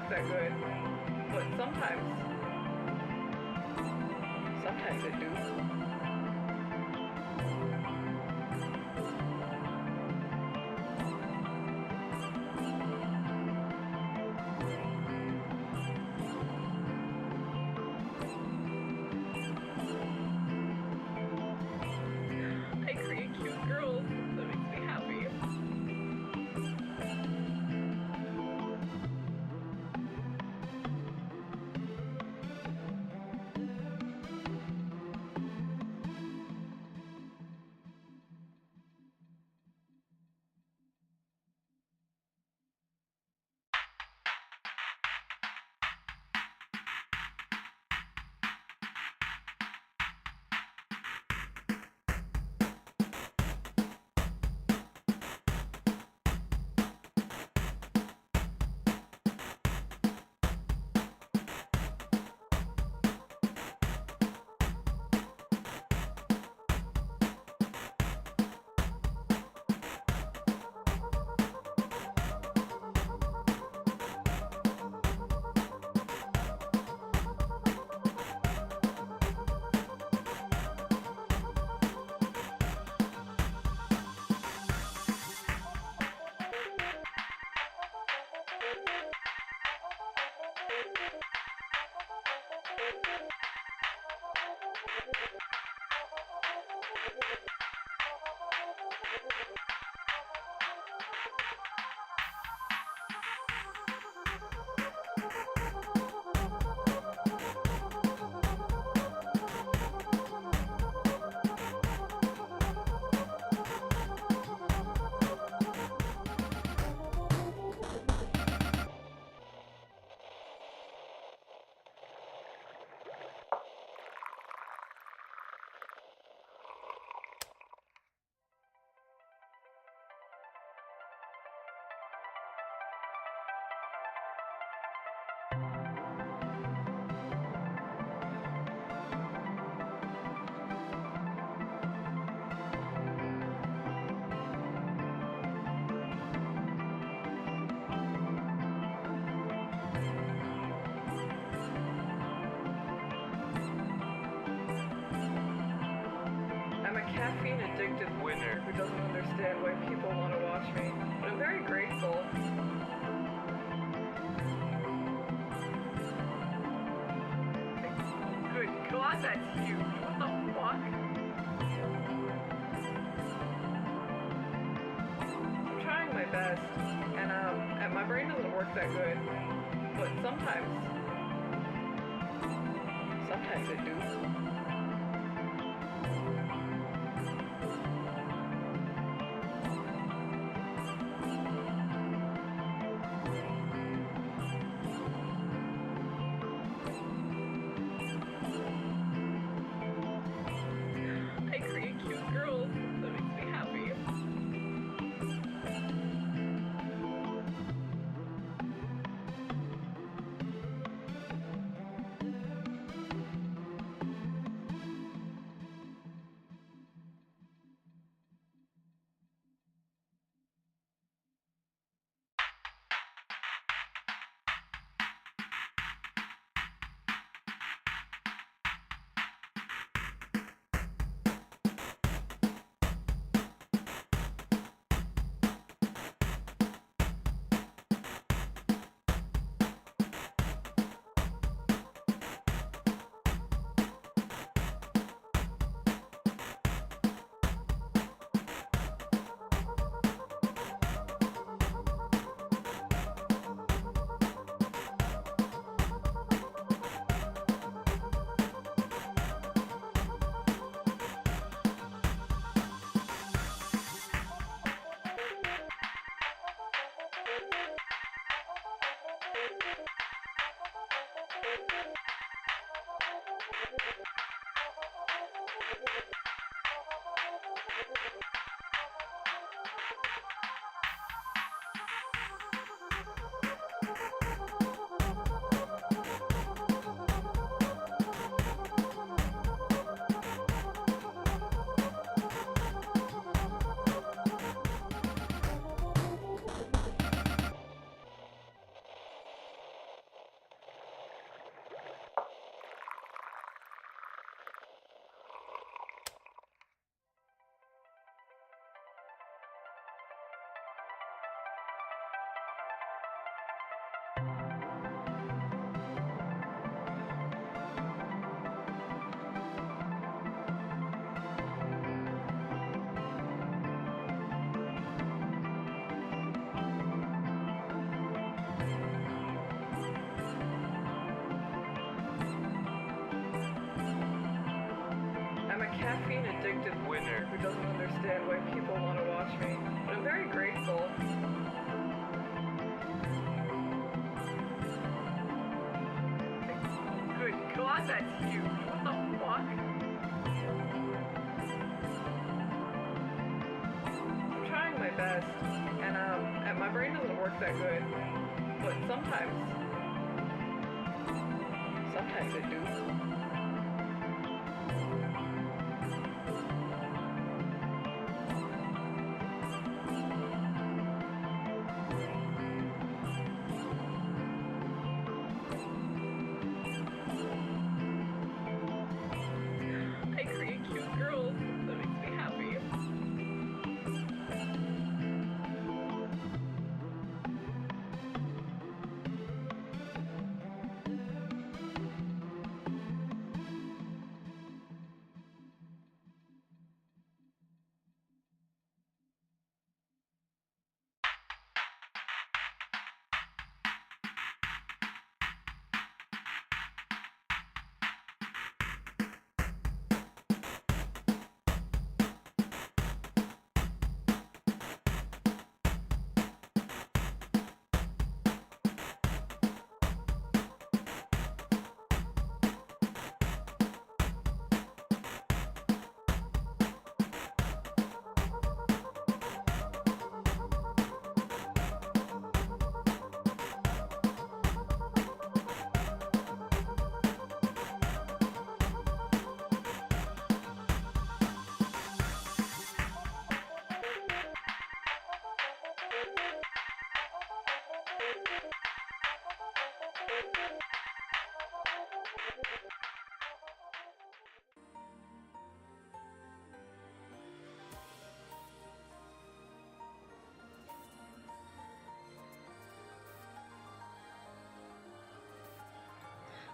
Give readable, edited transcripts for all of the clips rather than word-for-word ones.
that good, but sometimes it do. I create cute girls. That makes me happy. I'm a caffeine addicted winner who doesn't understand why people want to watch me, but I'm very grateful. Good God, that's huge. What the fuck? I'm trying my best, and my brain doesn't work that good, but sometimes it do. I create cute girls. That makes me happy. addicted winner who doesn't understand why people want to watch me. But I'm very grateful. Good God, that's huge. What the fuck? I'm trying my best, and my brain doesn't work that good. But sometimes it do. I create cute girls. That makes me happy.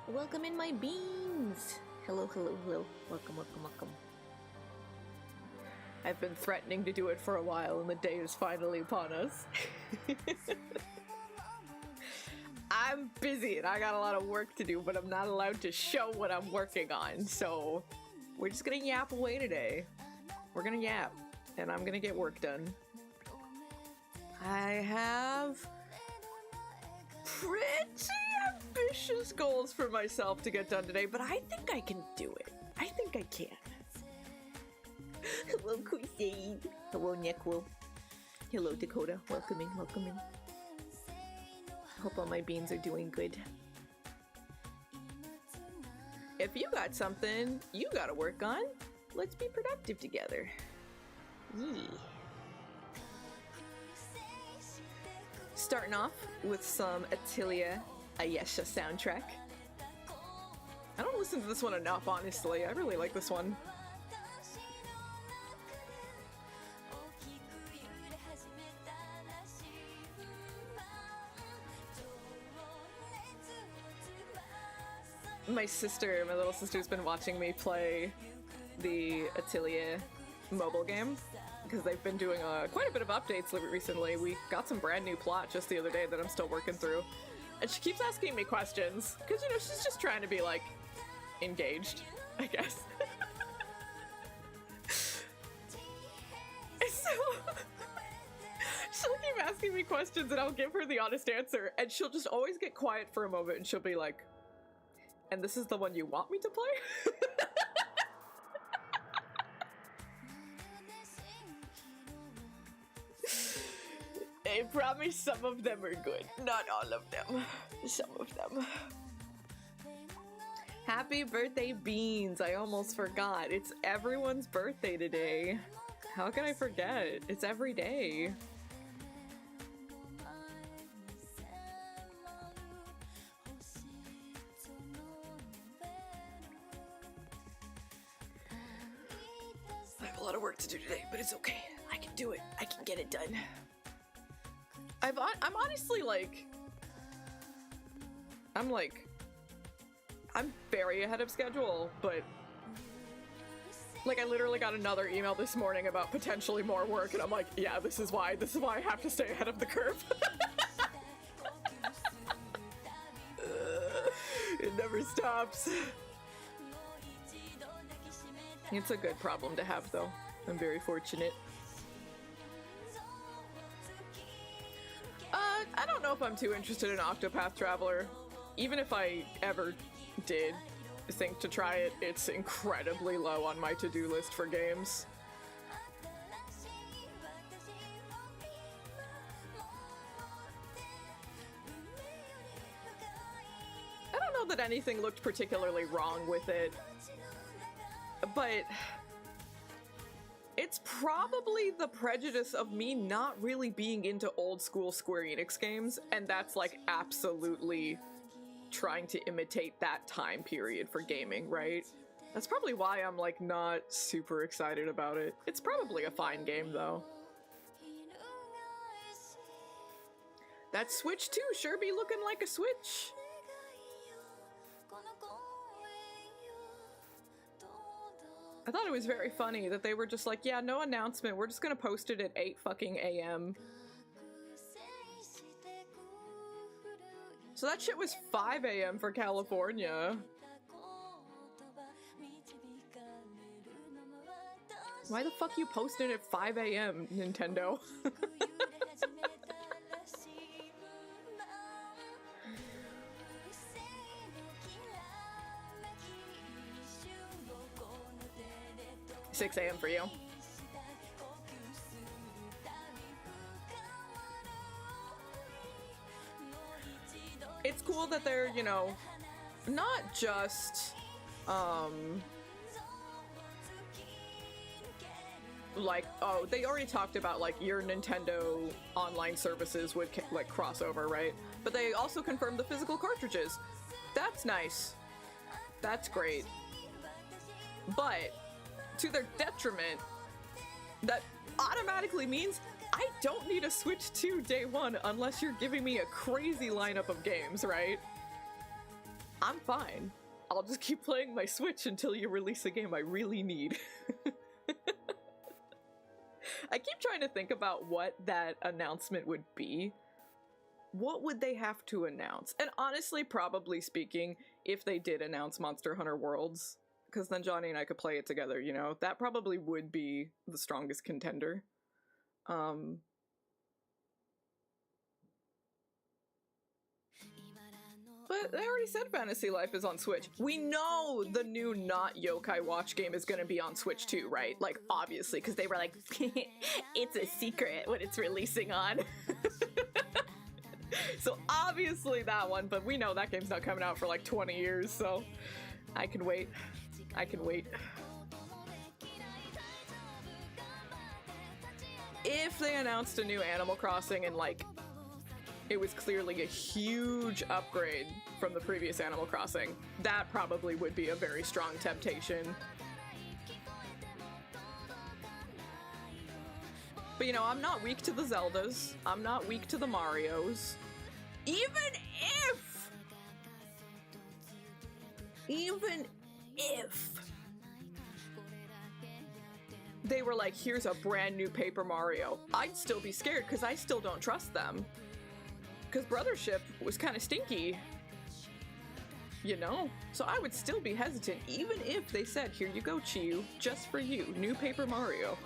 Welcome in my beans! Hello, hello, hello. Welcome, welcome, welcome. I've been threatening to do it for a while and the day is finally upon us. I'm busy and I got a lot of work to do, but I'm not allowed to show what I'm working on, so we're just gonna yap away today. We're gonna yap, and I'm gonna get work done. I have pretty ambitious goals for myself to get done today, but I think I can do it. I think I can. Hello, Christine. Hello, Nekwo. Hello, Dakota. Welcome in, welcome in. Hope all my beans are doing good. If you got something you gotta work on, let's be productive together. Yee. Starting off with some Atelier Ayesha soundtrack. I don't listen to this one enough, honestly. I really like this one. My little sister's been watching me play the Atelier mobile game because they've been doing quite a bit of updates recently. We got some brand new plot just the other day that I'm still working through. And she keeps asking me questions because, you know, she's just trying to be, like, engaged, I guess. So she'll keep asking me questions and I'll give her the honest answer and she'll just always get quiet for a moment and she'll be like, "And this is the one you want me to play?" I promise some of them are good. Not all of them. Some of them. Happy birthday, Beans. I almost forgot. It's everyone's birthday today. How can I forget? It's every day. I have a lot of work to do today, but it's okay. I can do it. I can get it done. I'm honestly like, I'm very ahead of schedule, but like I literally got another email this morning about potentially more work and I'm like, yeah, this is why I have to stay ahead of the curve. It never stops. It's a good problem to have, though. I'm very fortunate. I don't know if I'm too interested in Octopath Traveler. Even if I ever did think to try it, it's incredibly low on my to-do list for games. I don't know that anything looked particularly wrong with it, but it's probably the prejudice of me not really being into old school Square Enix games, and that's like absolutely trying to imitate that time period for gaming, right? That's probably why I'm like not super excited about it. It's probably a fine game though. That Switch 2 sure be looking like a Switch. I thought it was very funny that they were just like, yeah, no announcement, we're just gonna post it at 8 fucking a.m. So that shit was 5 a.m. for California. Why the fuck you posted at 5 a.m., Nintendo? Six a.m. for you. It's cool that they're, you know, not just, like, oh, they already talked about, like, your Nintendo online services would, like, crossover, right? But they also confirmed the physical cartridges. That's nice. That's great. But to their detriment, that automatically means I don't need a Switch 2 day one unless you're giving me a crazy lineup of games, right? I'm fine. I'll just keep playing my Switch until you release a game I really need. I keep trying to think about what that announcement would be. What would they have to announce? And honestly, probably speaking, if they did announce Monster Hunter Worlds, because then Johnny and I could play it together, you know? That probably would be the strongest contender. But they already said Fantasy Life is on Switch. We know the new not Yokai Watch game is gonna be on Switch too, right? Like, obviously, because they were like, it's a secret what it's releasing on. So obviously that one, but we know that game's not coming out for like 20 years, so I can wait. I can wait. If they announced a new Animal Crossing and like it was clearly a huge upgrade from the previous Animal Crossing, that probably would be a very strong temptation. But you know, I'm not weak to the Zeldas. I'm not weak to the Marios. Even if they were like, here's a brand new Paper Mario, I'd still be scared because I still don't trust them. Because Brothership was kind of stinky, you know? So I would still be hesitant, even if they said, here you go, Chiu, just for you, new Paper Mario.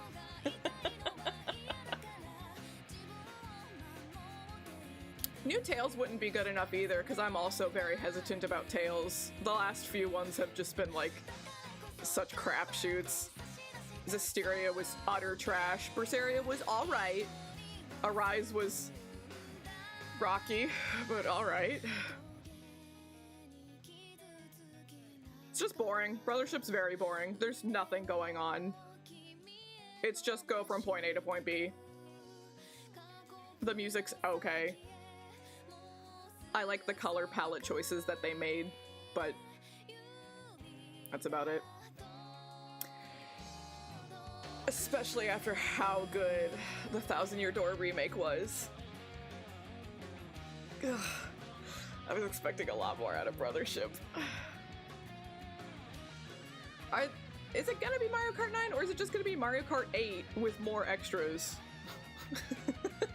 New Tales wouldn't be good enough either, because I'm also very hesitant about Tales. The last few ones have just been like such crapshoots. Zestiria was utter trash. Berseria was alright. Arise was rocky, but alright. It's just boring. Brothership's very boring. There's nothing going on. It's just go from point A to point B. The music's okay. I like the color palette choices that they made, but that's about it. Especially after how good the Thousand Year Door remake was. Ugh. I was expecting a lot more out of Brothership. Is it gonna be Mario Kart 9 or is it just gonna be Mario Kart 8 with more extras?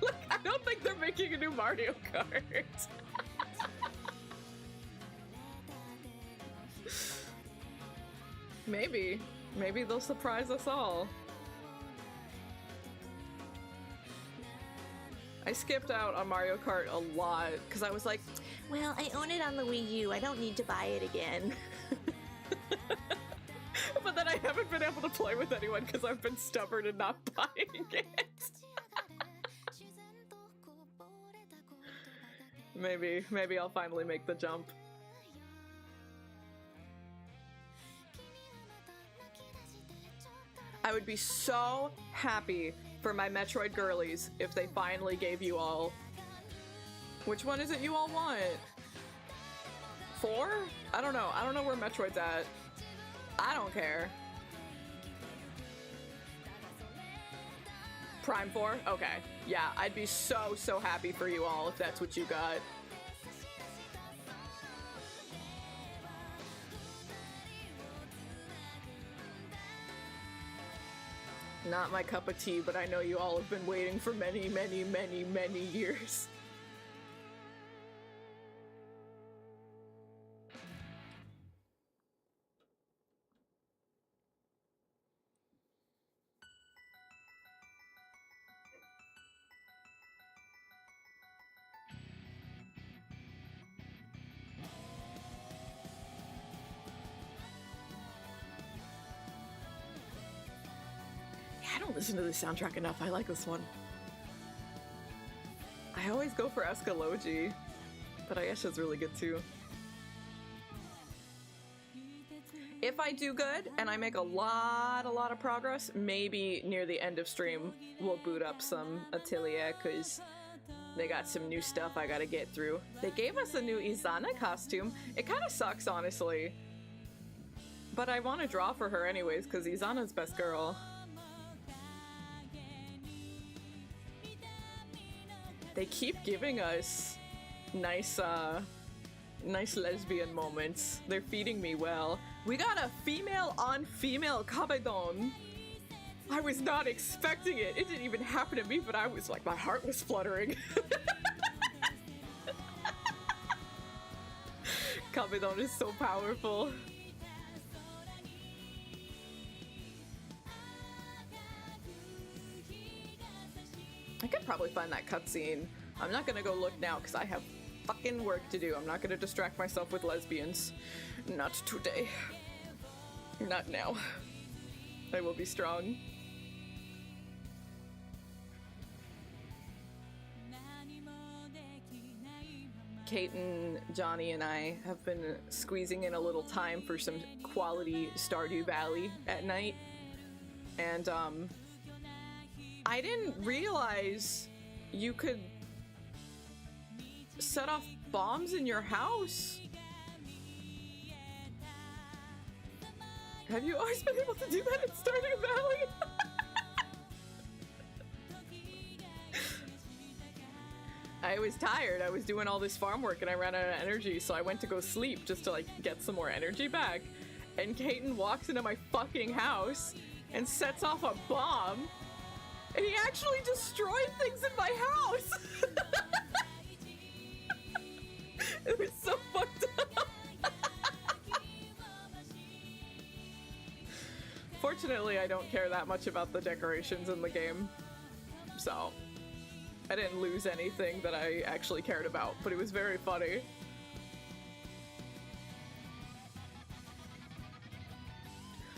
Like, I don't think they're making a new Mario Kart. Maybe. Maybe they'll surprise us all. I skipped out on Mario Kart a lot because I was like, well, I own it on the Wii U. I don't need to buy it again. But then I haven't been able to play with anyone because I've been stubborn and not buying it. Maybe I'll finally make the jump. I would be so happy for my Metroid girlies if they finally gave you all. Which one is it you all want? 4? I don't know. I don't know where Metroid's at. I don't care. Prime 4? Okay. Yeah, I'd be so happy for you all if that's what you got. Not my cup of tea, but I know you all have been waiting for many years. I don't listen to the soundtrack enough. I like this one. I always go for Escalogy, but Ayesha's really good too. If I do good and I make a lot of progress, maybe near the end of stream we'll boot up some Atelier because they got some new stuff I gotta get through. They gave us a new Izana costume. It kind of sucks, honestly. But I want to draw for her anyways because Izana's best girl. They keep giving us nice lesbian moments. They're feeding me well. We got a female-on-female Kabedon. I was not expecting it. It didn't even happen to me, but I was like, my heart was fluttering. Kabedon is so powerful. I could probably find that cutscene. I'm not gonna go look now because I have fucking work to do. I'm not gonna distract myself with lesbians. Not today. Not now. I will be strong. Kate and Johnny and I have been squeezing in a little time for some quality Stardew Valley at night. And, I didn't realize you could set off bombs in your house. Have you always been able to do that in Stardew Valley? I was tired. I was doing all this farm work and I ran out of energy, so I went to go sleep just to like get some more energy back. And Kaiten walks into my fucking house and sets off a bomb. And he actually destroyed things in my house! It was so fucked up! Fortunately, I don't care that much about the decorations in the game. So, I didn't lose anything that I actually cared about, but it was very funny.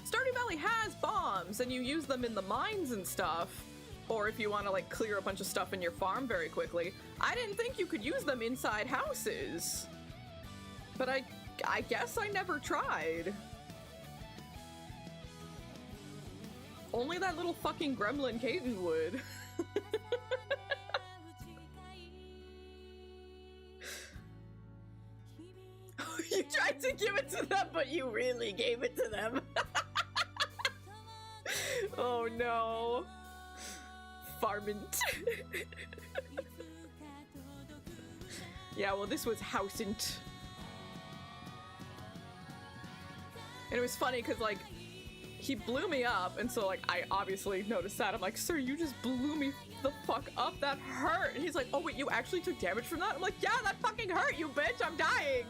Stardew Valley has bombs, and you use them in the mines and stuff. Or if you want to like clear a bunch of stuff in your farm very quickly. I didn't think you could use them inside houses. But I guess I never tried. Only that little fucking gremlin Kaiten would. You tried to give it to them, but you really gave it to them. Oh no. Farmant. Yeah, well, this was Housent. And it was funny because, like, he blew me up, and so, like, I obviously noticed that. I'm like, sir, you just blew me the fuck up. That hurt. And he's like, oh, wait, you actually took damage from that? I'm like, yeah, that fucking hurt, you bitch. I'm dying.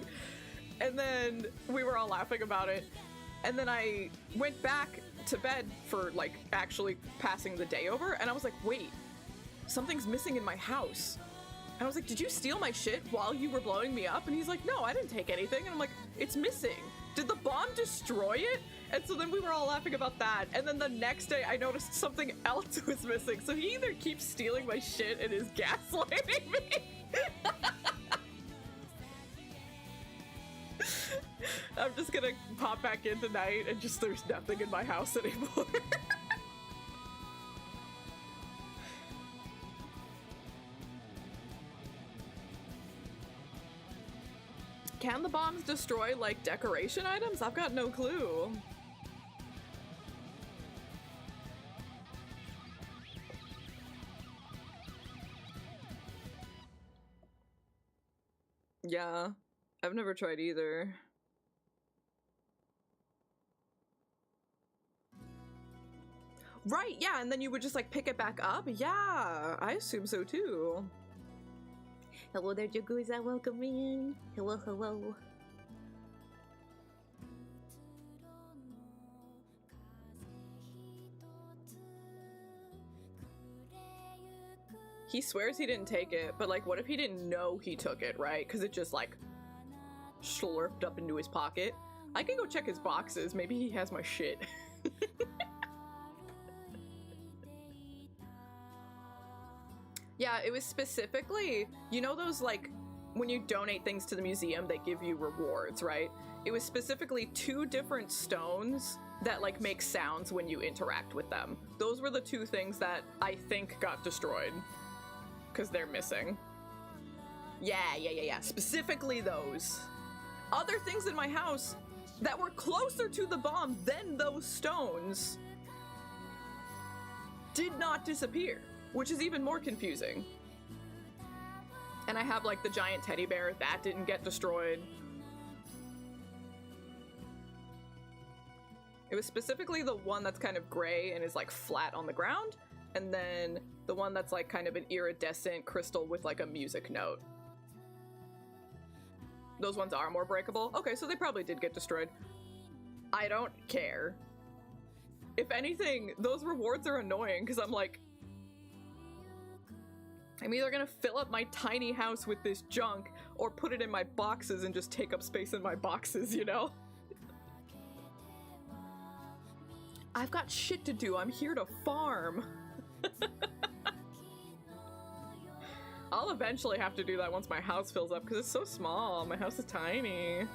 And then we were all laughing about it. And then I went back to bed for like actually passing the day over, and I was like, wait, something's missing in my house. And I was like, did you steal my shit while you were blowing me up? And he's like, no, I didn't take anything. And I'm like, it's missing. Did the bomb destroy it? And so then we were all laughing about that. And then the next day I noticed something else was missing. So he either keeps stealing my shit and is gaslighting me. I'm just gonna pop back in tonight and just there's nothing in my house anymore. Can the bombs destroy, like, decoration items? I've got no clue. Yeah, I've never tried either. Right, yeah, and then you would just, like, pick it back up? Yeah, I assume so, too. Hello there, Jaguza, welcome in. Hello, hello. He swears he didn't take it, but like, what if he didn't know he took it, right? Because it just like slurped up into his pocket. I can go check his boxes. Maybe he has my shit. Yeah, it was specifically, you know those like, when you donate things to the museum, they give you rewards, right? It was specifically 2 different stones that like make sounds when you interact with them. Those were the 2 things that I think got destroyed. Because they're missing. Yeah. Specifically those. Other things in my house that were closer to the bomb than those stones did not disappear, which is even more confusing. And I have like the giant teddy bear, that didn't get destroyed. It was specifically the one that's kind of gray and is like flat on the ground, and then the one that's like kind of an iridescent crystal with like a music note. Those ones are more breakable. Okay, so they probably did get destroyed. I don't care. If anything, those rewards are annoying because I'm like, I'm either gonna fill up my tiny house with this junk or put it in my boxes and just take up space in my boxes, you know? I've got shit to do. I'm here to farm. I'll eventually have to do that once my house fills up because it's so small. My house is tiny.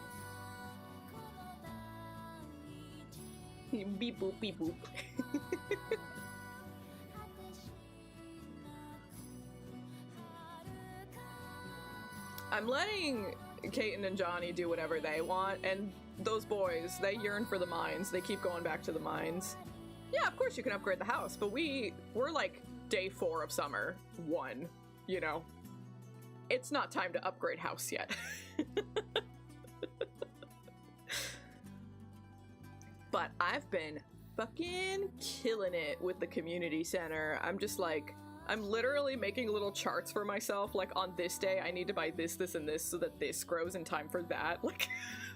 Beep boop, beep boop. I'm letting Kaiten and Johnny do whatever they want, and those boys, they yearn for the mines. They keep going back to the mines. Yeah, of course you can upgrade the house, but we're like day 4 of summer 1, you know? It's not time to upgrade house yet. But I've been fucking killing it with the community center. I'm just like, I'm literally making little charts for myself, like on this day I need to buy this, this, and this so that this grows in time for that. Like,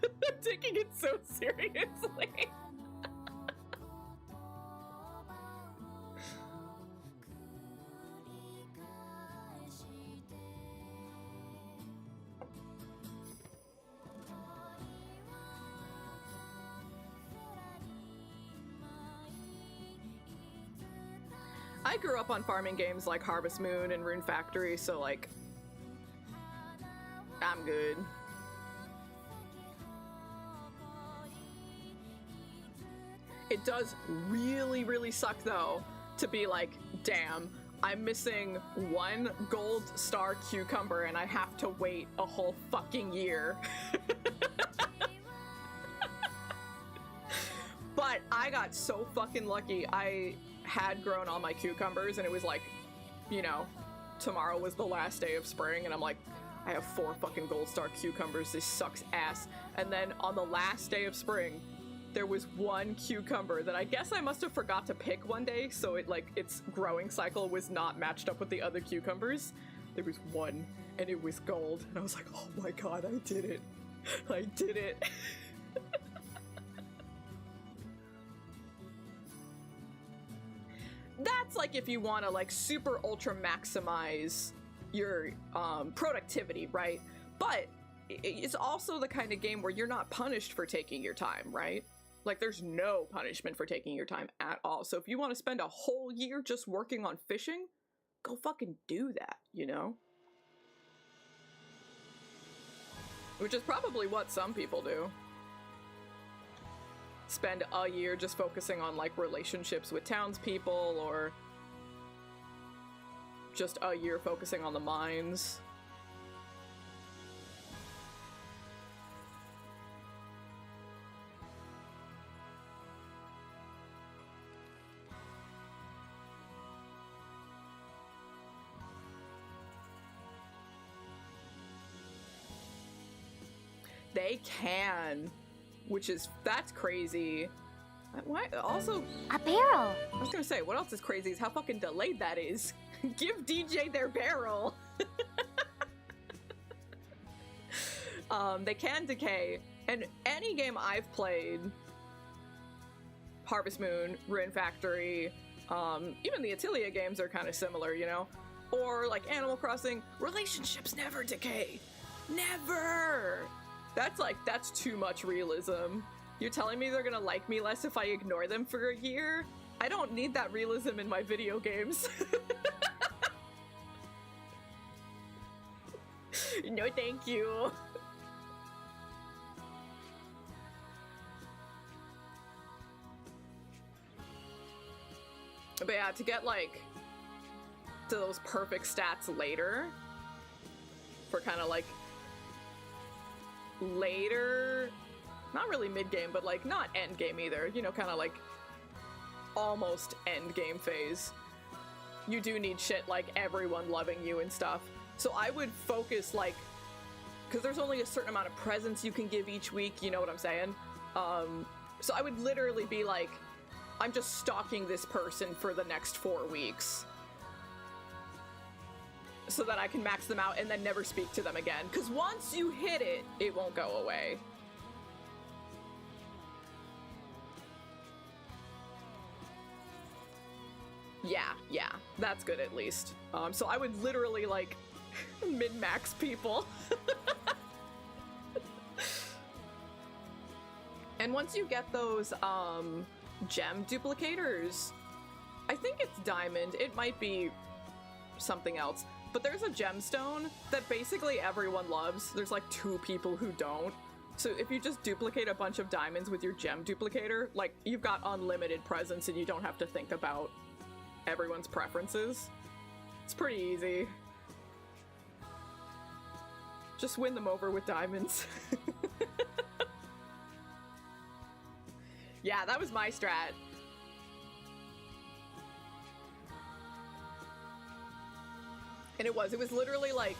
I'm taking it so seriously. I grew up on farming games like Harvest Moon and Rune Factory, so like, I'm good. It does really, really suck though to be like, damn, I'm missing 1 gold star cucumber and I have to wait a whole fucking year. But I got so fucking lucky. I had grown all my cucumbers and it was like, you know, tomorrow was the last day of spring and I'm like, I have 4 fucking gold star cucumbers, this sucks ass. And then on the last day of spring, there was 1 cucumber that I guess I must have forgot to pick one day, so it like, its growing cycle was not matched up with the other cucumbers. There was 1 and it was gold and I was like, oh my god, I did it. I did it. that's like if you want to like super ultra maximize your productivity, right? But it's also the kind of game where you're not punished for taking your time, right? Like there's no punishment for taking your time at all. So if you want to spend a whole year just working on fishing, go fucking do that, you know? Which is probably what some people do. Spend a year just focusing on like relationships with townspeople, or just a year focusing on the mines. They can, that's crazy. Why? Also, a barrel. I was gonna say, what else is crazy is how fucking delayed that is. Give DJ their barrel. They can decay, and any game I've played, Harvest Moon, Ruin Factory, even the Atelier games are kind of similar, you know? Or like Animal Crossing, relationships never decay. Never! That's too much realism. You're telling me they're gonna like me less if I ignore them for a year? I don't need that realism in my video games. No, thank you. But yeah, to get like to those perfect stats later, for kind of like later, not really mid-game, but like not end-game either, you know, kind of like almost end-game phase, you do need shit like everyone loving you and stuff. So I would focus like, because there's only a certain amount of presents you can give each week, you know what I'm saying? So I would literally be like, I'm just stalking this person for the next 4 weeks so that I can max them out and then never speak to them again. Because once you hit it, it won't go away. Yeah, that's good at least. So I would literally like min-max people. And once you get those gem duplicators, I think it's diamond, it might be something else, but there's a gemstone that basically everyone loves. There's like 2 people who don't. So if you just duplicate a bunch of diamonds with your gem duplicator, like you've got unlimited presents and you don't have to think about everyone's preferences. It's pretty easy. Just win them over with diamonds. Yeah, that was my strat. And it was literally like,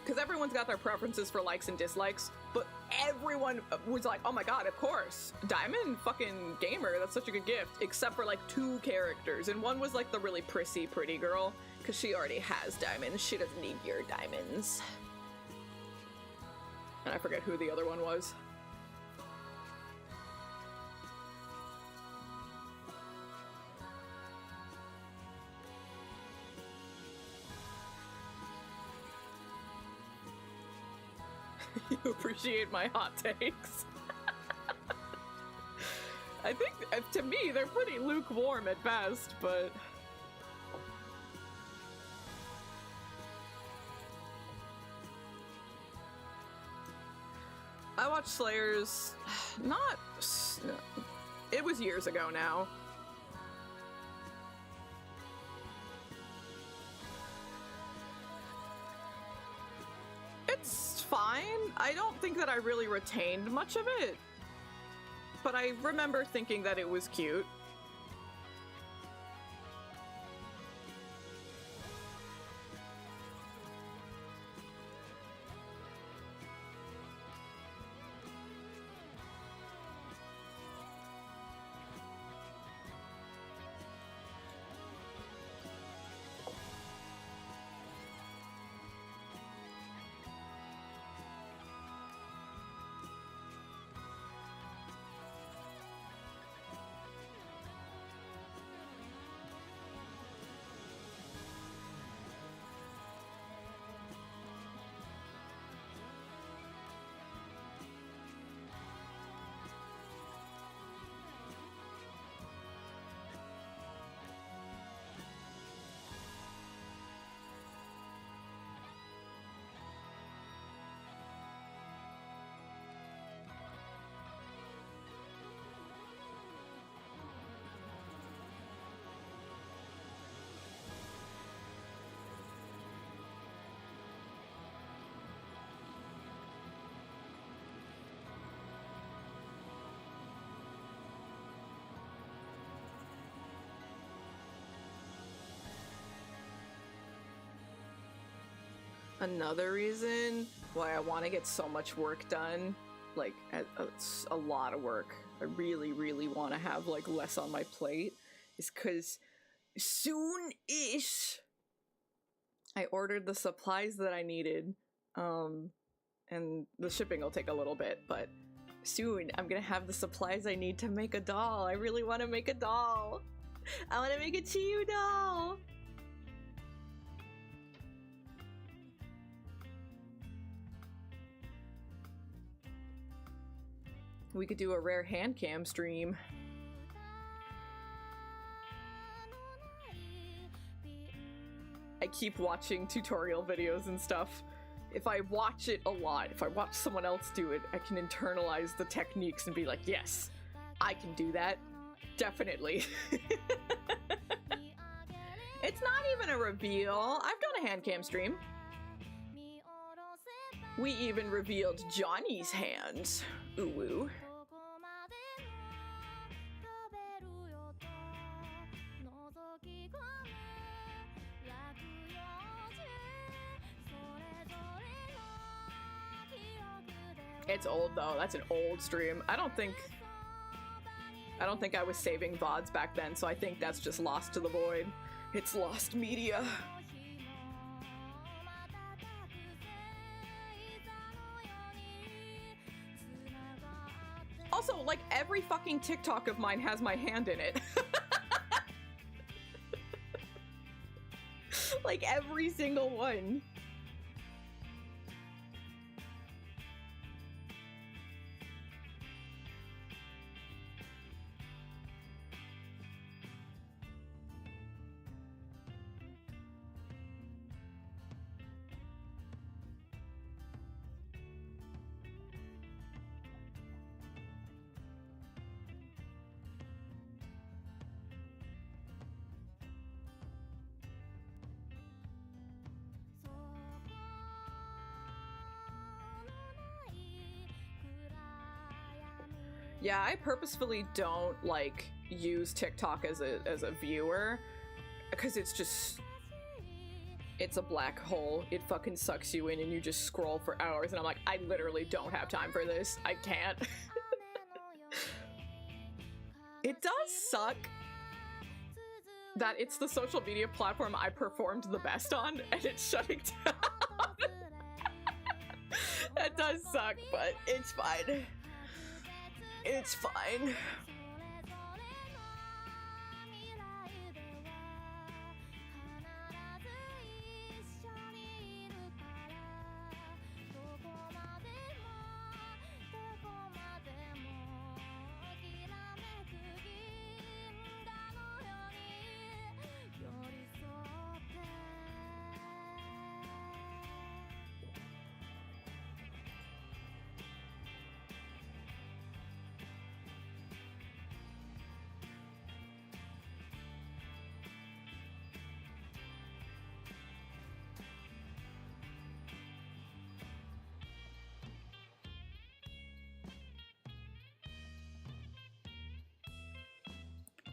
because everyone's got their preferences for likes and dislikes, but everyone was like, oh my god, of course, diamond fucking gamer, that's such a good gift, except for like 2 characters, and one was like the really prissy pretty girl, because she already has diamonds, she doesn't need your diamonds. And I forget who the other one was. You appreciate my hot takes. I think, to me, they're pretty lukewarm at best, but... I watched Slayers, not... It was years ago now. It's fine. I don't think that I really retained much of it, but I remember thinking that it was cute. another reason why I want to get so much work done, like it's a lot of work. I really, really want to have like less on my plate, is because soon-ish I ordered the supplies that I needed, and the shipping will take a little bit, but soon I'm gonna have the supplies I need to make a doll. I really want to make a doll. I want to make a Chiu doll. We could do a rare hand cam stream. I keep watching tutorial videos and stuff. If I watch it a lot, if I watch someone else do it, I can internalize the techniques and be like, yes, I can do that. Definitely. It's not even a reveal. I've done a hand cam stream. We even revealed Johnny's hands. Ooh. It's old though. That's an old stream. I don't think I was saving VODs back then, so I think that's just lost to the void. It's lost media. Also, like, every fucking TikTok of mine has my hand in it. Like, every single one. Yeah, I purposefully don't, like, use TikTok as a viewer, because it's just, it's a black hole. It fucking sucks you in and you just scroll for hours, and I'm like, I literally don't have time for this. I can't. It does suck that it's the social media platform I performed the best on, and it's shutting down. That does suck, but it's fine. It's fine.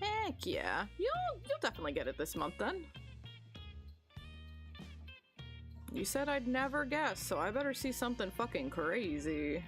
Heck yeah. You'll definitely get it this month then. You said I'd never guess, so I better see something fucking crazy.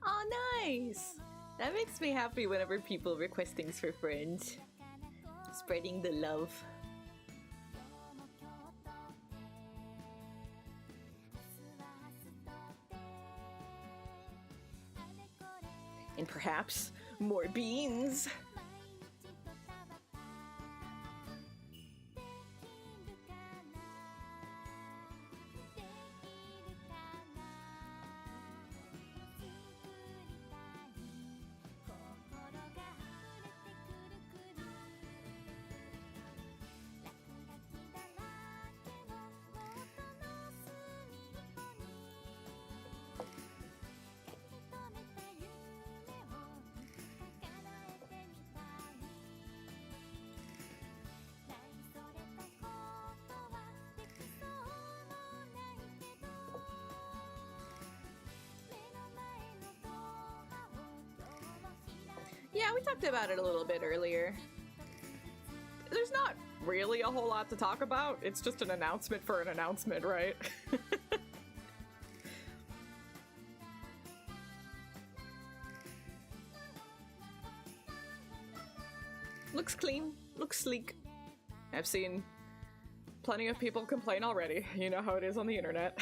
Oh, nice! That makes me happy whenever people request things for friends. Spreading the love. And perhaps more beans. Yeah, we talked about it a little bit earlier. There's not really a whole lot to talk about. It's just an announcement for an announcement, right? Looks clean, looks sleek. I've seen plenty of people complain already. You know how it is on the internet.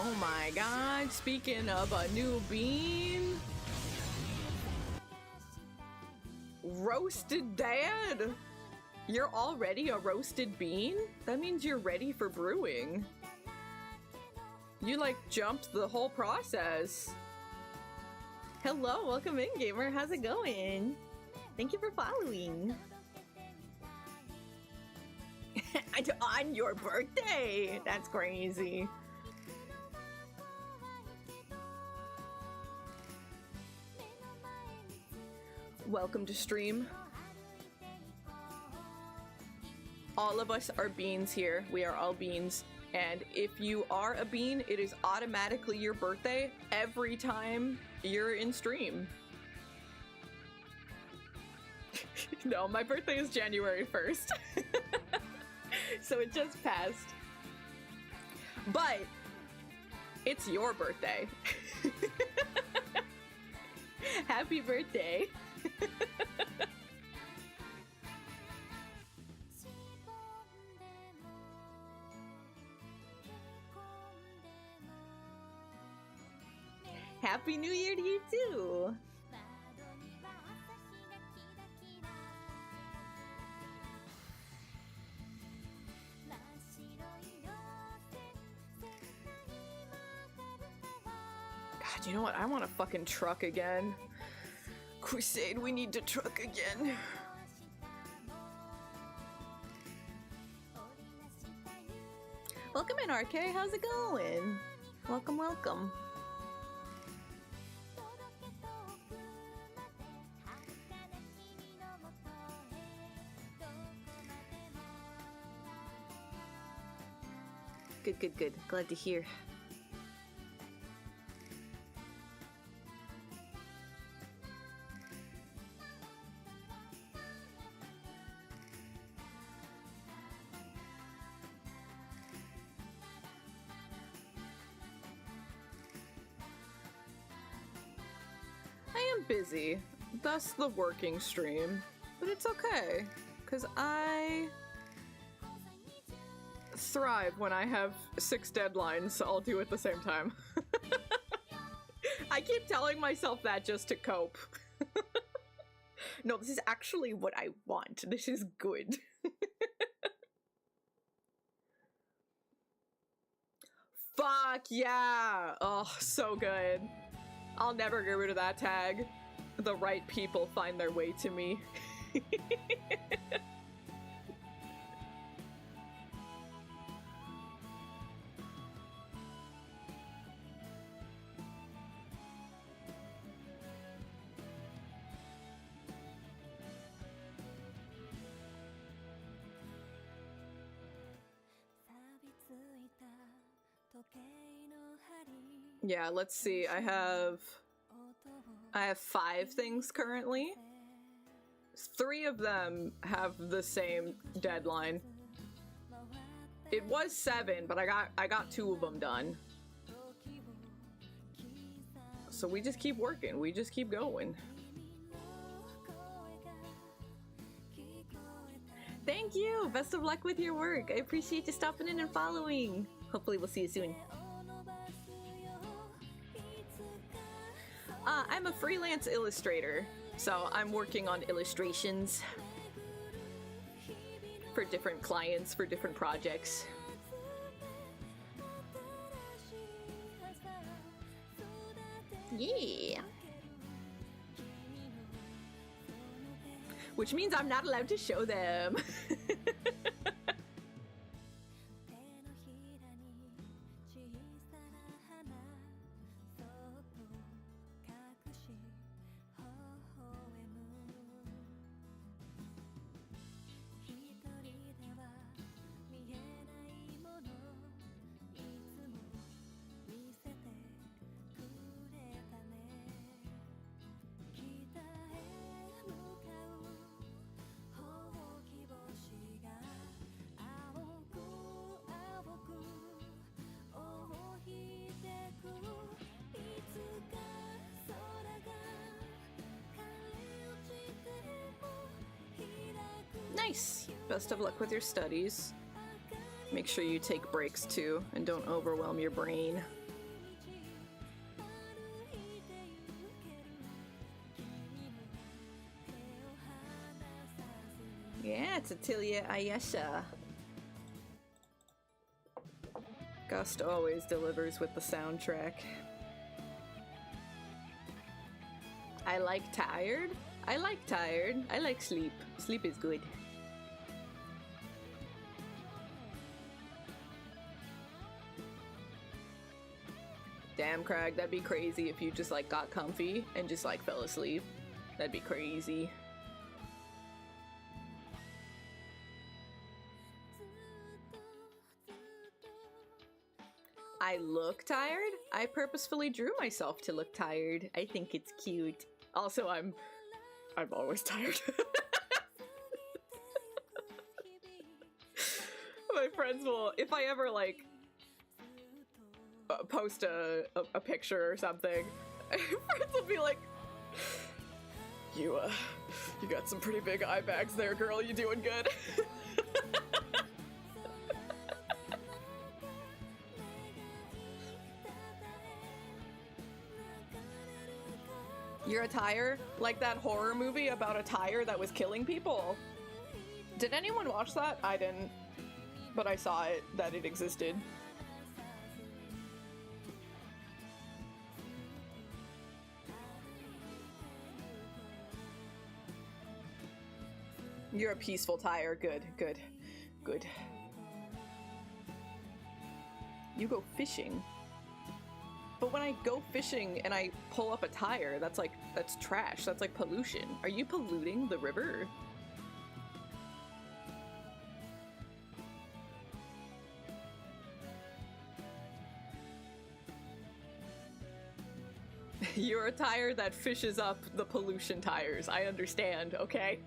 Oh my god, speaking of a new bean. Roasted Dad! You're already a roasted bean? That means you're ready for brewing. You like jumped the whole process. Hello, welcome in, gamer. How's it going? Thank you for following. On your birthday! That's crazy. Welcome to stream. All of us are beans here. We are all beans. And if you are a bean, it is automatically your birthday every time you're in stream. No, my birthday is January 1st. So it just passed. But it's your birthday. Happy birthday. Happy New Year to you too. God, you know what? I want a fucking truck again. Crusade, we need to truck again. Welcome in, RK. How's it going? Welcome, welcome. Good, good, good. Glad to hear. I am busy, thus the working stream, but it's okay, because I thrive when I have 6 deadlines I'll do at the same time. I keep telling myself that just to cope. No, this is actually what I want. This is good. Fuck yeah! Oh, so good. I'll never get rid of that tag. The right people find their way to me. Yeah, let's see. I have 5 things currently. 3 of them have the same deadline. It was 7, but I got 2 of them done. So we just keep working. We just keep going. Thank you! Best of luck with your work. I appreciate you stopping in and following. Hopefully we'll see you soon. I'm a freelance illustrator, so I'm working on illustrations for different clients, for different projects. Yeah. Which means I'm not allowed to show them. Nice! Best of luck with your studies. Make sure you take breaks too, and don't overwhelm your brain. Yeah, it's Atilia Ayesha. Gust always delivers with the soundtrack. I like tired. I like tired. I like sleep. Sleep is good. Damn, Craig, that'd be crazy if you just like got comfy and just like fell asleep. That'd be crazy. I look tired? I purposefully drew myself to look tired. I think it's cute. Also, I'm always tired. My friends will, if I ever like post a picture or something, friends will be like, you got some pretty big eye bags there, girl. You doing good? You're a tire? Like that horror movie about a tire that was killing people? Did anyone watch that? I didn't, but I saw it, that it existed. You're a peaceful tire. Good, good, good. You go fishing. But when I go fishing and I pull up a tire, that's trash. That's like pollution. Are you polluting the river? You're a tire that fishes up the pollution tires. I understand, okay?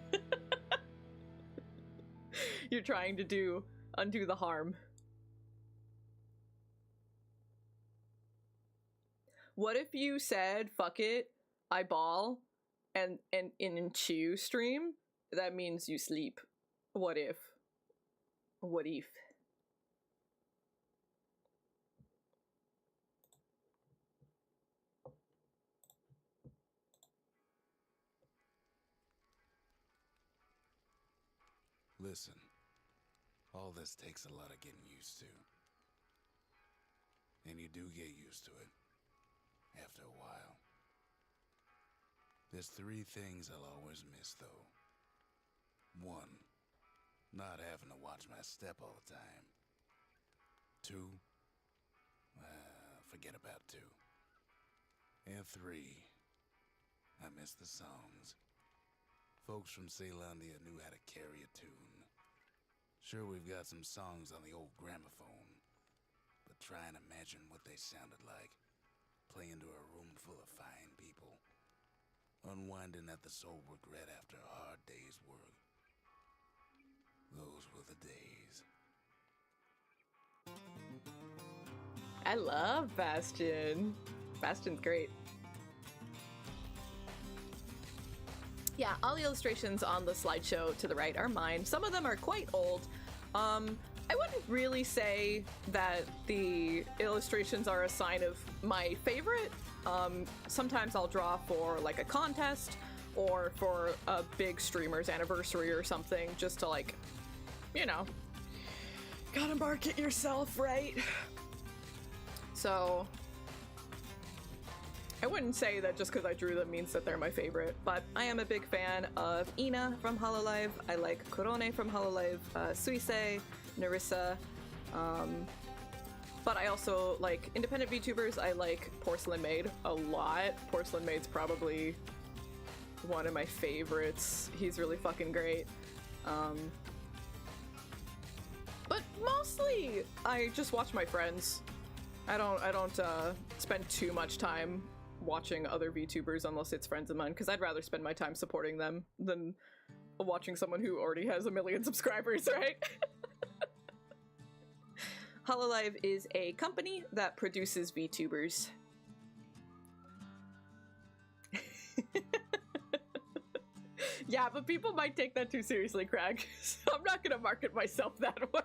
You're trying to undo the harm. What if you said, fuck it, I ball, and in Chiu stream, that means you sleep? What if? What if? Listen, all this takes a lot of getting used to. And you do get used to it after a while. There's 3 things I'll always miss, though. 1, not having to watch my step all the time. 2, forget about 2. And 3, I miss the songs. Folks from Ceylondia knew how to carry a tune. Sure, we've got some songs on the old gramophone, but but try and imagine what they sounded like. Playing to a room full of fine people. Unwinding at the soul regret after a hard day's work. Those were the days. I love Bastion. Bastion's great. Yeah, all the illustrations on the slideshow to the right are mine. Some of them are quite old. I wouldn't really say that the illustrations are a sign of my favorite. Sometimes I'll draw for like a contest or for a big streamer's anniversary or something, just to like, you know, gotta market yourself, right? So I wouldn't say that just because I drew them means that they're my favorite, but I am a big fan of Ina from Hololive. I like Korone from Hololive, Suisei, Narissa, but I also like independent VTubers. I like Porcelain Maid a lot. Porcelain Maid's probably one of my favorites. He's really fucking great. But mostly I just watch my friends. I don't spend too much time watching other VTubers unless it's friends of mine, because I'd rather spend my time supporting them than watching someone who already has 1 million subscribers, right? Hololive is a company that produces VTubers. Yeah, but people might take that too seriously, Craig, so I'm not gonna market myself that way.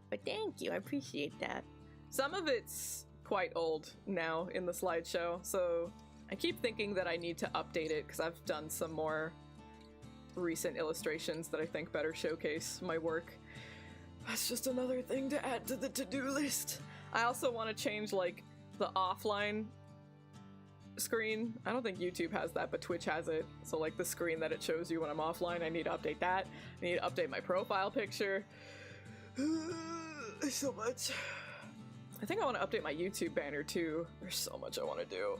But thank you, I appreciate that. Some of it's quite old now in the slideshow, so I keep thinking that I need to update it because I've done some more recent illustrations that I think better showcase my work. That's just another thing to add to the to-do list. I also want to change like the offline screen. I don't think YouTube has that, but Twitch has it. So like the screen that it shows you when I'm offline, I need to update that. I need to update my profile picture. So much. I think I want to update my YouTube banner too. There's so much I want to do.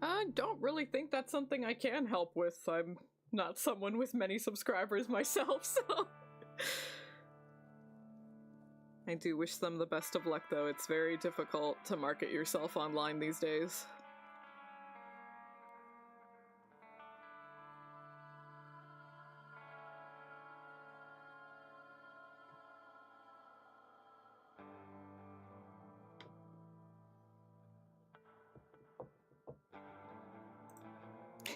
I don't really think that's something I can help with. I'm not someone with many subscribers myself, so... I do wish them the best of luck, though. It's very difficult to market yourself online these days.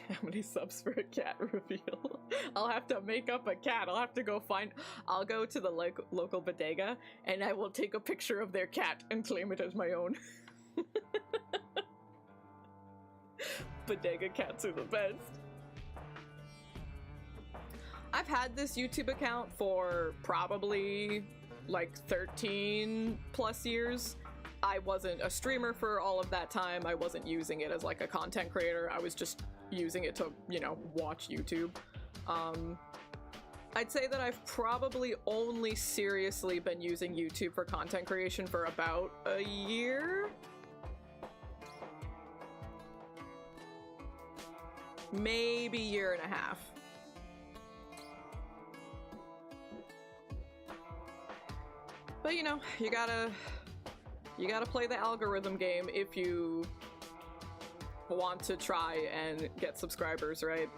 How many subs for a cat reveal? I'll have to make up a cat. I'll go to the local bodega and I will take a picture of their cat and claim it as my own. Bodega cats are the best. I've had this YouTube account for probably like 13 plus years. I wasn't a streamer for all of that time. I wasn't using it as like a content creator. I was just using it to, you know, watch YouTube. I'd say that I've probably only seriously been using YouTube for content creation for about a year. Maybe year and a half. But you know, you gotta play the algorithm game if you want to try and get subscribers, right?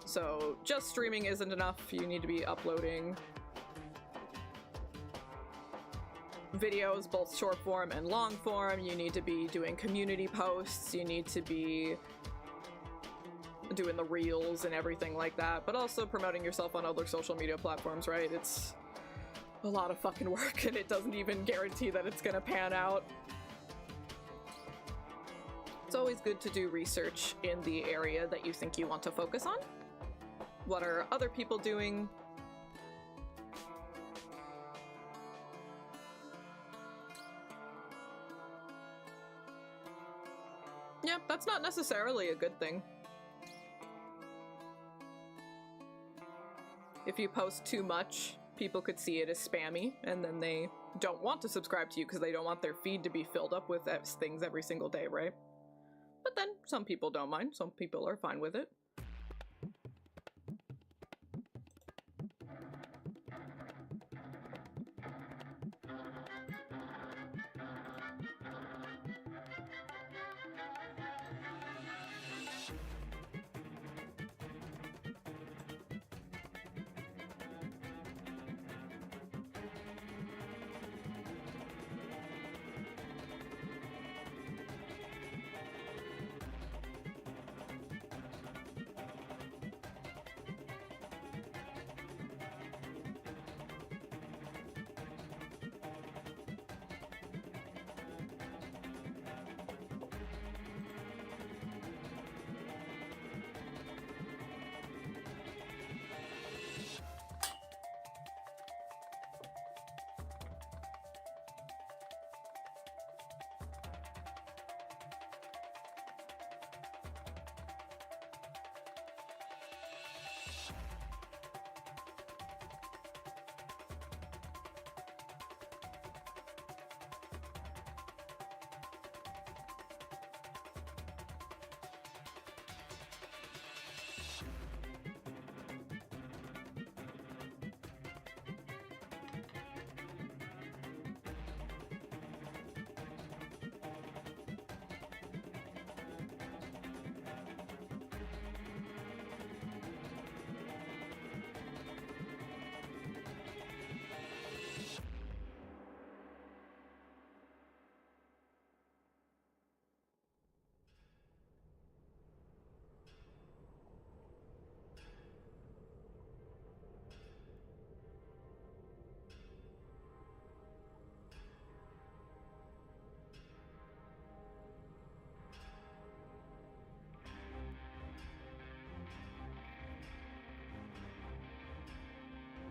So just streaming isn't enough. You need to be uploading videos, both short form and long form. You need to be doing community posts. You need to be doing the reels and everything like that, but also promoting yourself on other social media platforms, right? It's a lot of fucking work, and it doesn't even guarantee that it's gonna pan out. It's always good to do research in the area that you think you want to focus on. What are other people doing? Yeah, that's not necessarily a good thing. If you post too much, people could see it as spammy, and then they don't want to subscribe to you because they don't want their feed to be filled up with things every single day, right? But then some people don't mind. Some people are fine with it.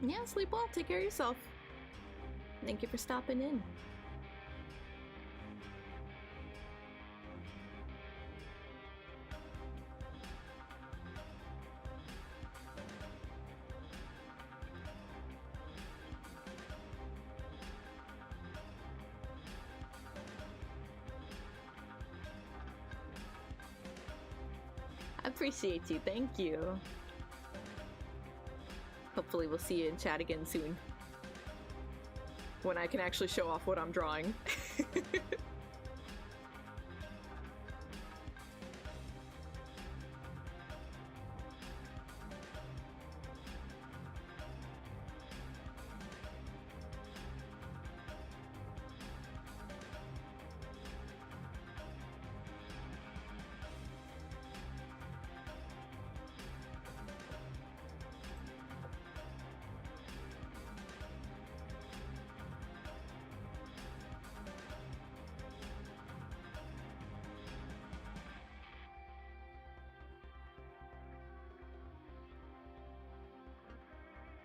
Yeah, sleep well. Take care of yourself. Thank you for stopping in. I appreciate you. Thank you. Hopefully we'll see you in chat again soon. When I can actually show off what I'm drawing.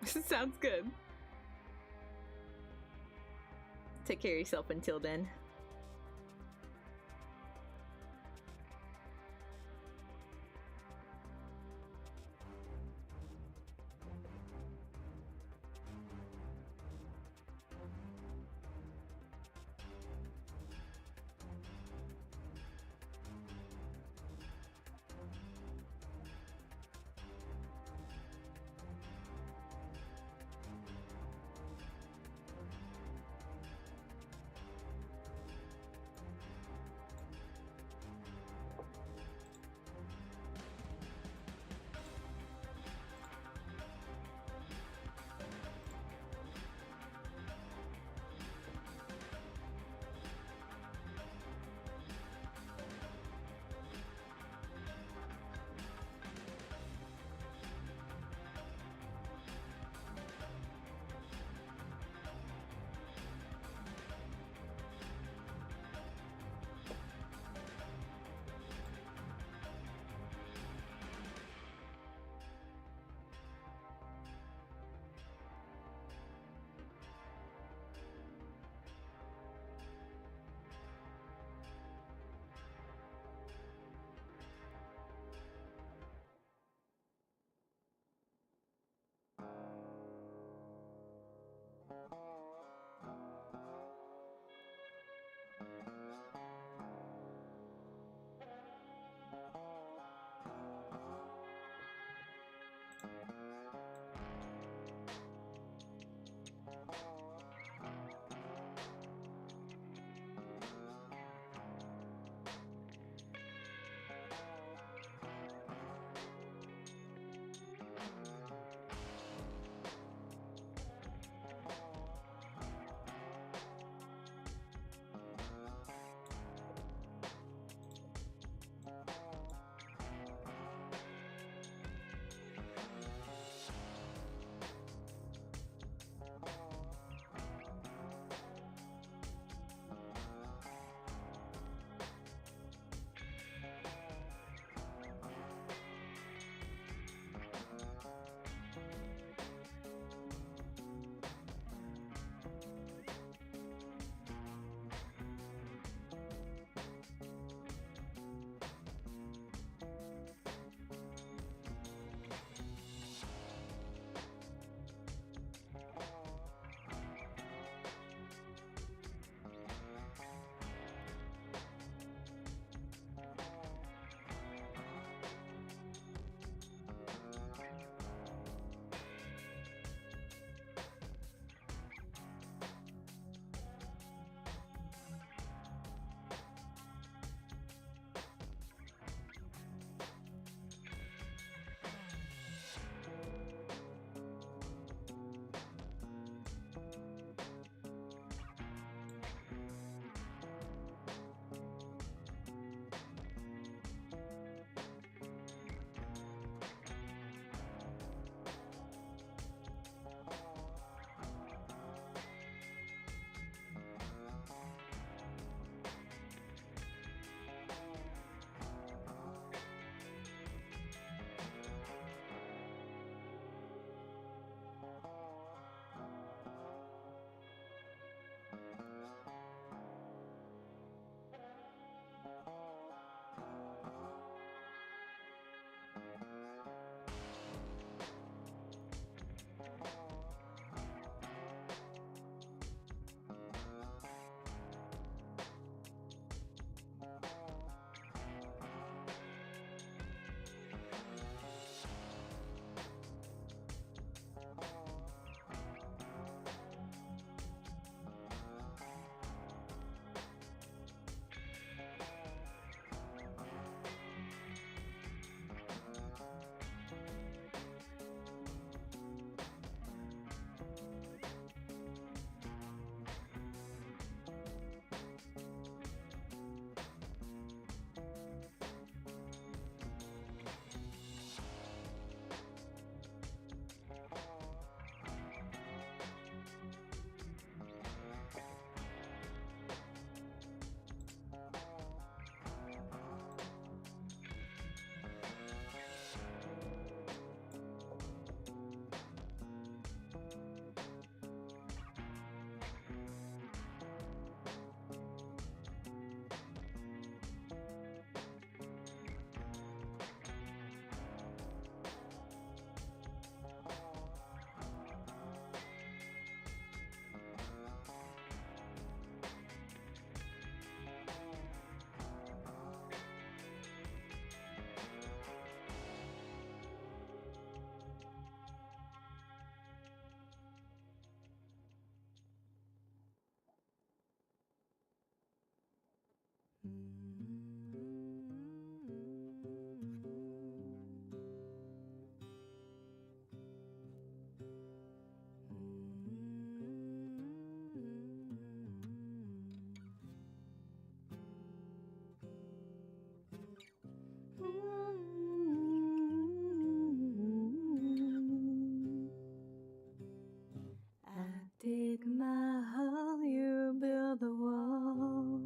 Sounds good. Take care of yourself until then. Dig my hole, you build a wall.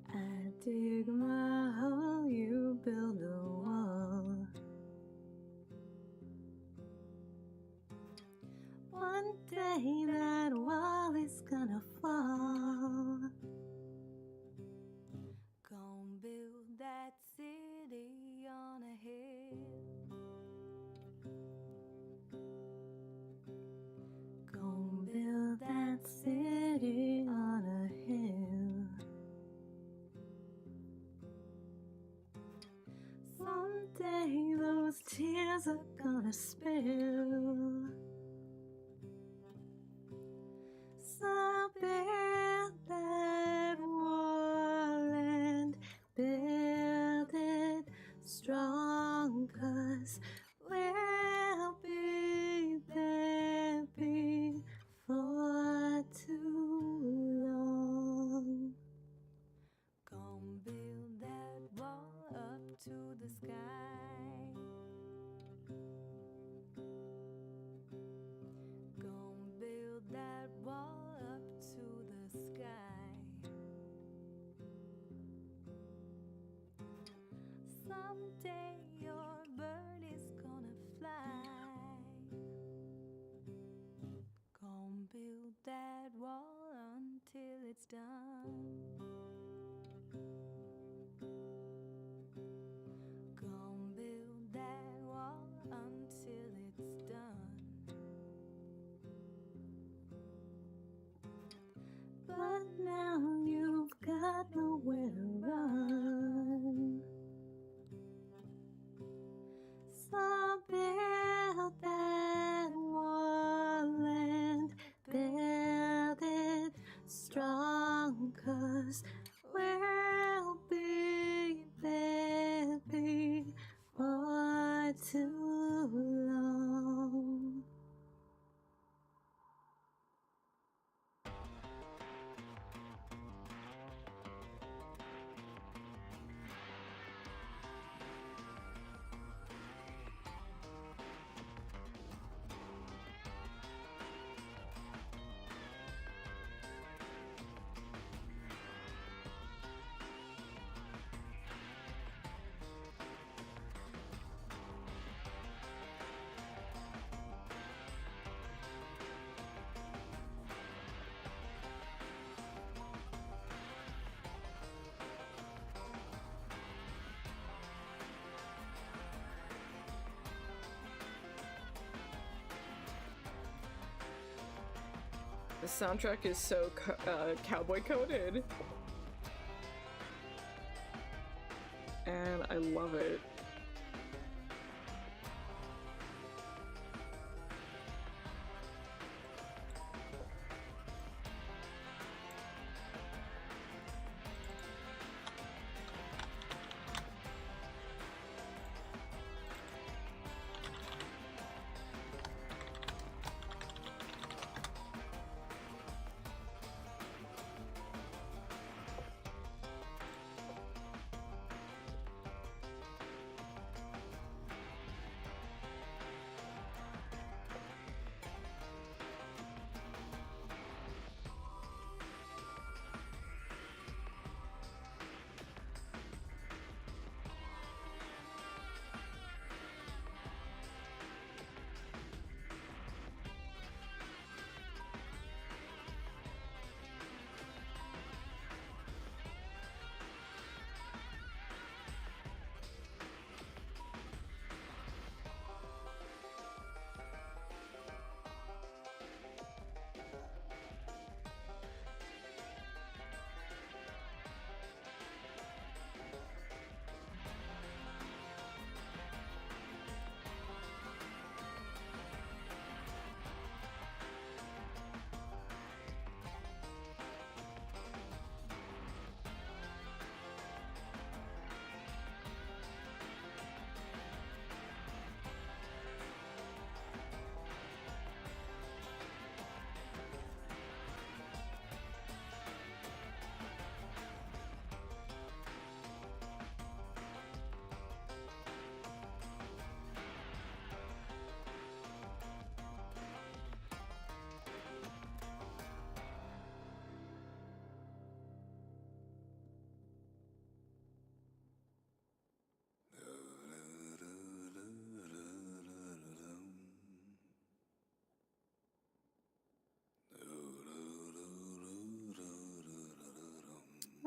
I dig my hole, you build a wall. One day that wall is gonna fall. Gonna build that city on a hill. Gonna build that city on a hill. Someday those tears are gonna spill. So build that wall and build it strong, 'cause we'll be there before too long. Gonna build that wall up to the sky. Gonna build that wall up to the sky. Someday your bird is gonna fly. Gonna build that wall until it's done. Gonna build that wall until it's done. But now you've got nowhere to run. So build that wall and build it strong, 'cause we'll be there before too long. The soundtrack is so cowboy coded. And I love it.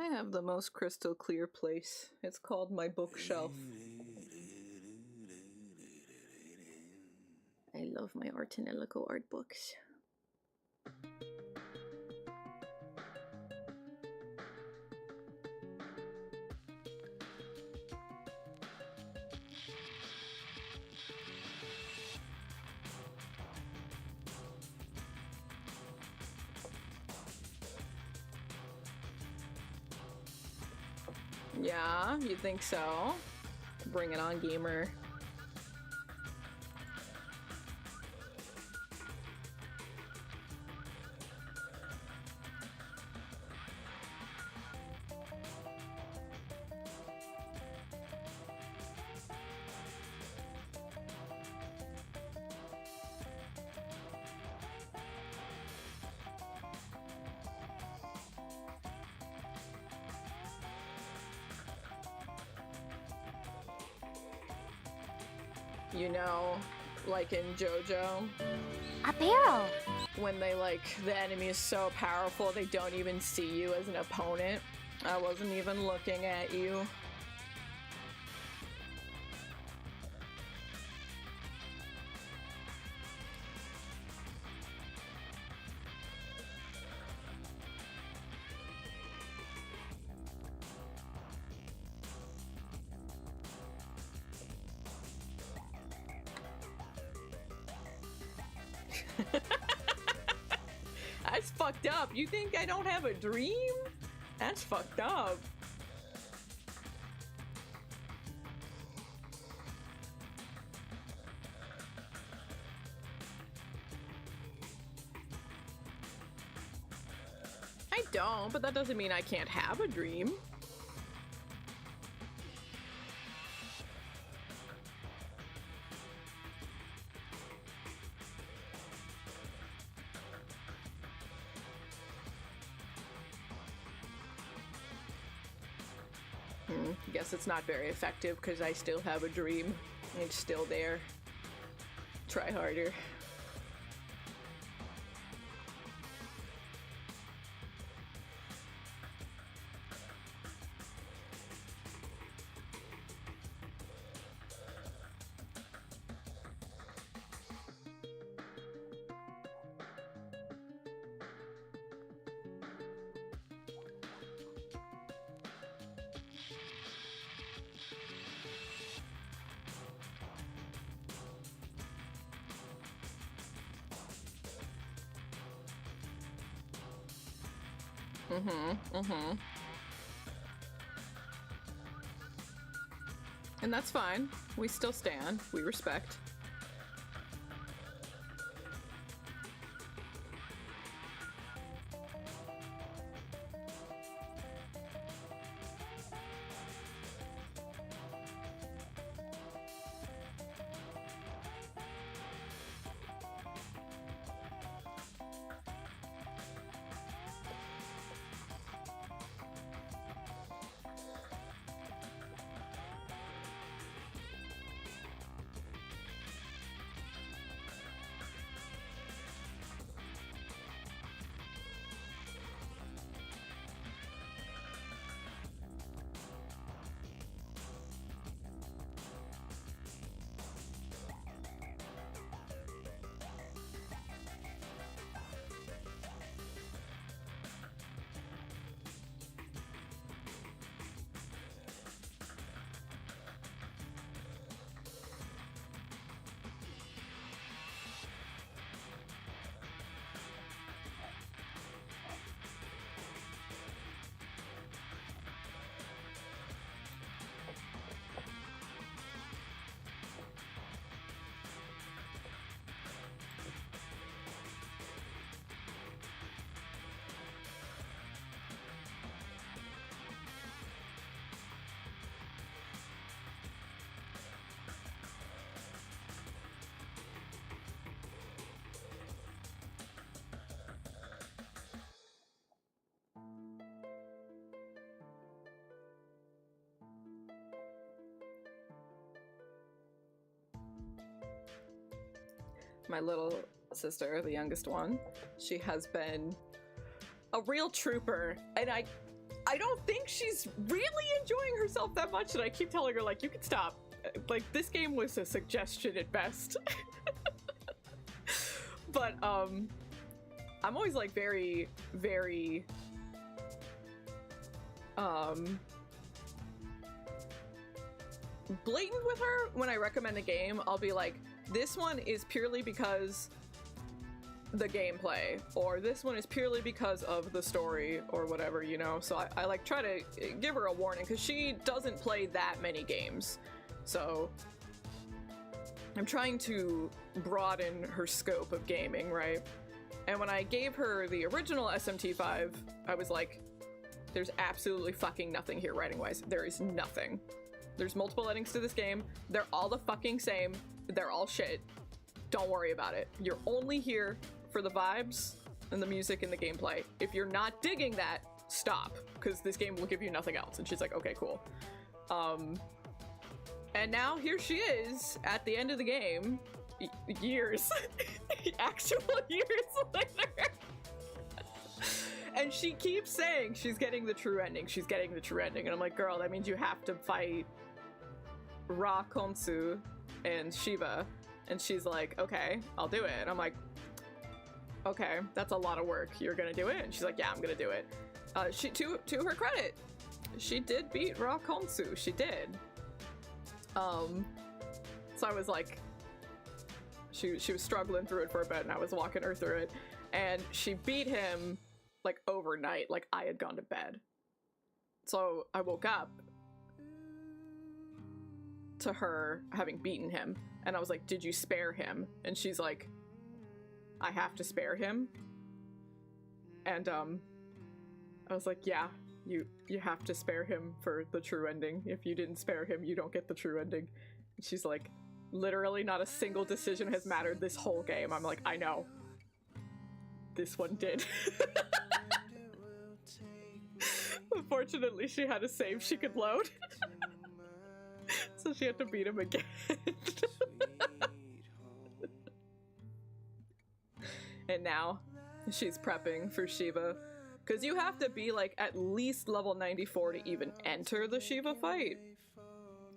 I have the most crystal clear place. It's called my bookshelf. I love my Art and Elico art books. Yeah, you think so? Bring it on, gamer. You know, like in JoJo, A barrel! when they the enemy is so powerful they don't even see you as an opponent. I wasn't even looking at you. That's fucked up. You think I don't have a dream? That's fucked up. I don't, but that doesn't mean I can't have a dream. Guess it's not very effective because I still have a dream. It's still there. Try harder. And that's fine. We still stand. We respect. My little sister, the youngest one, she has been a real trooper, and I don't think she's really enjoying herself that much, and I keep telling her, like, you can stop. Like, this game was a suggestion at best. But, I'm always, like, very, very, blatant with her when I recommend a game. I'll be like, this one is purely because the gameplay, or this one is purely because of the story, or whatever, you know? So I like try to give her a warning, because she doesn't play that many games. So I'm trying to broaden her scope of gaming, right? And when I gave her the original SMT5, I was like, there's absolutely fucking nothing here writing-wise. There is nothing. There's multiple endings to this game. They're all the fucking same. They're all shit. Don't worry about it. You're only here for the vibes and the music and the gameplay. If you're not digging that, stop, because this game will give you nothing else. And she's like, okay, cool. And now here she is at the end of the game, years, actual years later. And she keeps saying she's getting the true ending. She's getting the true ending. And I'm like, girl, that means you have to fight Ra Khonsu and Shiva. And she's like, okay, I'll do it. And I'm like, okay, that's a lot of work. You're gonna do it? And she's like, yeah, I'm gonna do it. She, to her credit, she did beat Ra Khonsu. She did. So I was like, she was struggling through it for a bit, and I was walking her through it. And she beat him, like, overnight, like I had gone to bed. So I woke up to her having beaten him, and I was like, did you spare him? And she's like, I have to spare him. And I was like, yeah, you have to spare him for the true ending. If you didn't spare him, you don't get the true ending. And she's like, literally not a single decision has mattered this whole game. I'm like, I know. This one did. Unfortunately, she had a save she could load. So she had to beat him again. And now she's prepping for Shiva. Because you have to be, like, at least level 94 to even enter the Shiva fight.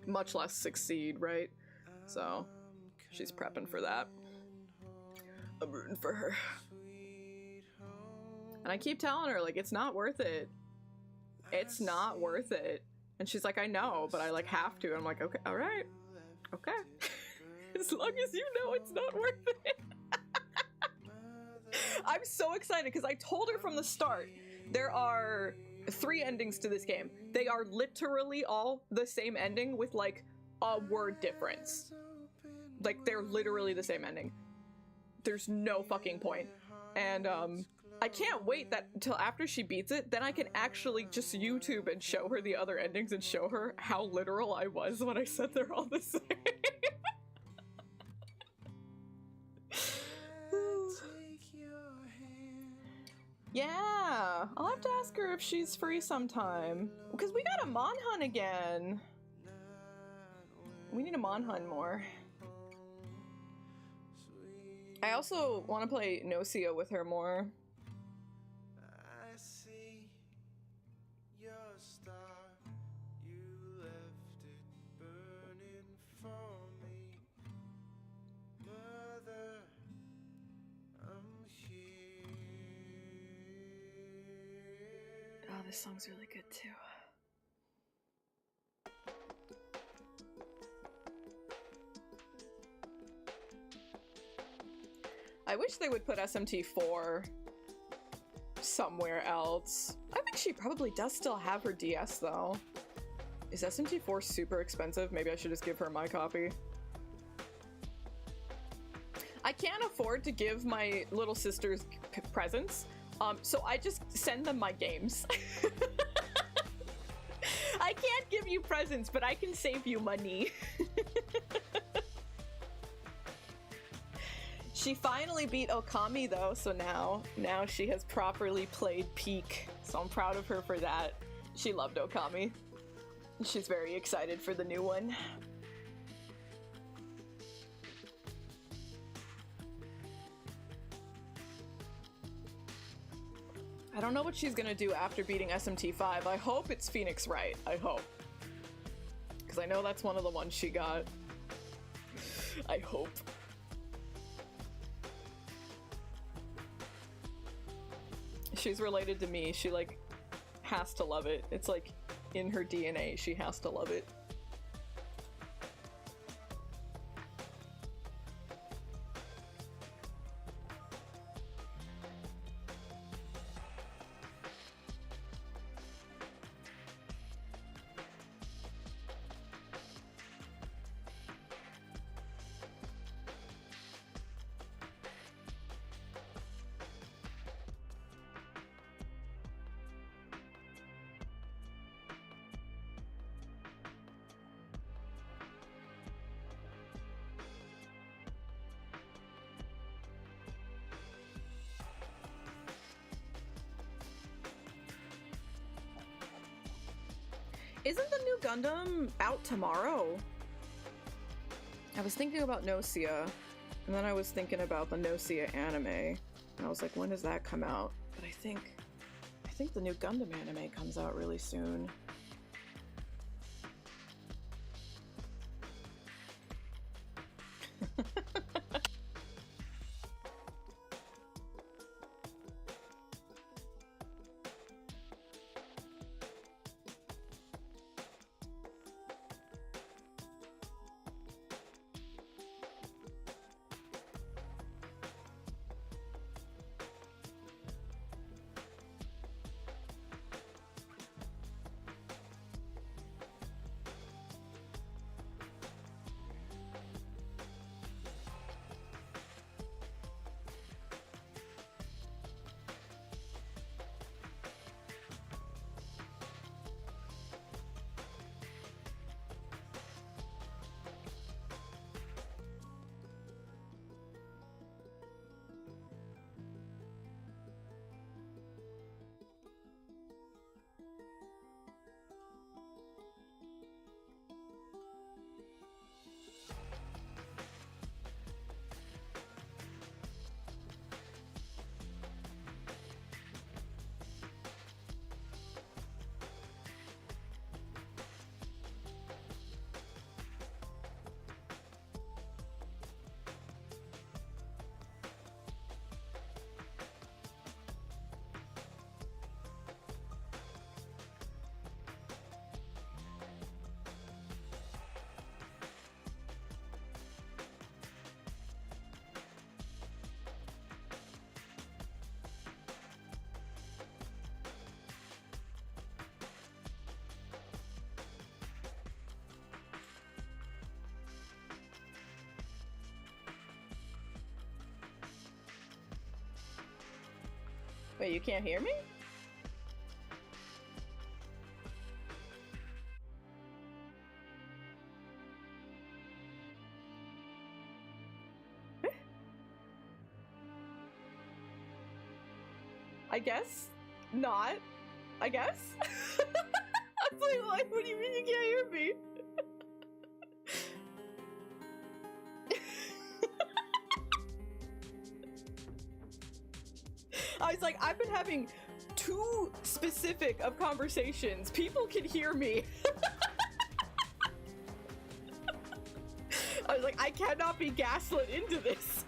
Much less succeed, right? So she's prepping for that. I'm rooting for her. And I keep telling her, like, it's not worth it. It's not worth it. And she's like, I know, but I, like, have to. And I'm like, okay, all right. Okay. As long as you know it's not worth it. I'm so excited because I told her from the start, there are 3 endings to this game. They are literally all the same ending with, like, a word difference. Like, they're literally the same ending. There's no fucking point. And, I can't wait that until after she beats it, then I can actually just YouTube and show her the other endings and show her how literal I was when I said they're all the same. Yeah, I'll have to ask her if she's free sometime. Because we got a Mon Hunt again. We need a Mon Hunt more. I also want to play Nocia with her more. I see your star. You left it burning for me. Mother, I'm here. Oh, this song's really good too. I wish they would put SMT4 somewhere else. I think she probably does still have her DS though. Is SMT4 super expensive? Maybe I should just give her my copy. I can't afford to give my little sisters presents, so I just send them my games. I can't give you presents, but I can save you money. She finally beat Okami though, so now she has properly played Peak. So I'm proud of her for that. She loved Okami. She's very excited for the new one. I don't know what she's gonna do after beating SMT5. I hope it's Phoenix Wright. I hope. Because I know that's one of the ones she got. I hope. She's related to me. She, like, has to love it. It's, like, in her DNA. She has to love it. Isn't the new Gundam out tomorrow? I was thinking about Nocia, and then I was thinking about the Nocia anime, and I was like, when does that come out? But I think the new Gundam anime comes out really soon. Wait, you can't hear me? I guess not. I guess? I was like, what do you mean you can't hear me? I was like, I've been having too specific of conversations. People can hear me. I was like, I cannot be gaslit into this.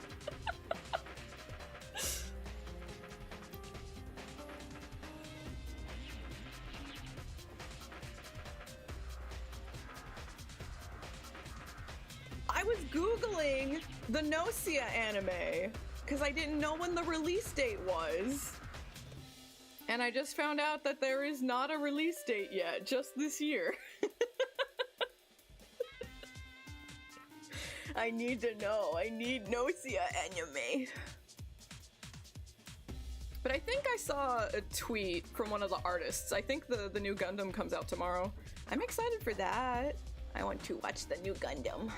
I was Googling the Nocia anime because I didn't know when the release date was. And I just found out that there is not a release date yet, just this year. I need to know. I need Nocia anime. But I think I saw a tweet from one of the artists. I think the new Gundam comes out tomorrow. I'm excited for that. I want to watch the new Gundam.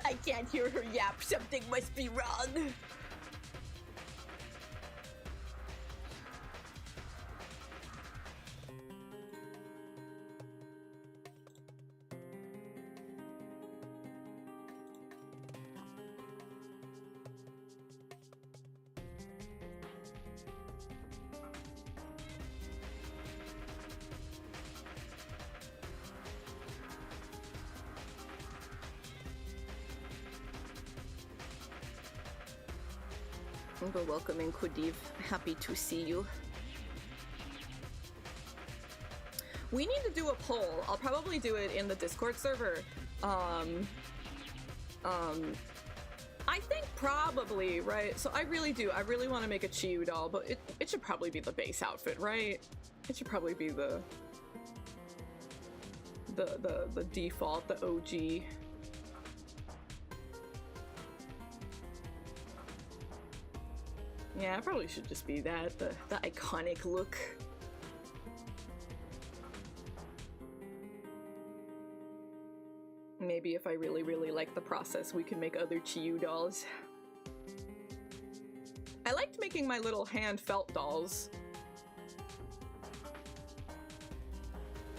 I can't hear her yap. Something must be wrong. But welcome in, Kudiv. Happy to see you. We need to do a poll. I'll probably do it in the Discord server. I think probably, right? So I really want to make a Chiu doll, but it should probably be the base outfit, right? It should probably be the default, the OG. Yeah, it probably should just be that, the iconic look. Maybe if I really like the process, we can make other Chiu dolls. I liked making my little hand felt dolls.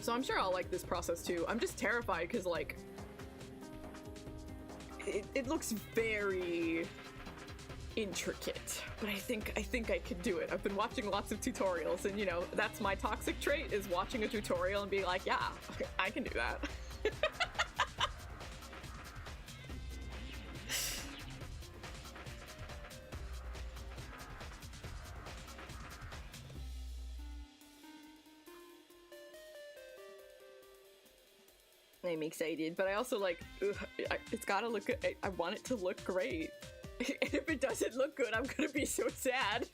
So I'm sure I'll like this process too. I'm just terrified because, like, it looks very intricate, but I think I could do it. I've been watching lots of tutorials, and you know, that's my toxic trait, is watching a tutorial and being like, yeah, I can do that. I'm excited, but I also like, it's gotta look good. I want it to look great. And if it doesn't look good, I'm gonna be so sad.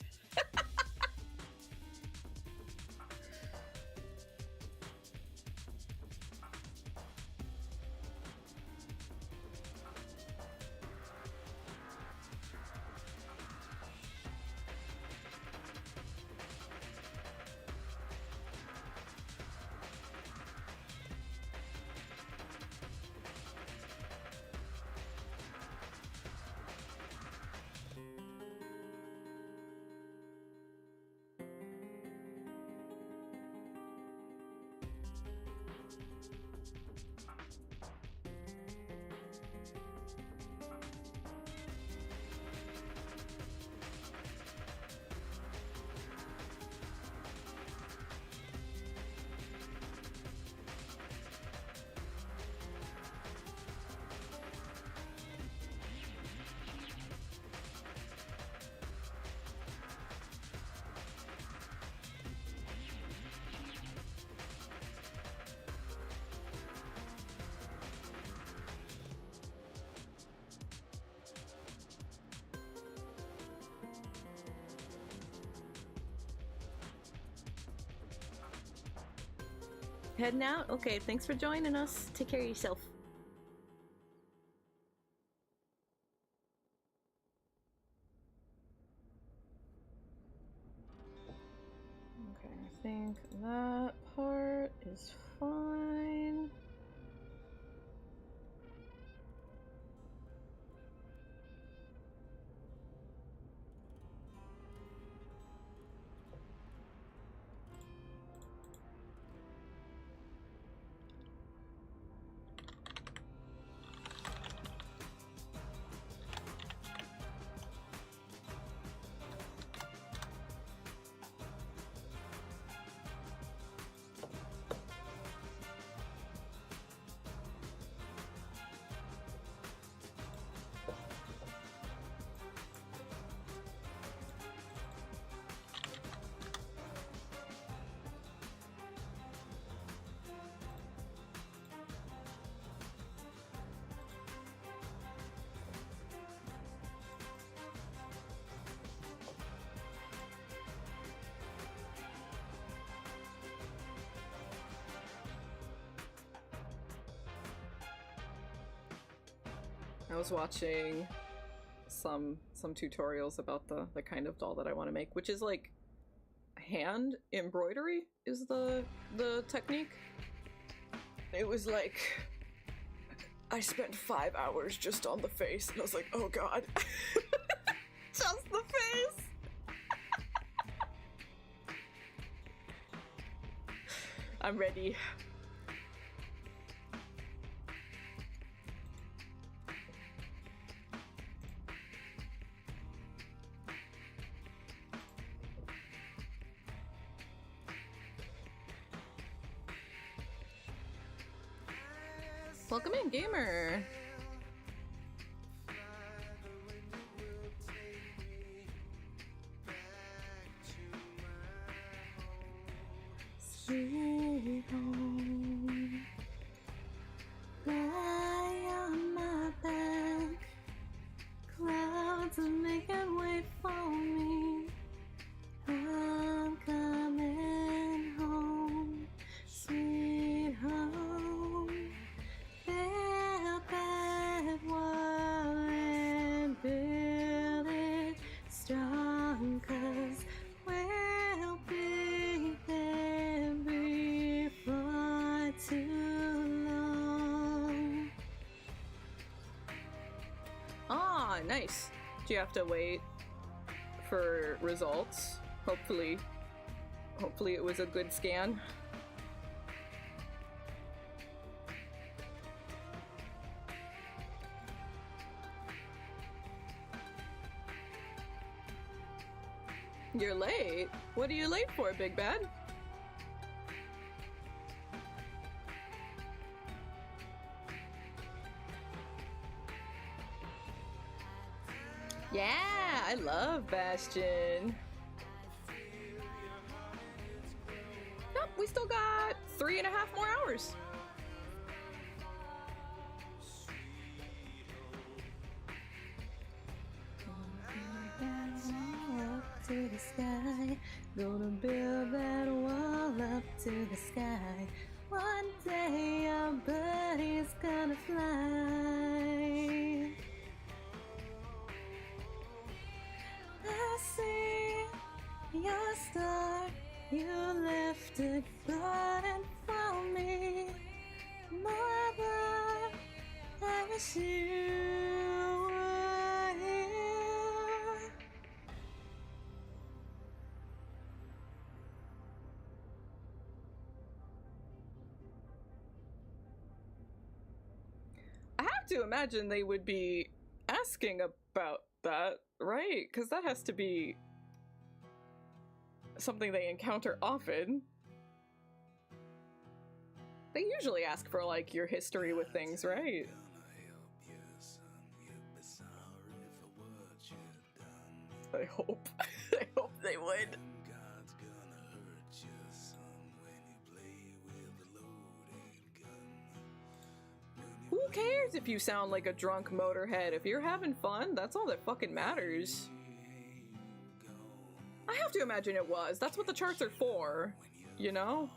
Heading out? Okay, thanks for joining us. Take care of yourself. Okay, I think that part is fine. I was watching some tutorials about the kind of doll that I want to make, which is like hand embroidery is the technique. It was like, I spent 5 hours just on the face, and I was like, oh god. Just the face. I'm ready. Welcome in, gamer. sweet home. Lie on my back, clouds are making way for me. I'm coming home, sweet home. Build that wall and build it strong, 'cause we'll be there before too long. Ah, nice. Do you have to wait for results? Hopefully it was a good scan. You're late? What are you late for, Big Bad? Yeah, I love Bastion. Nope, we still got 3.5 more hours. Up to the sky, gonna build that wall up to the sky. One day our buddy's gonna fly. I see your star, you left it burning for me. Mother, I wish you were here. I have to imagine they would be asking about that, right? Because that has to be something they encounter often. They usually ask for, like, your history with things, right? I hope. I hope they would. Who cares if you sound like a drunk motorhead? If you're having fun, that's all that fucking matters. I have to imagine it was. That's what the charts are for, you know?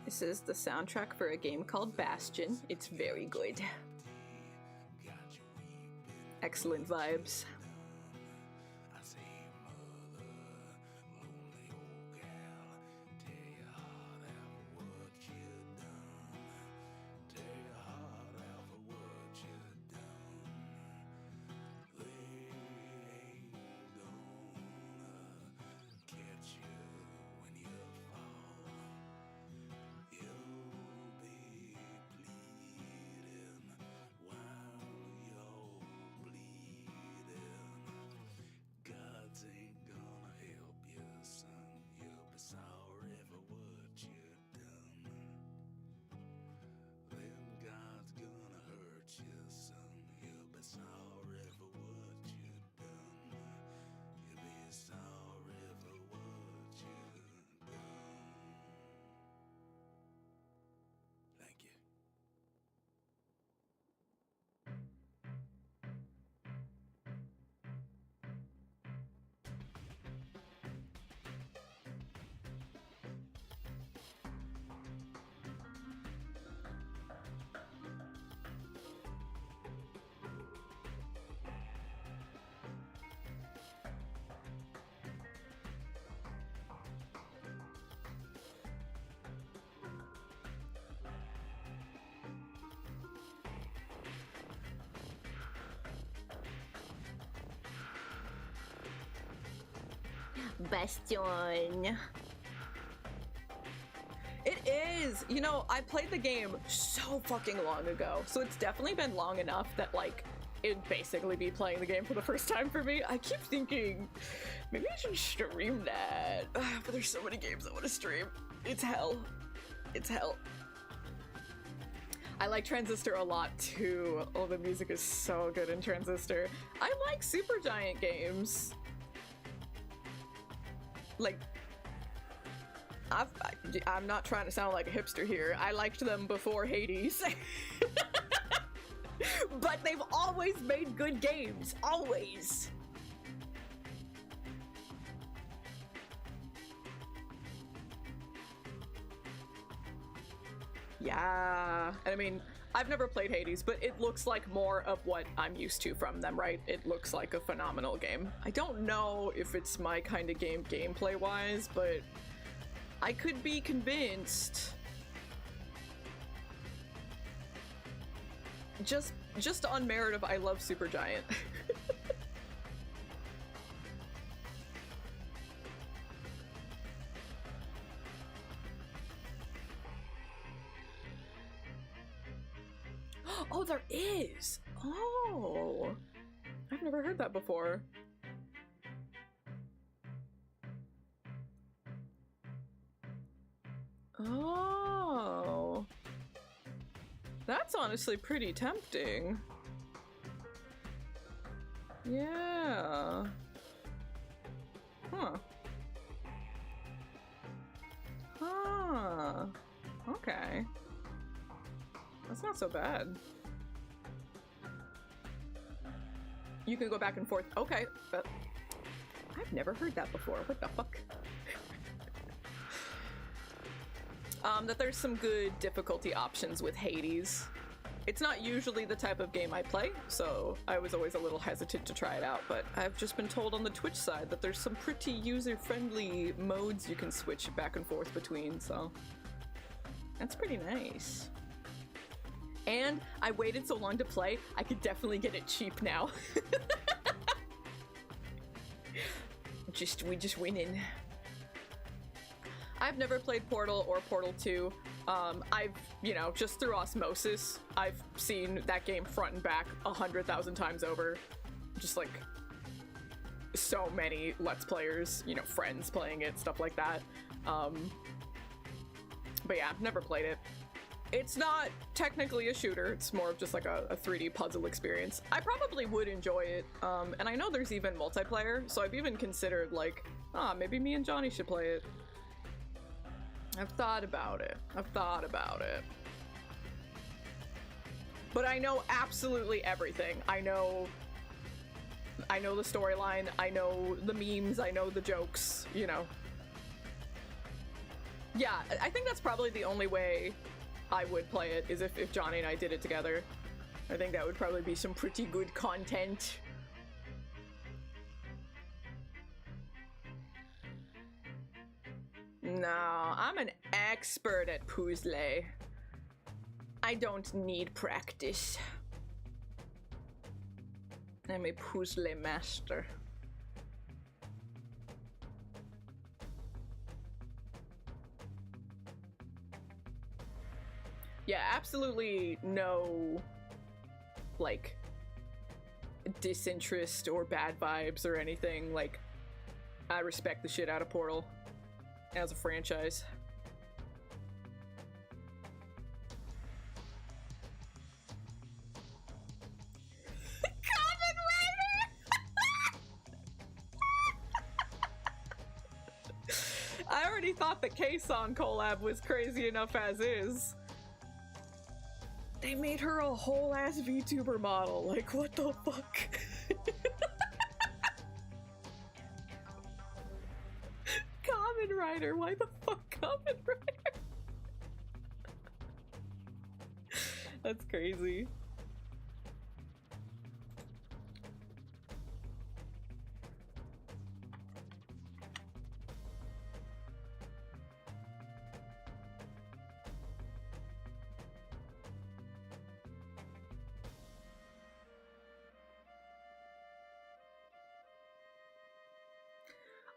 This is the soundtrack for a game called Bastion. It's very good. Excellent vibes. Bastion. It is! You know, I played the game so fucking long ago, so it's definitely been long enough that, like, it'd basically be playing the game for the first time for me. I keep thinking, maybe I should stream that. But there's so many games I want to stream. It's hell. It's hell. I like Transistor a lot too. Oh, the music is so good in Transistor. I like Supergiant games. Like, I'm not trying to sound like a hipster here. I liked them before Hades. But they've always made good games. Always. Yeah. And I mean, I've never played Hades, but it looks like more of what I'm used to from them, right? It looks like a phenomenal game. I don't know if it's my kind of game gameplay-wise, but I could be convinced. Just on merit of I love Supergiant. Oh, there is! Oh! I've never heard that before. Oh. That's honestly pretty tempting. Yeah. Huh. Huh. Okay. That's not so bad. You can go back and forth. Okay, but I've never heard that before. What the fuck? That there's some good difficulty options with Hades. It's not usually the type of game I play, so I was always a little hesitant to try it out, but I've just been told on the Twitch side that there's some pretty user-friendly modes you can switch back and forth between, so that's pretty nice. And I waited so long to play, I could definitely get it cheap now. We just winning. I've never played Portal or Portal 2. I've, you know, just through osmosis, I've seen that game front and back 100,000 times over. Just like so many Let's Players, you know, friends playing it, stuff like that. But yeah, I've never played it. It's not technically a shooter, it's more of just like a 3D puzzle experience. I probably would enjoy it, and I know there's even multiplayer, so I've even considered like, maybe me and Johnny should play it. I've thought about it. But I know absolutely everything. I know the storyline, I know the memes, I know the jokes, you know. Yeah, I think that's probably the only way I would play it, is if Johnny and I did it together. I think that would probably be some pretty good content. No, I'm an expert at puzzle. I don't need practice. I'm a puzzle master. Yeah, absolutely no, like, disinterest or bad vibes or anything. Like, I respect the shit out of Portal as a franchise. Kamen Rider! I already thought the K-Song collab was crazy enough as is. They made her a whole ass VTuber model. Like, what the fuck? Kamen Rider, why the fuck Kamen Rider? That's crazy.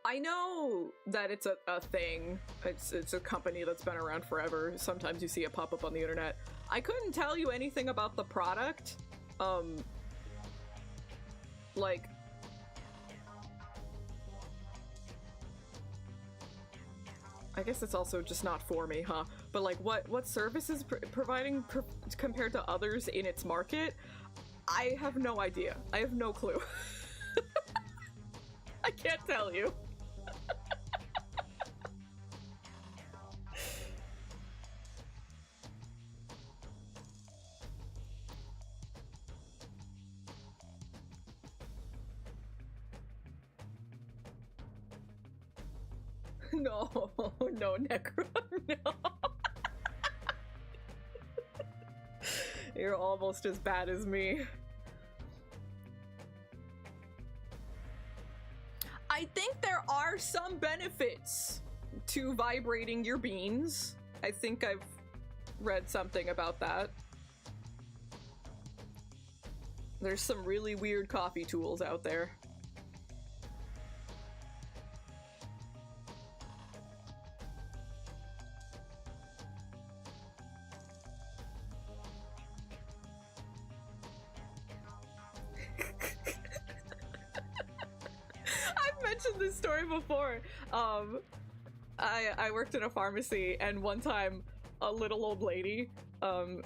I know that it's a thing. It's a company that's been around forever. Sometimes you see it pop up on the internet. I couldn't tell you anything about the product. Like, I guess it's also just not for me, huh? But like, what services providing compared to others in its market? I have no idea. I have no clue. I can't tell you. No, no, Necro, no. You're almost as bad as me. I think there are some benefits to vibrating your beans. I think I've read something about that. There's some really weird coffee tools out there. Mentioned this story before. I worked in a pharmacy, and one time a little old lady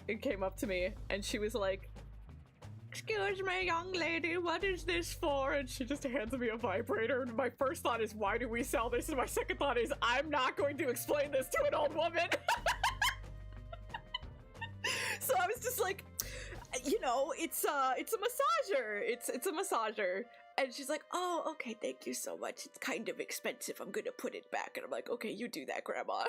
it came up to me and she was like, "Excuse me, young lady, what is this for?" And she just hands me a vibrator, and my first thought is, why do we sell this? And my second thought is, I'm not going to explain this to an old woman. So I was just like, you know, it's a massager. It's a massager. And she's like, "Oh, okay, thank you so much. It's kind of expensive. I'm gonna put it back." And I'm like, "Okay, you do that, Grandma."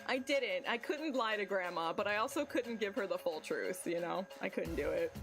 I didn't. I couldn't lie to Grandma, but I also couldn't give her the full truth, you know? I couldn't do it.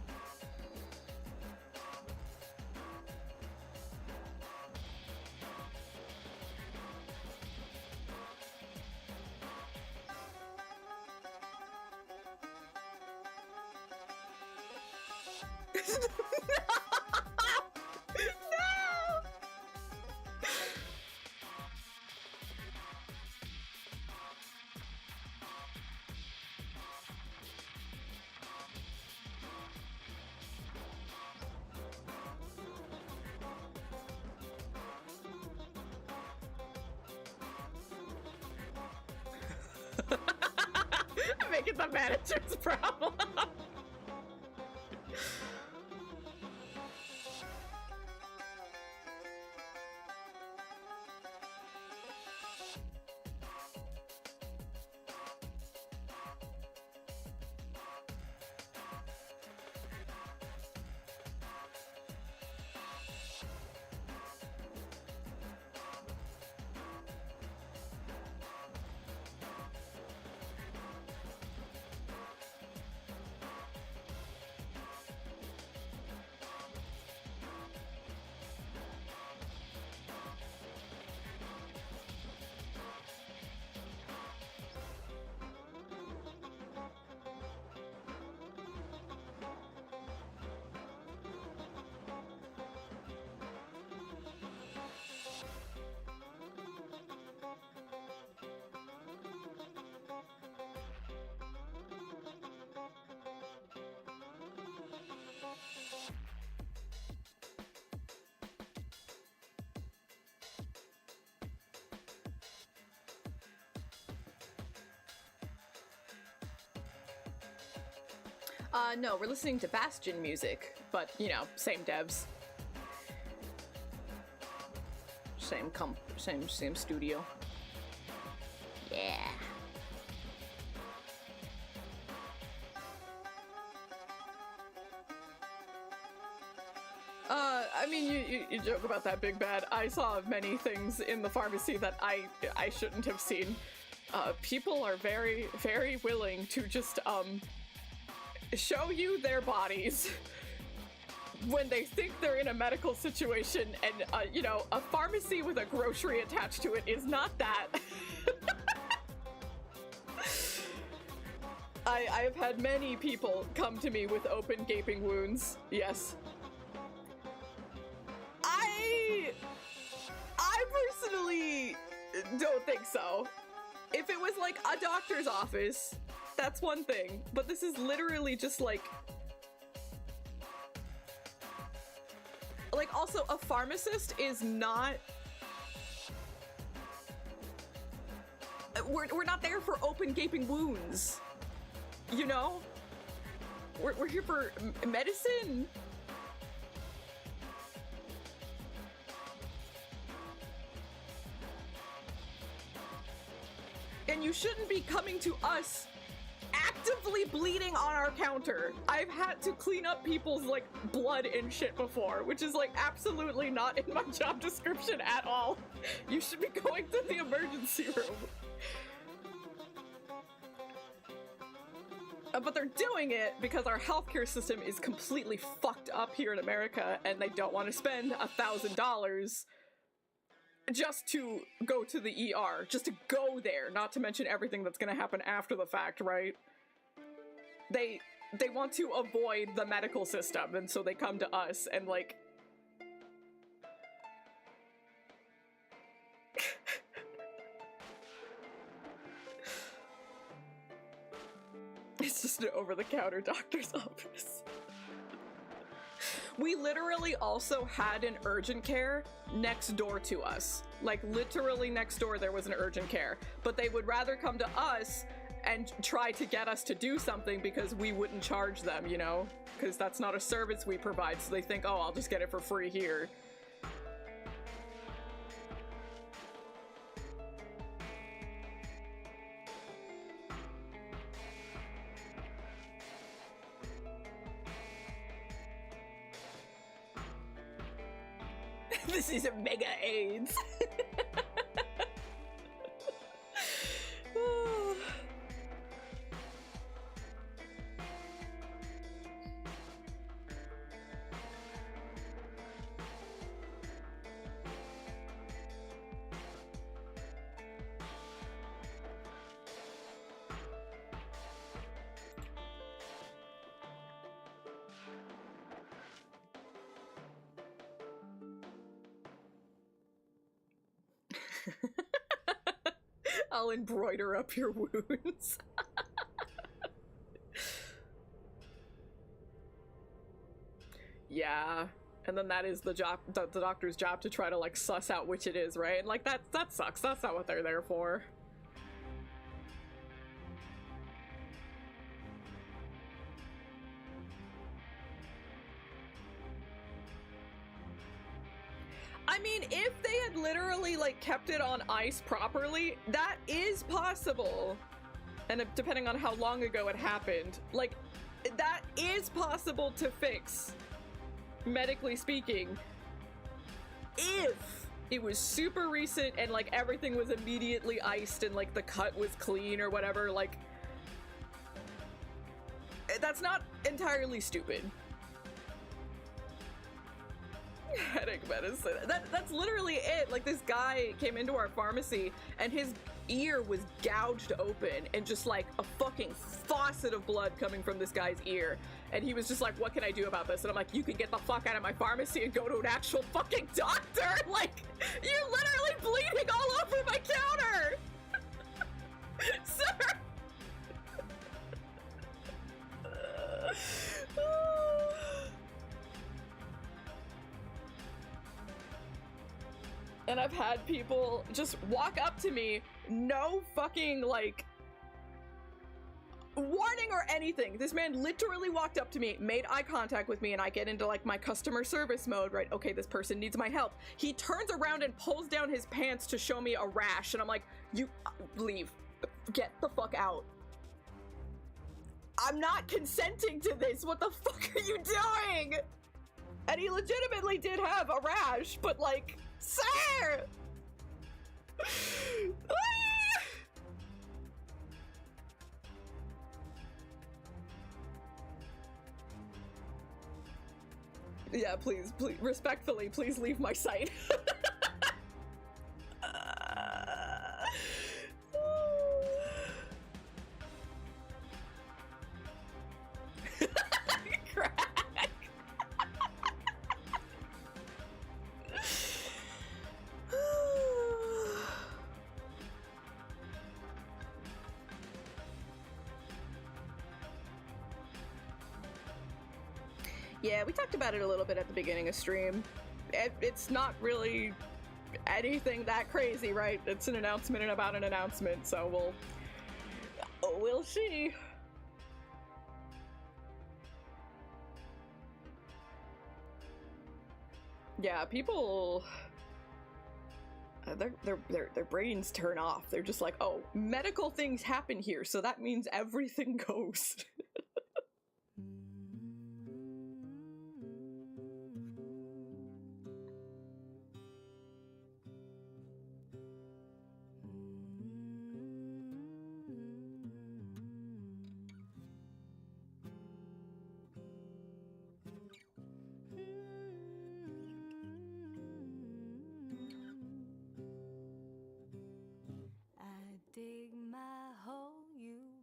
Make it the manager's problem. No, we're listening to Bastion music, but, you know, same devs. Same studio. Yeah. I mean, you joke about that, Big Bad. I saw many things in the pharmacy that I shouldn't have seen. People are very, very willing to just, show you their bodies when they think they're in a medical situation, and, you know, a pharmacy with a grocery attached to it is not that. I have had many people come to me with open gaping wounds. Yes. I personally don't think so. If it was like a doctor's office, that's one thing, but this is literally just like also a pharmacist is not, we're not there for open gaping wounds, you know? We're here for medicine. And you shouldn't be coming to us actively bleeding on our counter. I've had to clean up people's like blood and shit before, which is like absolutely not in my job description at all. You should be going to the emergency room. But they're doing it because our healthcare system is completely fucked up here in America, and they don't want to spend $1,000 just to go to the ER, just to go there, not to mention everything that's gonna happen after the fact, right? They want to avoid the medical system, and so they come to us, and like... It's just an over-the-counter doctor's office. We literally also had an urgent care next door to us. Like, literally next door there was an urgent care. But they would rather come to us and try to get us to do something because we wouldn't charge them, you know? Because that's not a service we provide, so they think, oh, I'll just get it for free here. This is a mega AIDS. I'll embroider up your wounds. Yeah, and then that is the job, the doctor's job to try to like suss out which it is, right? And like that sucks. That's not what they're there for. I mean, if they had literally like kept it on ice properly, that is possible. And depending on how long ago it happened, like that is possible to fix, medically speaking, if it was super recent and like everything was immediately iced and like the cut was clean or whatever. Like, that's not entirely stupid. Headache medicine. That's literally it. Like, this guy came into our pharmacy and his ear was gouged open and just like a fucking faucet of blood coming from this guy's ear. And he was just like, what can I do about this? And I'm like, you can get the fuck out of my pharmacy and go to an actual fucking doctor. Like, you're literally bleeding all over my counter. Sir. And I've had people just walk up to me, no fucking, like, warning or anything. This man literally walked up to me, made eye contact with me, and I get into, like, my customer service mode, right? Okay, this person needs my help. He turns around and pulls down his pants to show me a rash, and I'm like, you, leave. Get the fuck out. I'm not consenting to this. What the fuck are you doing? And he legitimately did have a rash, but, like... Sir! Yeah, please, respectfully, please leave my site. Yeah, we talked about it a little bit at the beginning of stream. It's not really anything that crazy, right? It's an announcement and about an announcement, so we'll see. Yeah, people, their brains turn off. They're just like, oh, medical things happen here, so that means everything goes.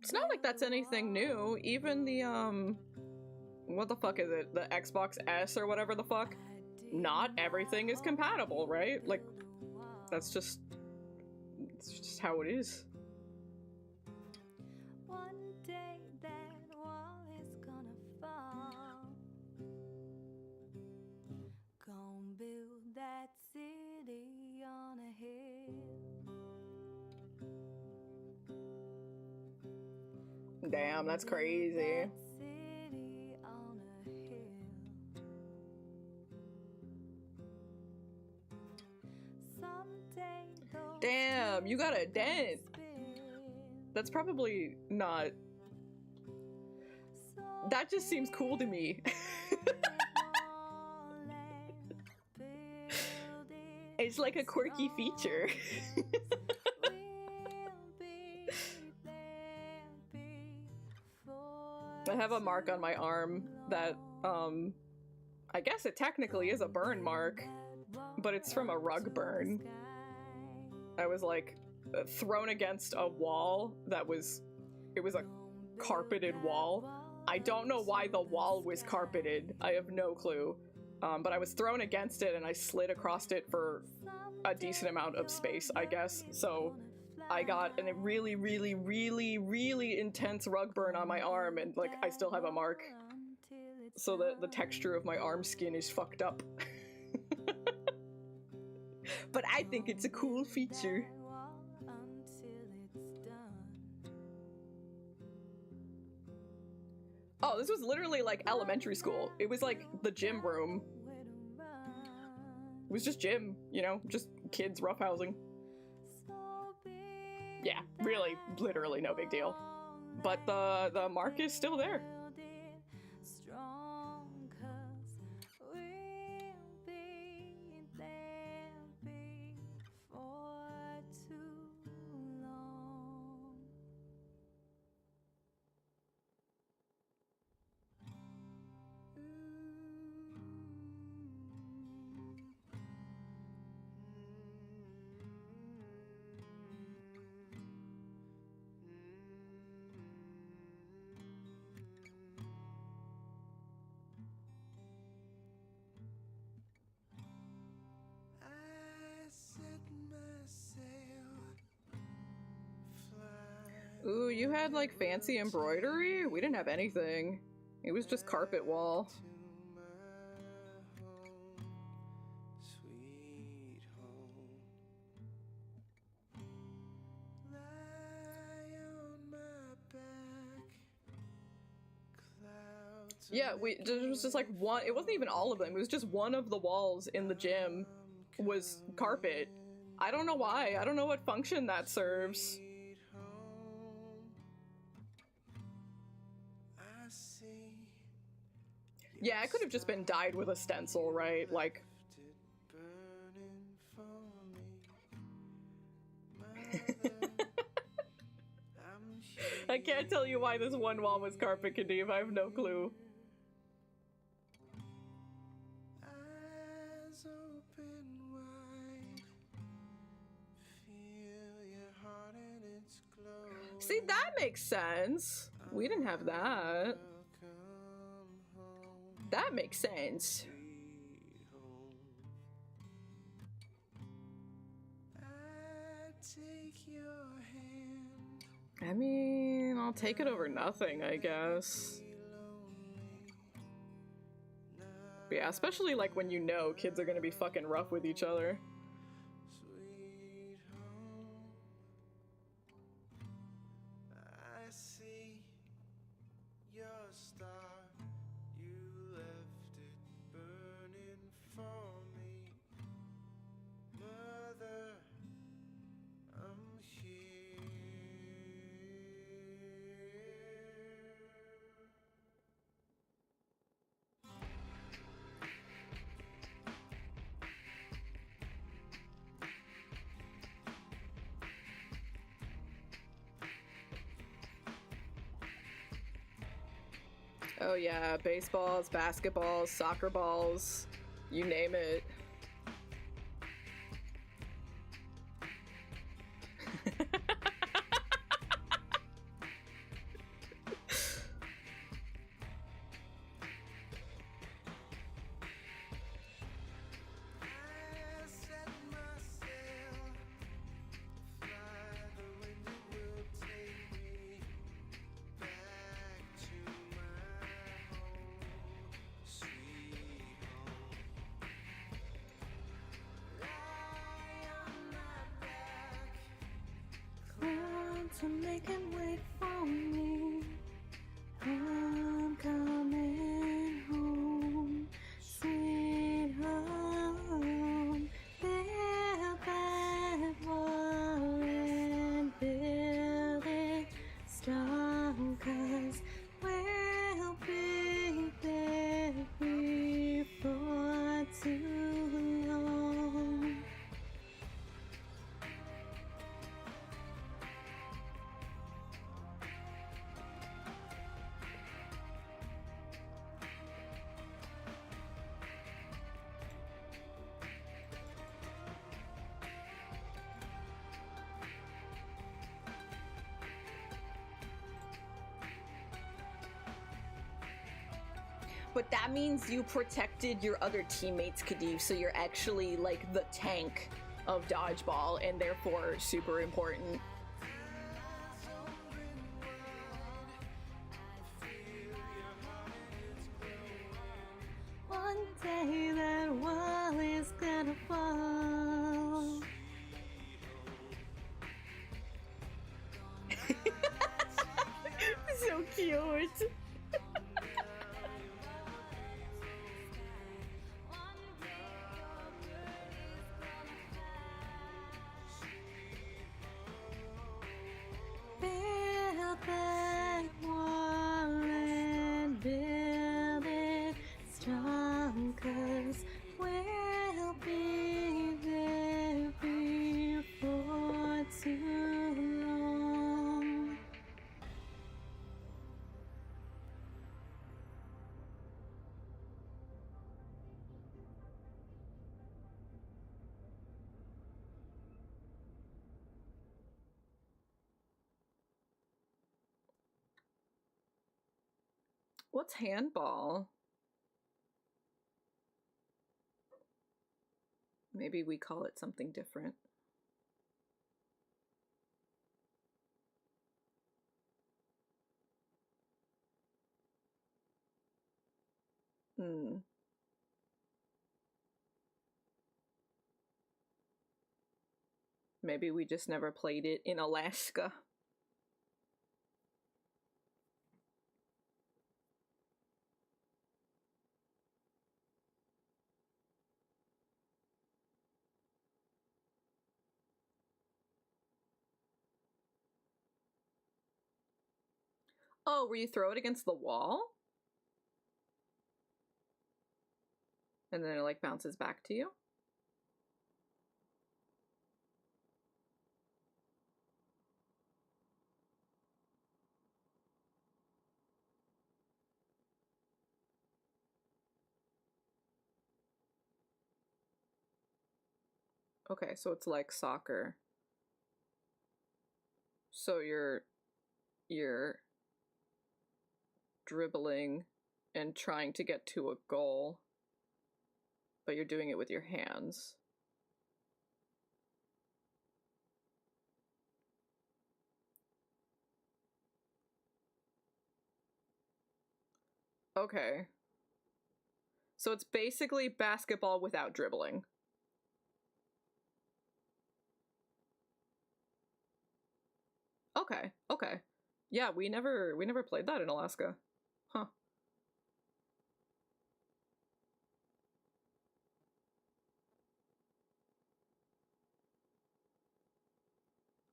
It's not like that's anything new. Even the, what the fuck is it? The Xbox S or whatever the fuck? Not everything is compatible, right? Like, it's just how it is. One day that wall is gonna fall. Gonna build that city on a hill. Damn, that's crazy. Damn, you got a dent. That's probably not... That just seems cool to me. It's like a quirky feature. I have a mark on my arm that, I guess it technically is a burn mark, but it's from a rug burn. I was like thrown against a wall it was a carpeted wall. I don't know why the wall was carpeted. I have no clue. But I was thrown against it and I slid across it for a decent amount of space, I guess. So I got a really, really, really, really intense rug burn on my arm, and like I still have a mark. So the texture of my arm skin is fucked up. But I think it's a cool feature. Oh, this was literally like elementary school. It was like the gym room. It was just gym, you know, just kids roughhousing. Yeah, really, literally no big deal. But the mark is still there. Ooh, you had like fancy embroidery? We didn't have anything. It was just carpet wall. Yeah, there was just like one, it wasn't even all of them, it was just one of the walls in the gym was carpet. I don't know why, I don't know what function that serves. Yeah, it could have just been dyed with a stencil, right? Like... I can't tell you why this one wall was carpet, Kadeem, I have no clue. See, that makes sense. We didn't have that. That makes sense. I mean, I'll take it over nothing, I guess. Yeah, especially like when you know kids are gonna be fucking rough with each other. Sweet home, I see your star. You left it burning for me. Mother, I'm here. Oh yeah, baseballs, basketballs, soccer balls, you name it. I set my sail, fly the wind it will take me back to my home, sweet home. Lie on my back, Clouds are making way for me. I'm coming home, sweet home. Build that wall and build it strong, 'cause we'll be there before too long. But that means you protected your other teammates, Kadif, so you're actually like the tank Of dodgeball, and therefore super important. One day that wall is gonna fall. So cute. Build that wall and build it strong, 'cause we'll be there before too long. What's handball? Maybe we call it something different. Hmm. Maybe we just never played it in Alaska. Oh, where you throw it against the wall? And then it like bounces back to you? Okay, so it's like soccer. So you're dribbling and trying to get to a goal, but you're doing it with your hands. Okay. So it's basically basketball without dribbling. Okay, okay. Yeah, we never played that in Alaska. Huh.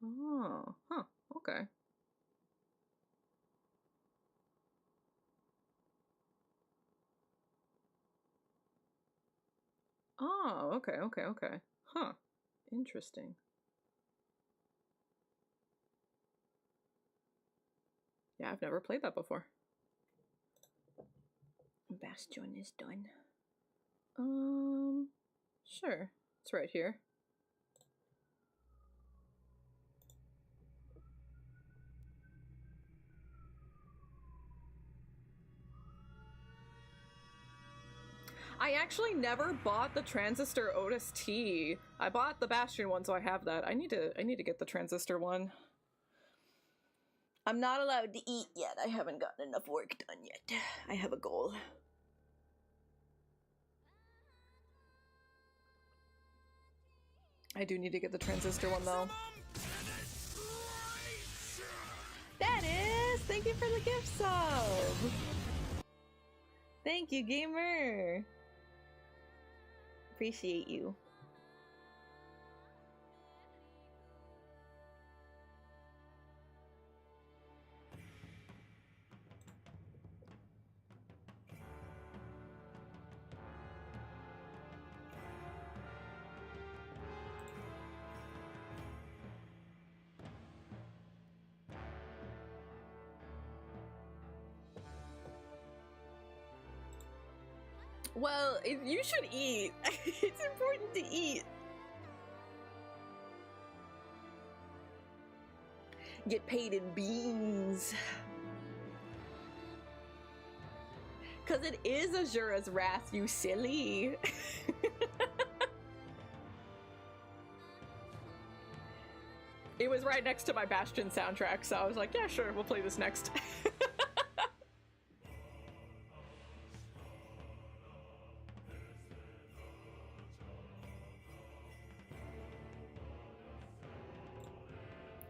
Oh, huh. Okay. Oh, okay, okay, okay. Huh. Interesting. Yeah, I've never played that before. Bastion is done. Sure. It's right here. I actually never bought the Transistor Otis T. I bought the Bastion one, so I have that. I need to get the Transistor one. I'm not allowed to eat yet. I haven't gotten enough work done yet. I have a goal. I do need to get the Transistor one, though. Dennis, thank you for the gift sub. Thank you, gamer. Appreciate you. Well, you should eat. It's important to eat. Get paid in beans. Cause it is Azura's Wrath, you silly. It was right next to my Bastion soundtrack, so I was like, yeah, sure, we'll play this next.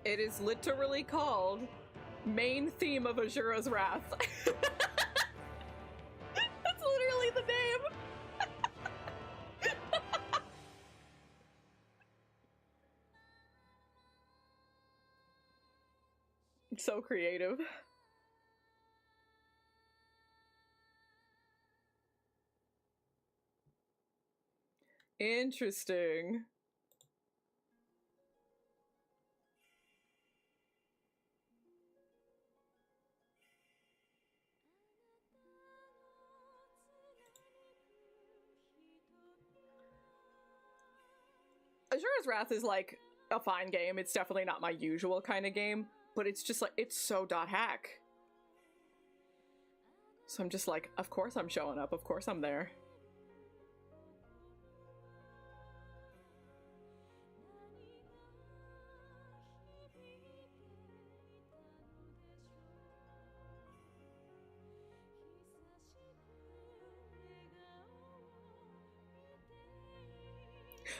It is literally called Main Theme of Azura's Wrath. That's literally the name. So creative. Interesting. Azura's Wrath is like a fine game. It's definitely not my usual kind of game, but it's just like, it's so .hack. So I'm just like, of course I'm showing up, of course I'm there.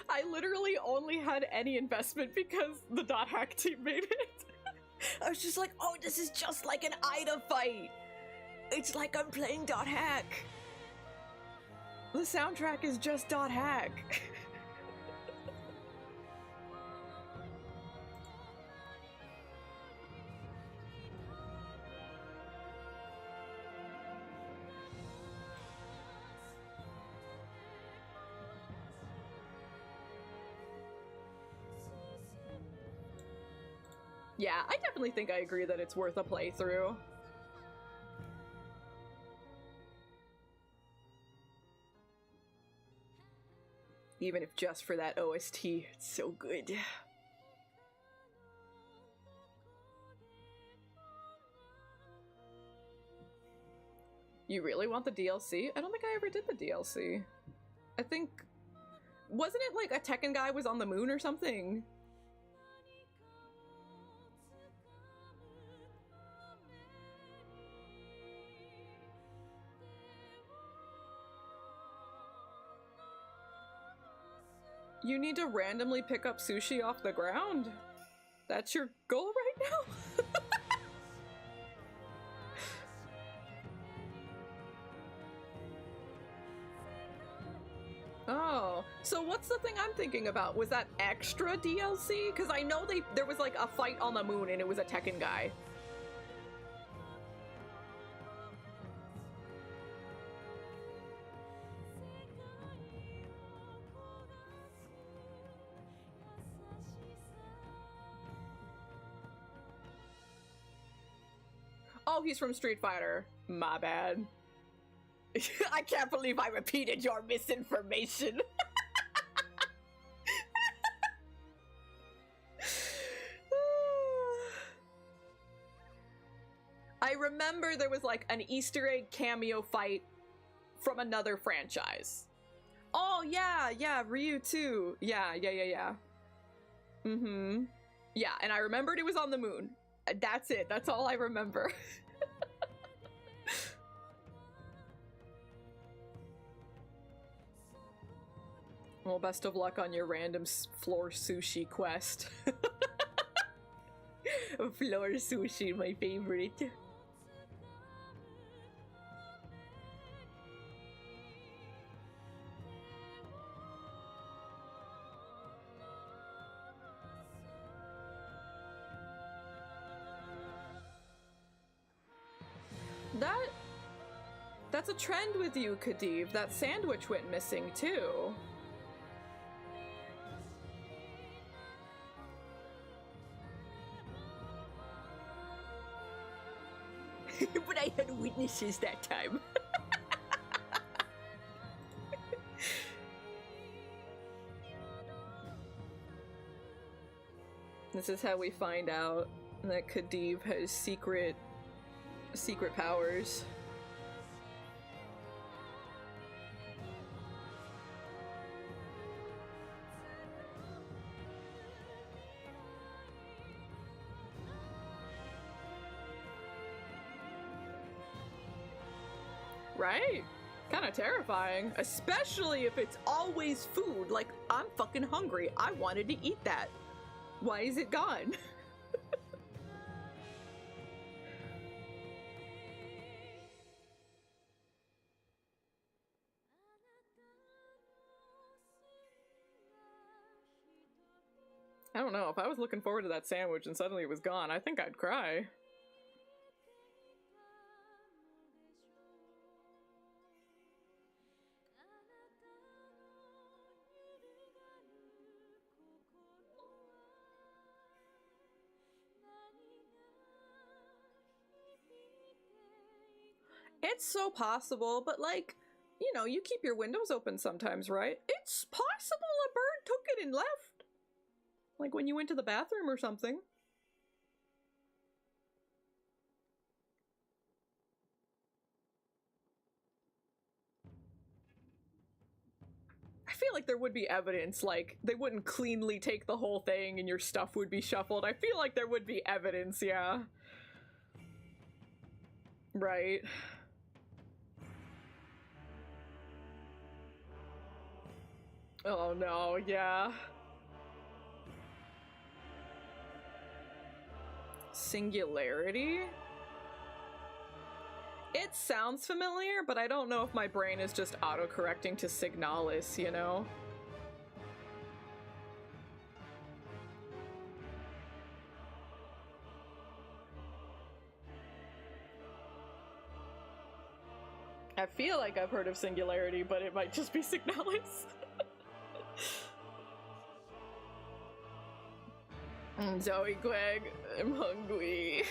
I literally only had any investment because the .hack team made it. I was just like, oh, this is just like an Ida fight. It's like I'm playing .hack. The soundtrack is just .hack. Yeah, I definitely think I agree that it's worth a playthrough. Even if just for that OST, it's so good. You really want the DLC? I don't think I ever did the DLC. I think... Wasn't it like a Tekken guy was on the moon or something? You need to randomly pick up sushi off the ground? That's your goal right now? Oh, so what's the thing I'm thinking about? Was that extra DLC? Because I know there was like a fight on the moon and it was a Tekken guy. Oh, he's from Street Fighter. My bad. I can't believe I repeated your misinformation. I remember there was like an Easter egg cameo fight from another franchise. Oh, yeah, Ryu too. Yeah. Mm-hmm. Yeah, and I remembered it was on the moon. That's it. That's all I remember. Well, best of luck on your random floor sushi quest. Floor sushi, my favorite. That's a trend with you, Khadib. That sandwich went missing too. But I had witnesses that time. This is how we find out that Khadib has secret powers. Right? Kind of terrifying, especially if it's always food. Like, I'm fucking hungry. I wanted to eat that. Why is it gone? I don't know. If I was looking forward to that sandwich and suddenly it was gone, I think I'd cry. It's so possible, but like, you know, you keep your windows open sometimes, right? It's possible a bird took it and left. Like when you went to the bathroom or something. I feel like there would be evidence, like, they wouldn't cleanly take the whole thing and your stuff would be shuffled. I feel like there would be evidence, yeah. Right. Oh no, yeah. Singularity? It sounds familiar, but I don't know if my brain is just auto-correcting to Signalis, you know? I feel like I've heard of Singularity, but it might just be Signalis. Zoe Quag, I'm hungry.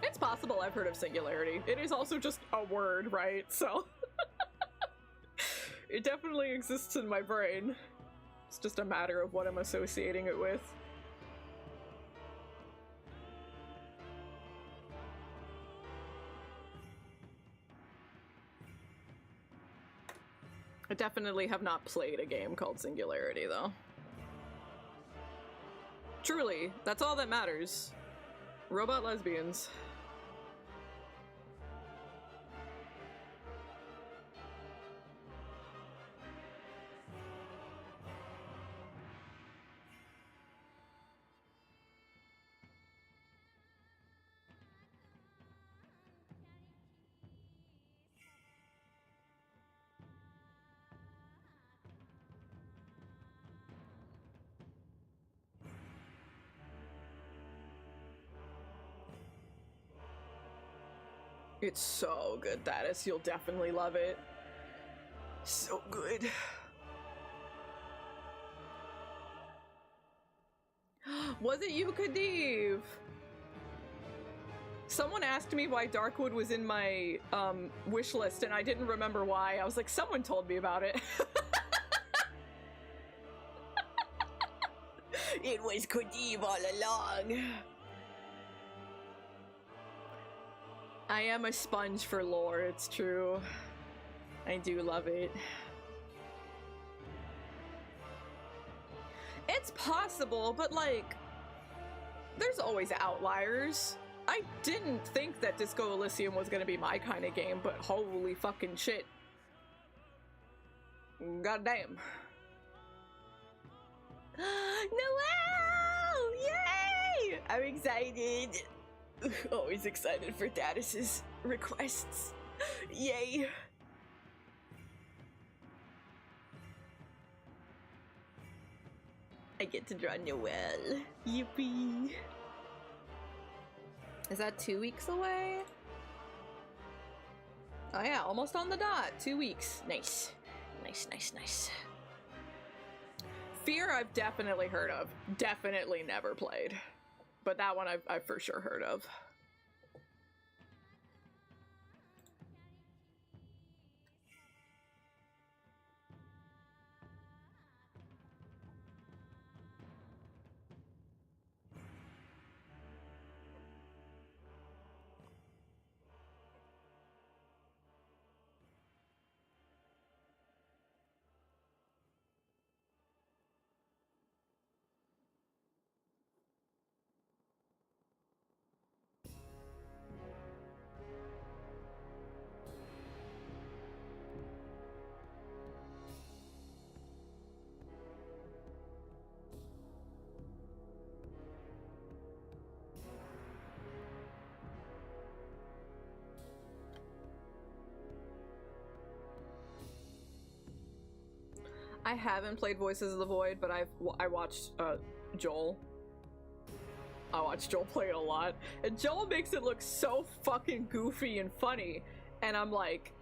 It's possible I've heard of Singularity. It is also just a word, right? So it definitely exists in my brain. It's just a matter of what I'm associating it with. I definitely have not played a game called Singularity, though. Truly, that's all that matters. Robot lesbians. It's so good, Thaddeus. You'll definitely love it. So good. Was it you, Khadiv? Someone asked me why Darkwood was in my wish list, and I didn't remember why. I was like, someone told me about it. It was Khadiv all along. I am a sponge for lore, it's true. I do love it. It's possible, but like, there's always outliers. I didn't think that Disco Elysium was gonna be my kind of game, but holy fucking shit. Goddamn. Noel! Yay! I'm excited. Always excited for Dadis's requests. Yay. I get to draw Noel. Yippee. Is that 2 weeks away? Oh yeah, almost on the dot. 2 weeks. Nice. Nice, nice, nice. Fear I've definitely heard of. Definitely never played. But that one I've for sure heard of. I haven't played Voices of the Void, but I watched Joel. I watched Joel play it a lot, and Joel makes it look so fucking goofy and funny, and I'm like,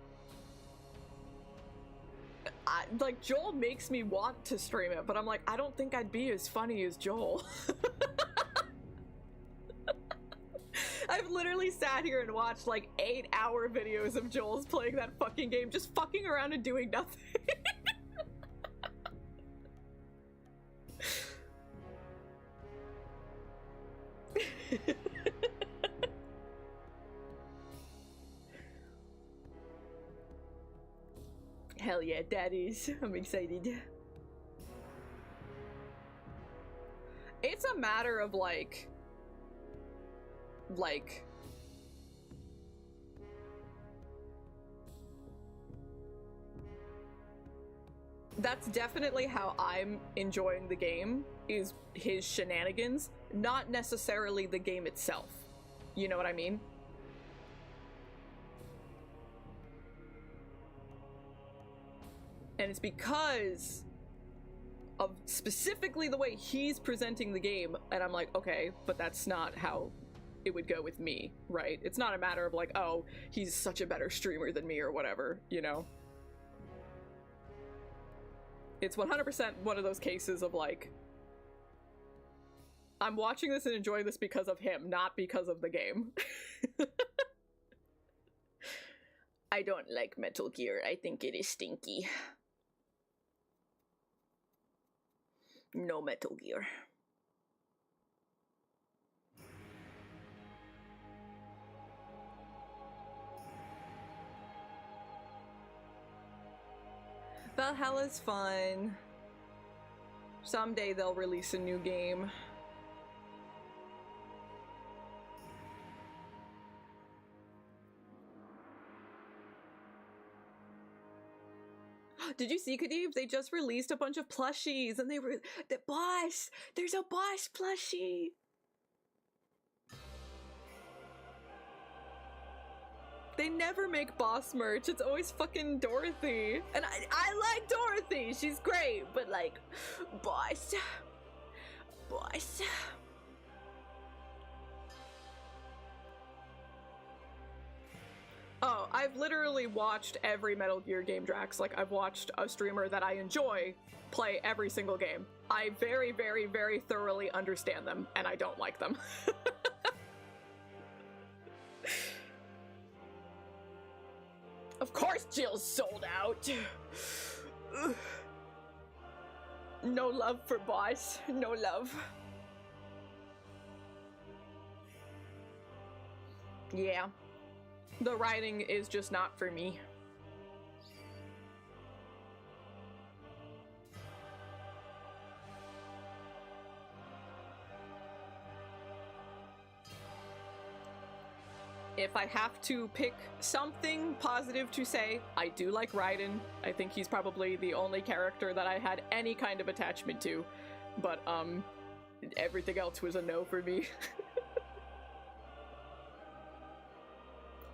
Joel makes me want to stream it, but I'm like, I don't think I'd be as funny as Joel. I've literally sat here and watched like 8-hour videos of Joel's playing that fucking game, just fucking around and doing nothing. Hell yeah, that is. I'm excited. It's a matter of like that's definitely how I'm enjoying the game, is his shenanigans, not necessarily the game itself. You know what I mean? And it's because of specifically the way he's presenting the game, and I'm like, okay, but that's not how it would go with me, right? It's not a matter of like, oh, he's such a better streamer than me or whatever, you know? It's 100% one of those cases of like, I'm watching this and enjoying this because of him, not because of the game. I don't like Metal Gear. I think it is stinky. No Metal Gear. Valhalla's fun. Someday they'll release a new game. Did you see, Khadiv? They just released a bunch of plushies, and they were the boss. There's a boss plushie. They never make boss merch. It's always fucking Dorothy, and I like Dorothy. She's great, but like, boss. I've literally watched every Metal Gear game, Drax. Like, I've watched a streamer that I enjoy play every single game. I very, very, very thoroughly understand them, and I don't like them. Of course Jill's sold out. No love for boss. No love. Yeah. The writing is just not for me. If I have to pick something positive to say, I do like Raiden. I think he's probably the only character that I had any kind of attachment to. But, everything else was a no for me.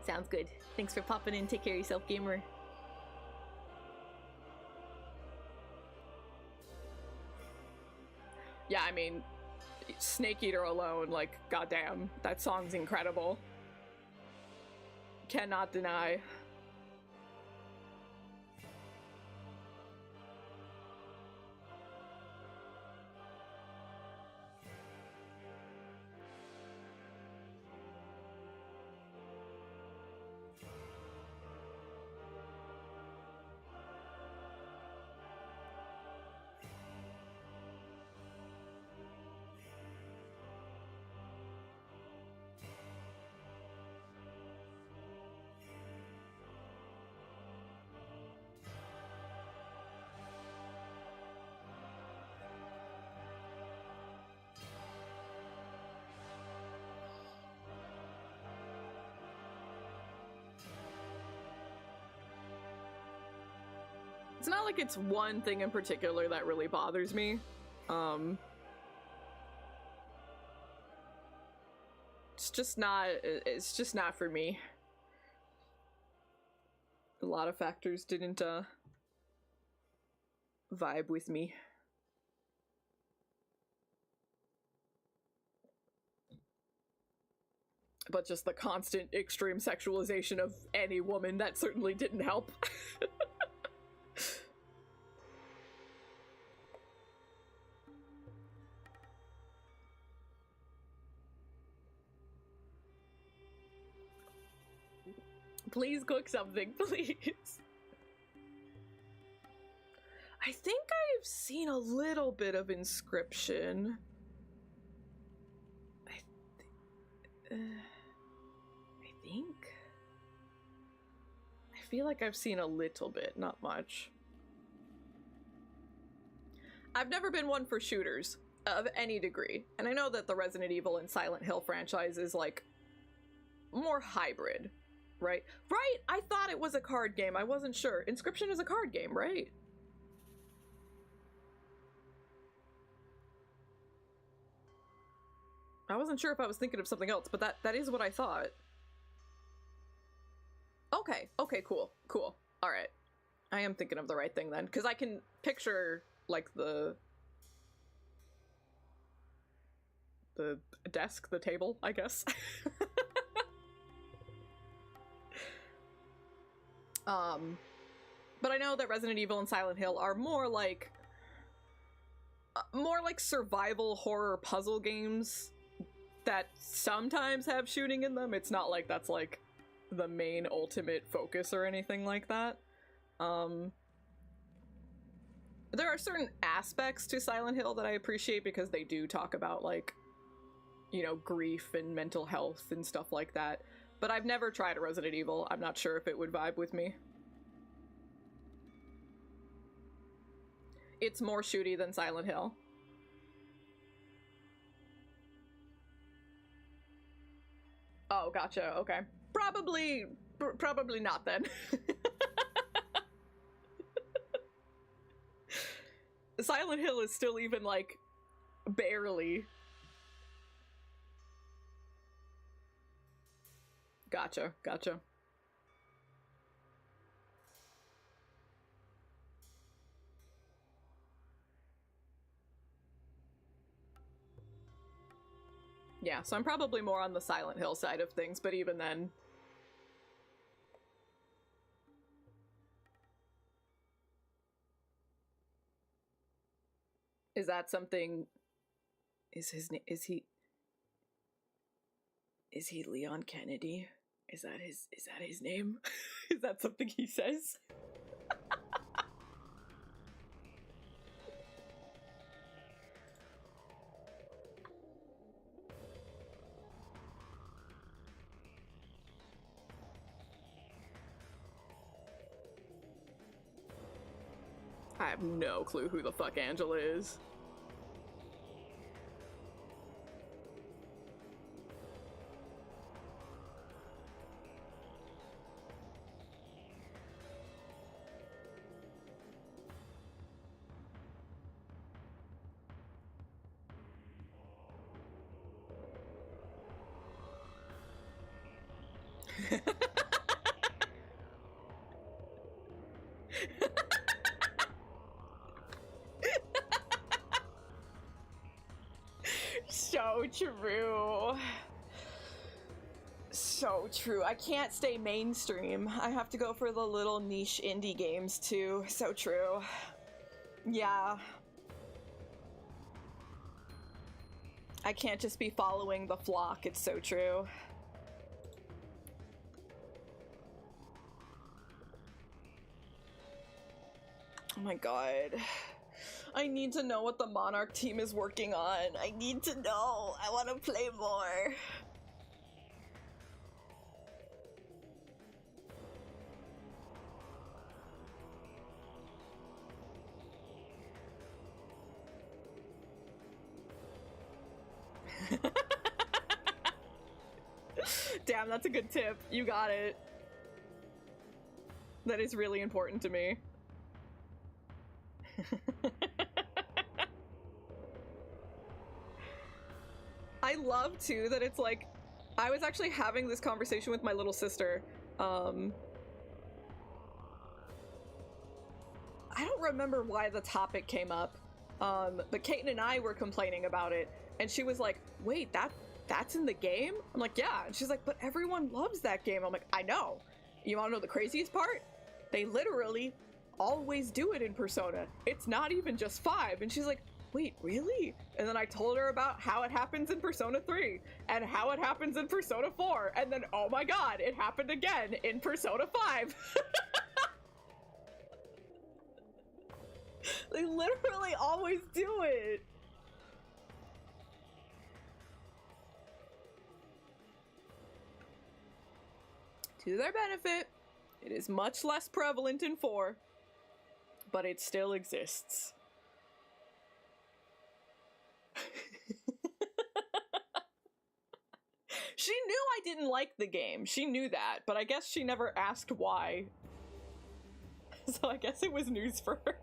Sounds good. Thanks for popping in. Take care of yourself, gamer. Yeah, I mean, Snake Eater alone, like, goddamn, that song's incredible. Cannot deny. It's not like it's one thing in particular that really bothers me. It's just not for me. A lot of factors didn't vibe with me. But just the constant extreme sexualization of any woman, that certainly didn't help. Please cook something, please. I think I've seen a little bit of Inscription. I think. I feel like I've seen a little bit, not much. I've never been one for shooters of any degree, and I know that the Resident Evil and Silent Hill franchise is like more hybrid. Right? Right! I thought it was a card game. I wasn't sure. Inscription is a card game, right? I wasn't sure if I was thinking of something else, but that is what I thought. Okay. Okay, cool. Cool. Alright. I am thinking of the right thing then, because I can picture, like, the desk, the table, I guess. But I know that Resident Evil and Silent Hill are more like survival horror puzzle games that sometimes have shooting in them. It's not like that's like the main ultimate focus or anything like that. There are certain aspects to Silent Hill that I appreciate because they do talk about, like, you know, grief and mental health and stuff like that. But I've never tried a Resident Evil. I'm not sure if it would vibe with me. It's more shooty than Silent Hill. Oh, gotcha. Okay. Probably not then. Silent Hill is still even, like, barely. Gotcha. Yeah, so I'm probably more on the Silent Hill side of things, but even then... Is that something? Is his name? Is he Leon Kennedy? Is that his name? Is that something he says? I have no clue who the fuck Angela is. So true. So true. I can't stay mainstream. I have to go for the little niche indie games too. So true. Yeah. I can't just be following the flock. It's so true. Oh my god. I need to know what the Monarch team is working on. I need to know. I want to play more. Damn, that's a good tip. You got it. That is really important to me. I love too that it's like, I was actually having this conversation with my little sister. I don't remember why the topic came up, but Kaiten and I were complaining about it, and she was like, wait, that's in the game? I'm like, yeah. And she's like, but everyone loves that game. I'm like, I know. You want to know the craziest part? They literally always do it in Persona. It's not even just 5. And she's like, wait, really? And then I told her about how it happens in Persona 3 and how it happens in Persona 4. And then, oh my god, it happened again in Persona 5. They literally always do it. To their benefit, it is much less prevalent in 4, but it still exists. She knew I didn't like the game. She knew that, but I guess she never asked why. So I guess it was news for her.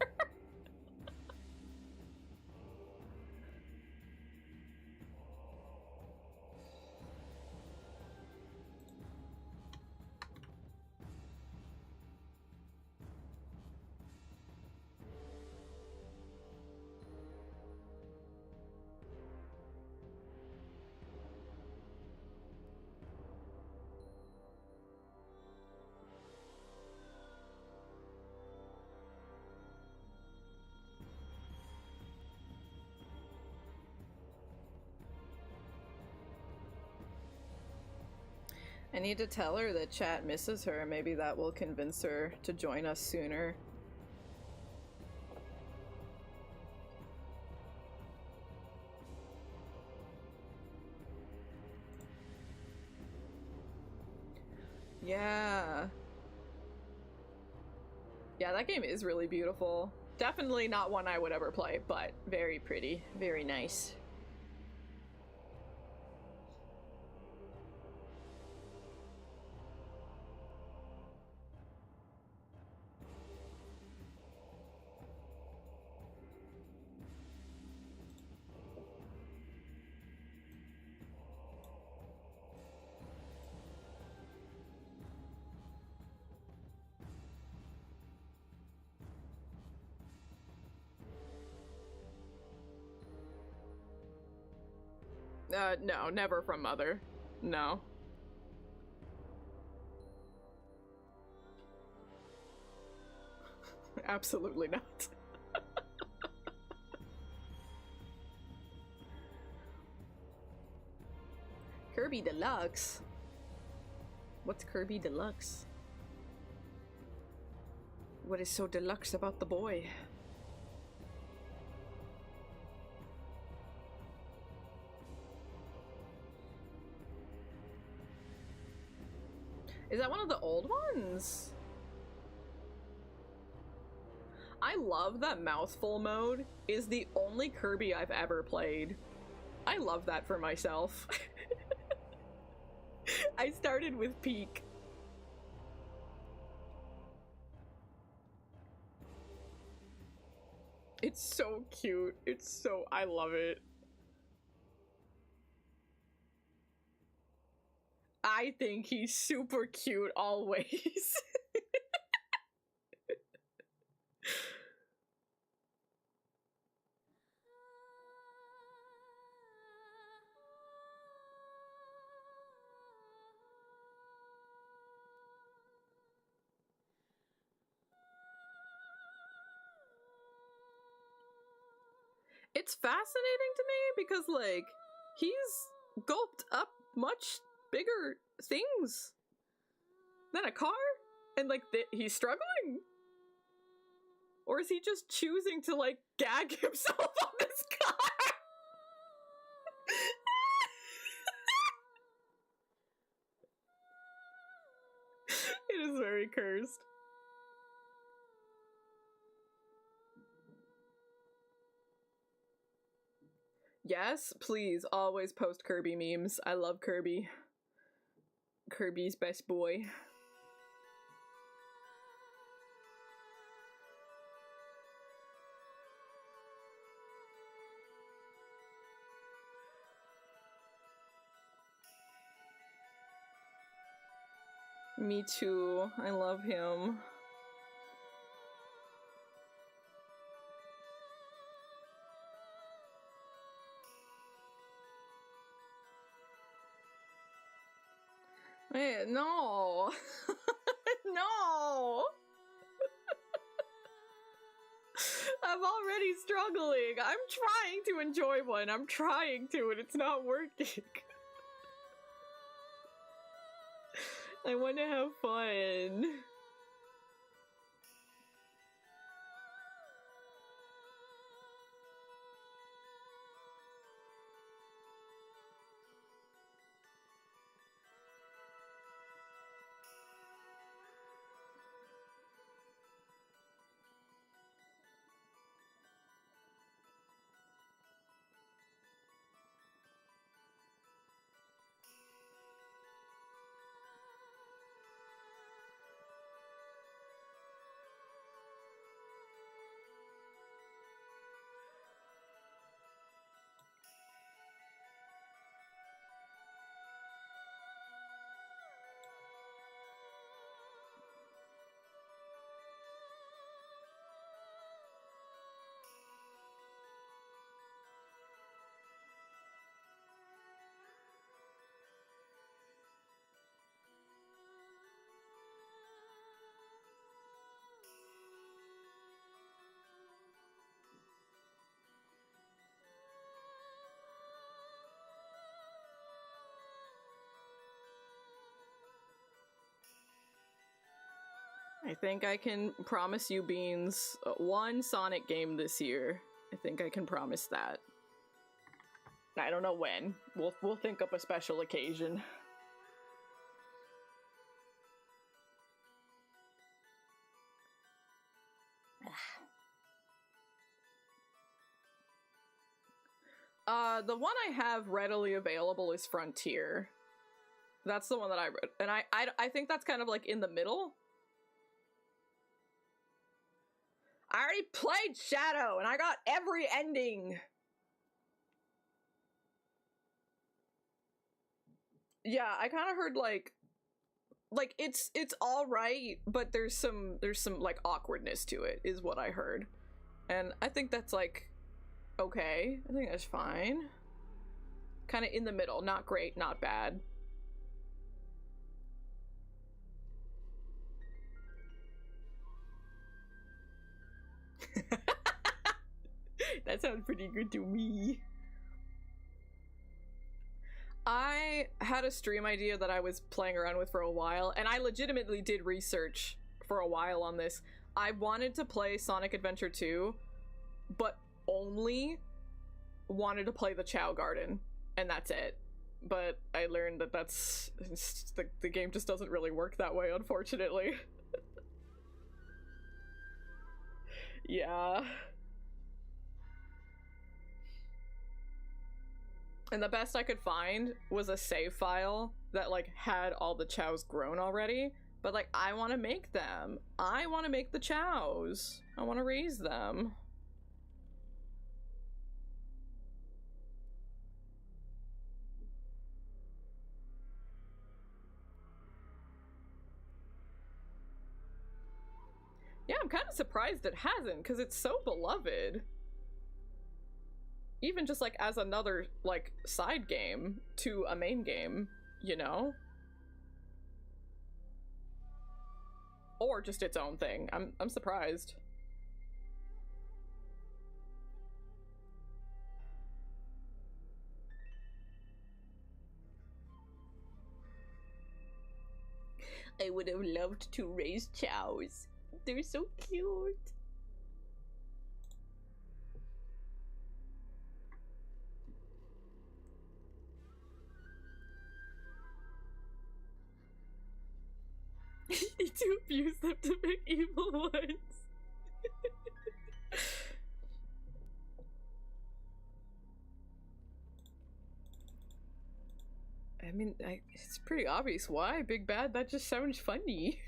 I need to tell her that chat misses her. Maybe that will convince her to join us sooner. Yeah. Yeah, that game is really beautiful. Definitely not one I would ever play, but very pretty, very nice. No, never from Mother. No. Absolutely not. Kirby Deluxe? What's Kirby Deluxe? What is so deluxe about the boy? Is that one of the old ones? I love that mouthful mode is the only Kirby I've ever played. I love that for myself. I started with Peak. It's so cute. It's so, I love it. I think he's super cute always. It's fascinating to me because, like, he's gulped up much bigger things than a car, and like he's struggling, or is he just choosing to like gag himself on this car? It is very cursed. Yes, please, always post Kirby memes. I love Kirby. Kirby's best boy. Me too. I love him. Hey, no. No. I'm already struggling. I'm trying to enjoy one. I'm trying to, and it's not working. I want to have fun. I think I can promise you, Beans, one Sonic game this year. I think I can promise that. I don't know when. We'll think up a special occasion. The one I have readily available is Frontier. That's the one that I read, and I think that's kind of like in the middle. I already played Shadow, and I got every ending. Yeah, I kind of heard like it's all right, but there's some like awkwardness to it, is what I heard, and I think that's like okay. I think that's fine. Kind of in the middle, not great, not bad. That sounds pretty good to me. I had a stream idea that I was playing around with for a while, and I legitimately did research for a while on this. I wanted to play Sonic Adventure 2, but only wanted to play the Chow Garden, and that's it. But I learned that that's... the game just doesn't really work that way, unfortunately. Yeah. And the best I could find was a save file that, like, had all the chows grown already. But, like, I want to make them. I want to make the chows. I want to raise them. Yeah, I'm kind of surprised it hasn't, because it's so beloved. Even just, like, as another, like, side game to a main game, you know? Or just its own thing. I'm surprised. I would have loved to raise chows. They're so cute. Need to abuse them to make evil ones. I mean, it's pretty obvious why. Big Bad, that just sounds funny.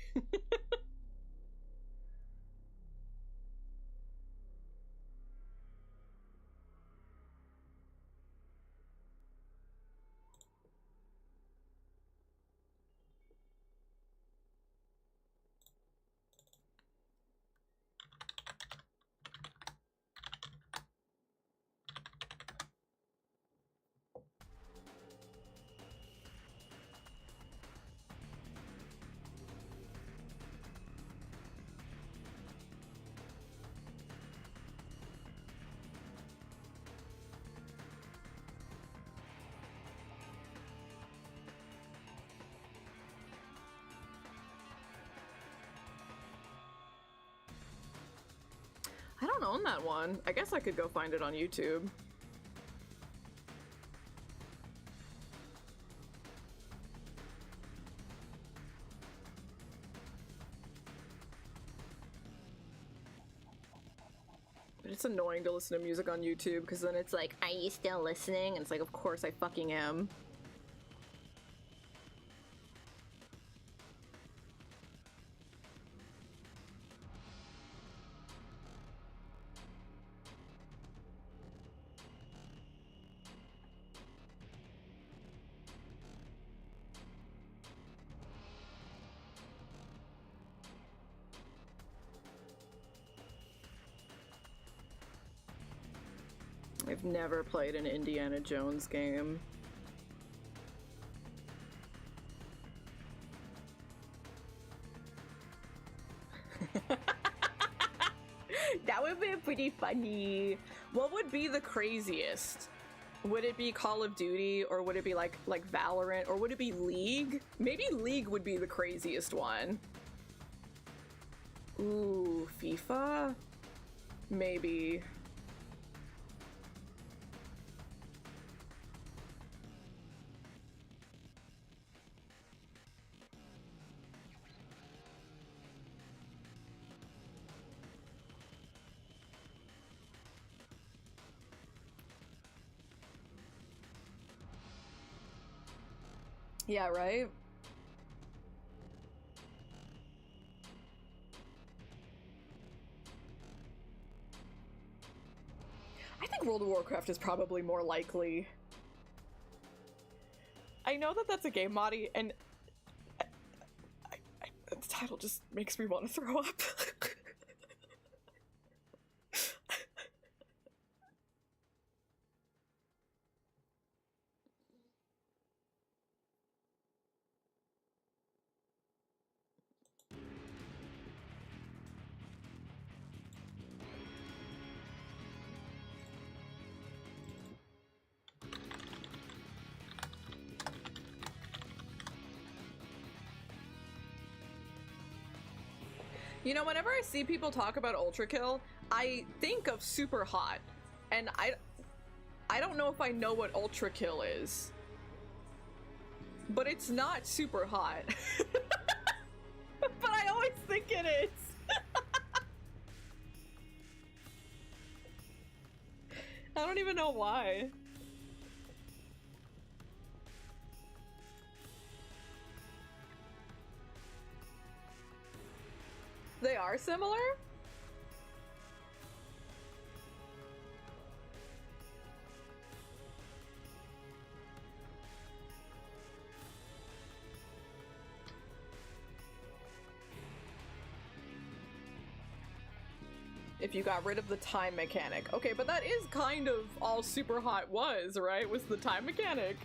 I don't own that one. I guess I could go find it on YouTube. But it's annoying to listen to music on YouTube because then it's like, are you still listening? And it's like, of course I fucking am. I've never played an Indiana Jones game. That would be pretty funny. What would be the craziest? Would it be Call of Duty, or would it be like Valorant, or would it be League? Maybe League would be the craziest one. Ooh, FIFA? Maybe. Yeah, right? I think World of Warcraft is probably more likely. I know that that's a game, Madi, and the title just makes me want to throw up. You know, whenever I see people talk about Ultra Kill, I think of Super Hot, and I don't know if I know what Ultra Kill is, but it's not Super Hot. But I always think it is. I don't even know why. They are similar? If you got rid of the time mechanic. Okay, but that is kind of all Super Hot was, right? Was the time mechanic.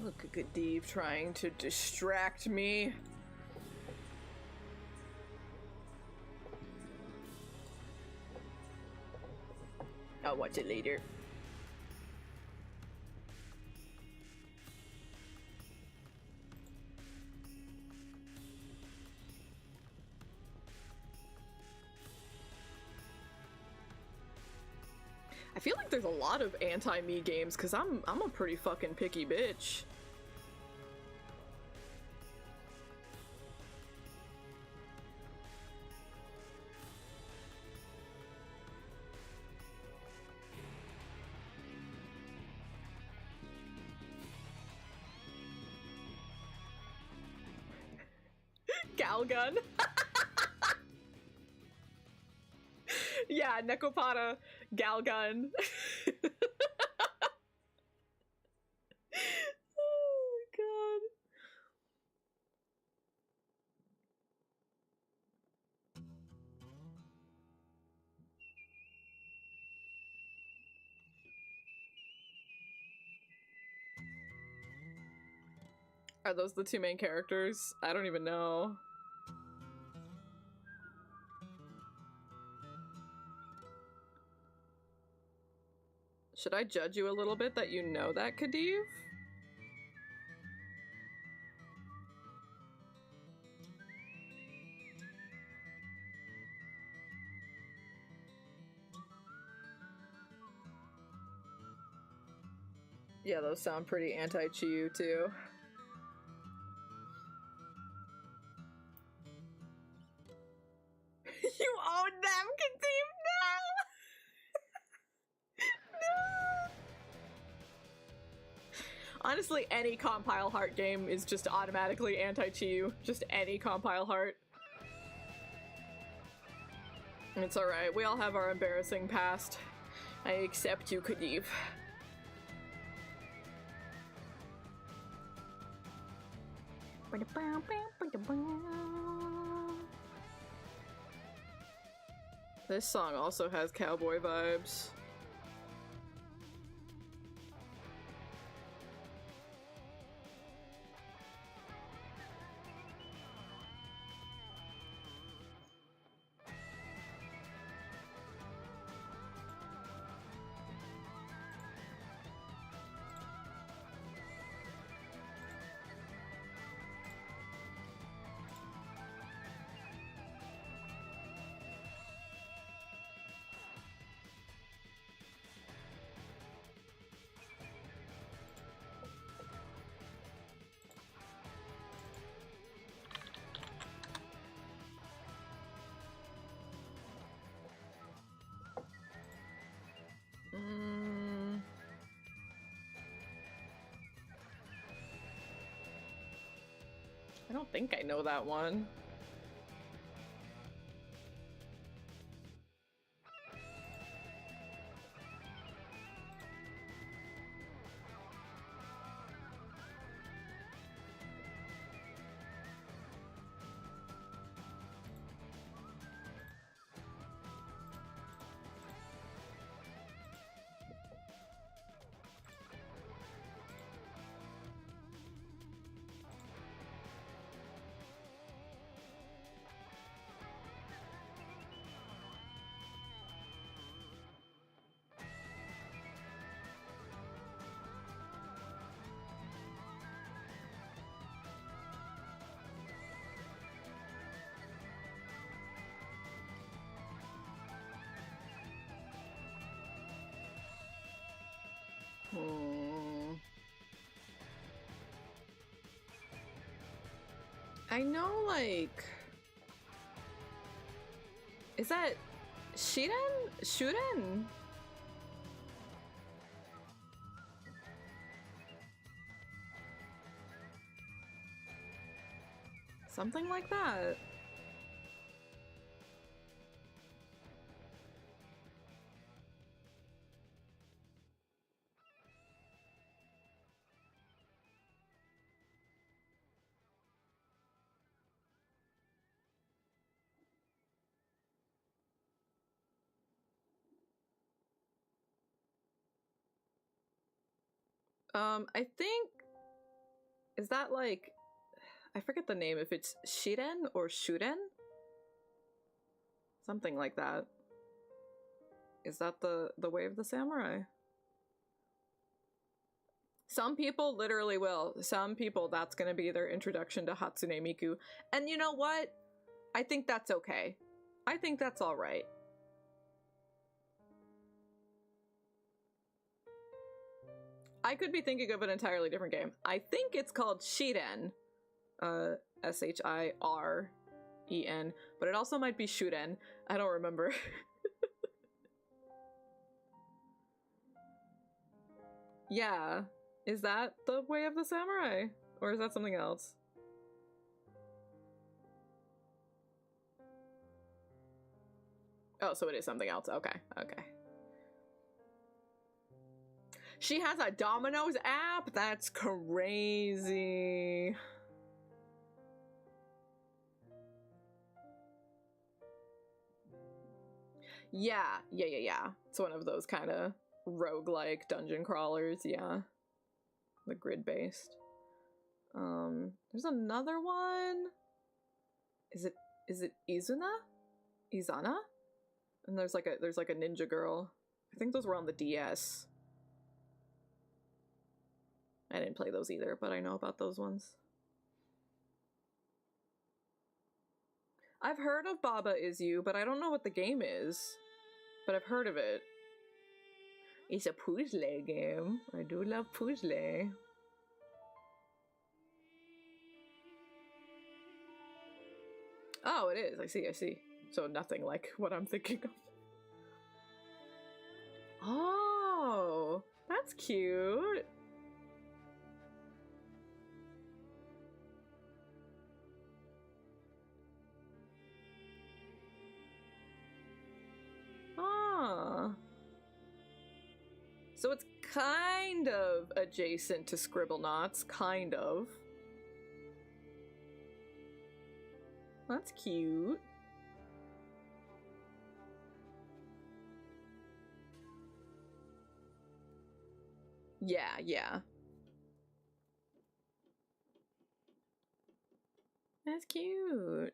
Look at Gadeve trying to distract me. I'll watch it later. I feel like there's a lot of anti-me games because I'm a pretty fucking picky bitch. Galgun. Yeah, Nekopata, Galgun. Oh my god. Are those the two main characters? I don't even know. Should I judge you a little bit that you know that, Kadeve? Yeah, those sound pretty anti-Chiu too. You own them, Kadeve? No! No! Honestly, any Compile Heart game is just automatically anti-Chiu. Just any Compile Heart. It's alright, we all have our embarrassing past. I accept you, Kadeve. This song also has cowboy vibes. I don't think I know that one. I know, like... Is that... Shiren? Shuren? Something like that. I think... Is that like... I forget the name, if it's Shiren or Shuren? Something like that. Is that the way of the samurai? Some people literally will. Some people, that's gonna be their introduction to Hatsune Miku. And you know what? I think that's okay. I think that's alright. I could be thinking of an entirely different game. I think it's called Shiren. S-H-I-R-E-N. But it also might be Shuren. I don't remember. Yeah. Is that the way of the samurai? Or is that something else? Oh, so it is something else. Okay, okay. She has a Domino's app? That's crazy. Yeah. It's one of those kind of roguelike dungeon crawlers, yeah. The grid-based. There's another one. Is it Izuna? Izana? And there's like a ninja girl. I think those were on the DS. I didn't play those either, but I know about those ones. I've heard of Baba Is You, but I don't know what the game is. But I've heard of it. It's a puzzle game. I do love puzzle. Oh, it is. I see. So nothing like what I'm thinking of. Oh, that's cute. So it's kind of adjacent to Scribblenauts, kind of. That's cute. Yeah. That's cute.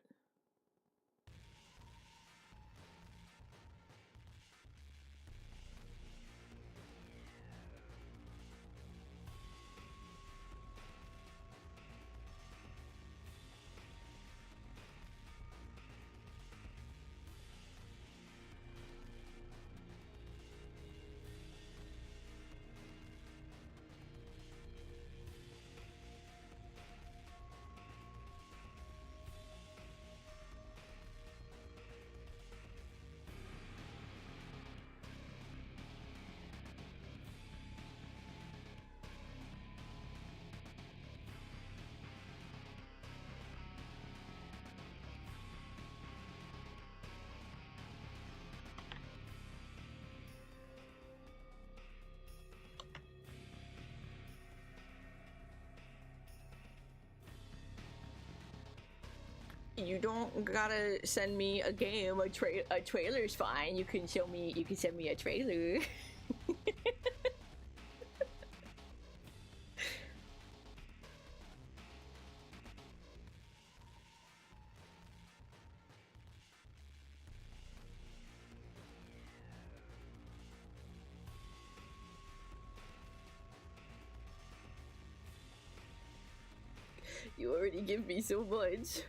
You don't gotta send me a game. A trailer's fine. You can send me a trailer. You already give me so much.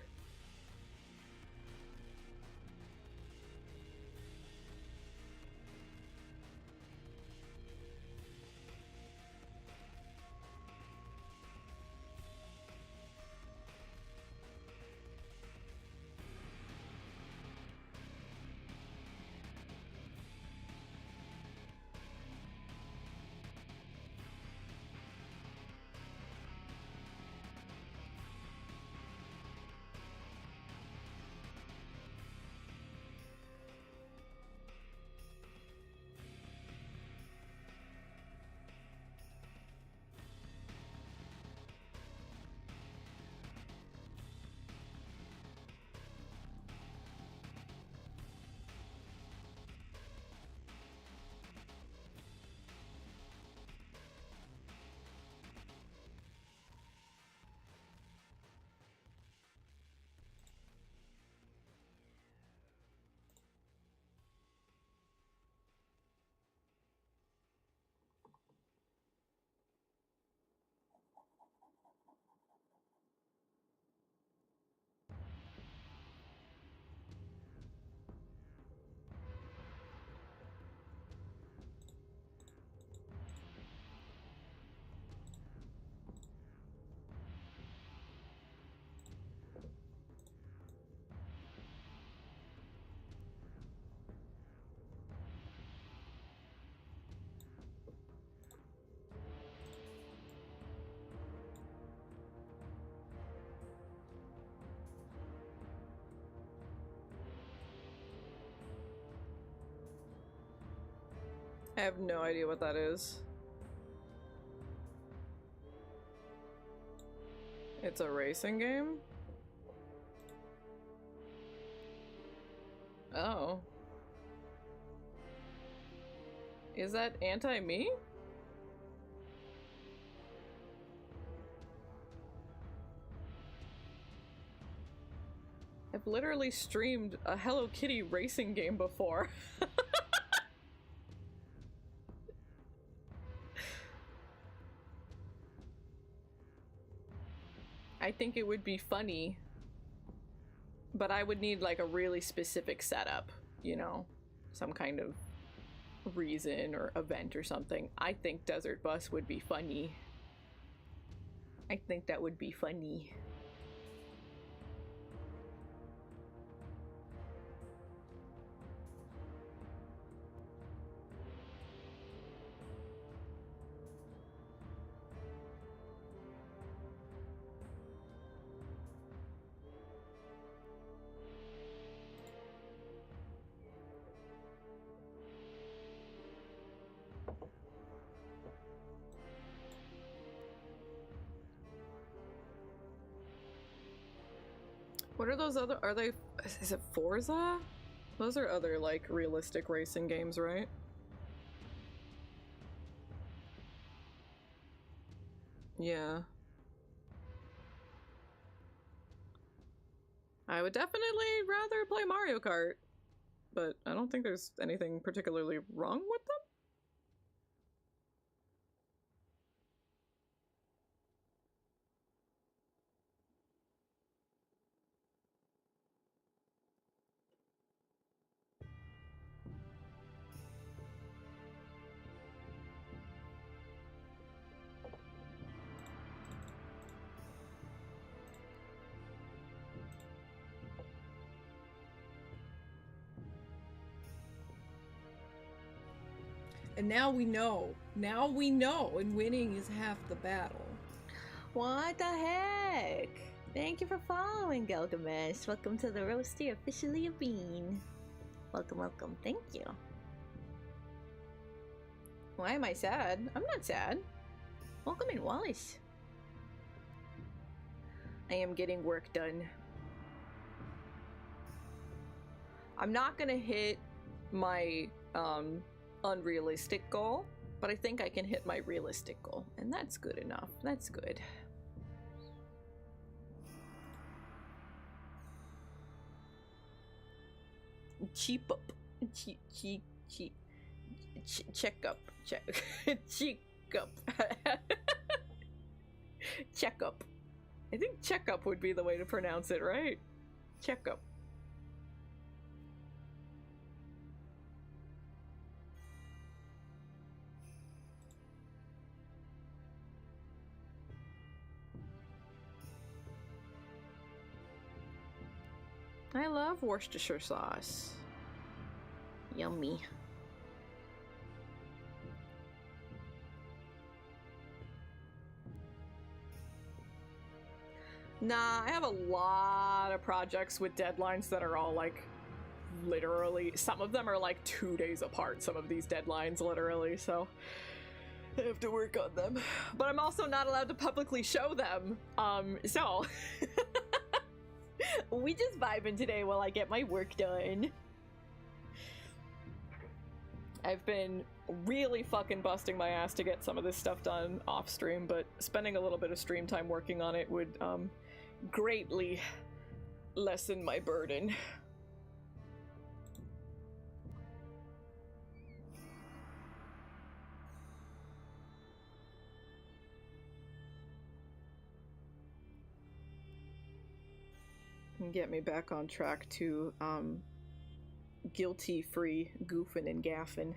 I have no idea what that is. It's a racing game? Oh. Is that anti-me? I've literally streamed a Hello Kitty racing game before. I think it would be funny, but I would need like a really specific setup, you know, some kind of reason or event or something. I think Desert Bus would be funny. I think that would be funny. What are those other, are they, is it Forza? Those are other, like, realistic racing games, right? Yeah. I would definitely rather play Mario Kart, but I don't think there's anything particularly wrong with them. And now we know. Now we know, and winning is half the battle. What the heck? Thank you for following, Gilgamesh. Welcome to the roaster, officially a bean. Welcome, welcome. Thank you. Why am I sad? I'm not sad. Welcome in, Wallace. I am getting work done. I'm not gonna hit my unrealistic goal, but I think I can hit my realistic goal, and that's good enough. That's good. Cheap up. Check up. Check up. Check up. I think checkup would be the way to pronounce it, right? Checkup. I love Worcestershire sauce. Yummy. Nah, I have a lot of projects with deadlines that are all like literally, some of them are like 2 days apart, some of these deadlines literally, so I have to work on them. But I'm also not allowed to publicly show them, so we just vibing today while I get my work done. I've been really fucking busting my ass to get some of this stuff done off stream, but spending a little bit of stream time working on it would greatly lessen my burden. And get me back on track to guilty-free goofing and gaffing.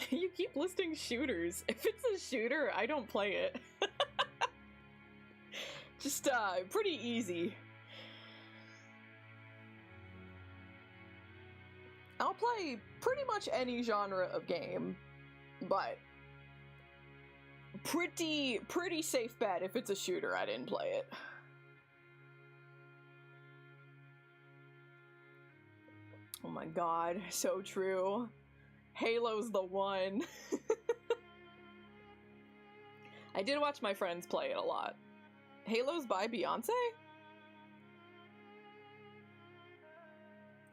You keep listing shooters. If it's a shooter, I don't play it. Just, pretty easy. I'll play pretty much any genre of game, but pretty safe bet if it's a shooter, I didn't play it. Oh my god, so true. Halo's the one. I did watch my friends play it a lot. Halo's by Beyonce?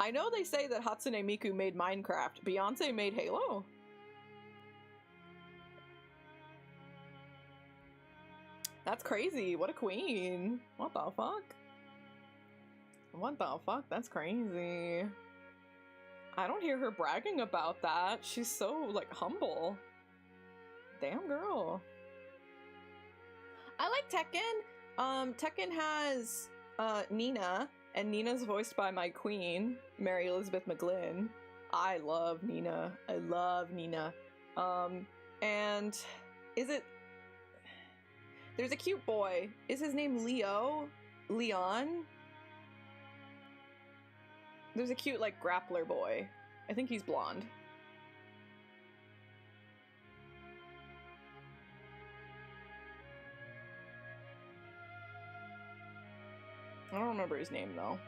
I know they say that Hatsune Miku made Minecraft. Beyonce made Halo? That's crazy. What a queen. What the fuck? What the fuck? That's crazy. I don't hear her bragging about that. She's so, like, humble. Damn girl. I like Tekken. Tekken has Nina, and Nina's voiced by my queen, Mary Elizabeth McGlynn. I love Nina. I love Nina. And is it... There's a cute boy. Is his name Leo? Leon? There's a cute, like, grappler boy. I think he's blonde. I don't remember his name, though.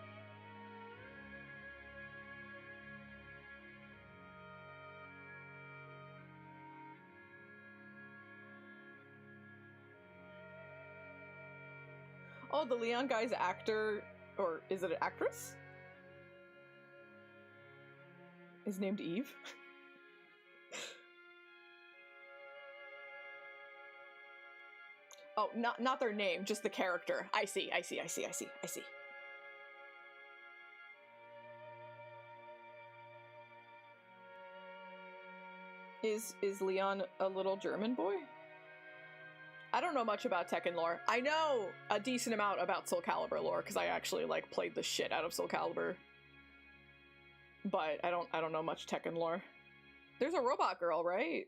Oh, the Leon guy's actor, or is it an actress? Is named Eve? Oh, not their name, just the character. I see. Is Leon a little German boy? I don't know much about Tekken lore. I know a decent amount about Soul Calibur lore because I actually like played the shit out of Soul Calibur. But I don't know much Tekken lore. There's a robot girl, right?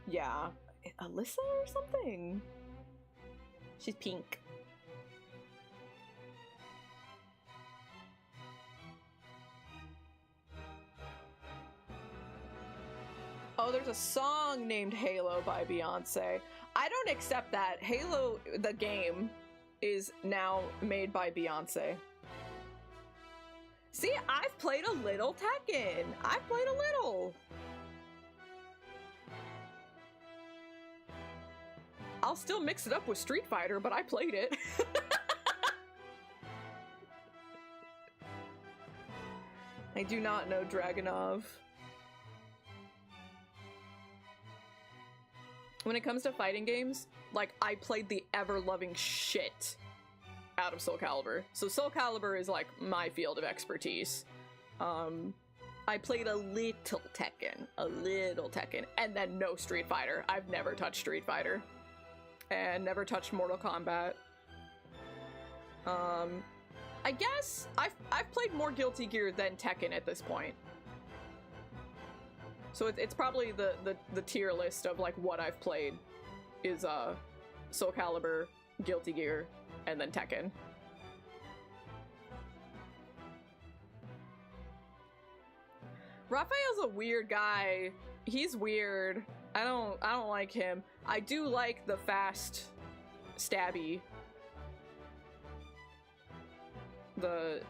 Yeah. Alyssa or something? She's pink. Oh, there's a song named Halo by Beyonce. I don't accept that. Halo, the game, is now made by Beyonce. See, I've played a little Tekken. I've played a little. I'll still mix it up with Street Fighter, but I played it. I do not know Dragunov. When it comes to fighting games, like, I played the ever-loving shit out of Soul Calibur. So Soul Calibur is, like, my field of expertise. I played a little Tekken, and then no Street Fighter. I've never touched Street Fighter. And never touched Mortal Kombat. I guess I've played more Guilty Gear than Tekken at this point. So it's probably the tier list of like what I've played is Soul Calibur, Guilty Gear, and then Tekken. Raphael's a weird guy. He's weird. I don't like him. I do like the fast stabby. The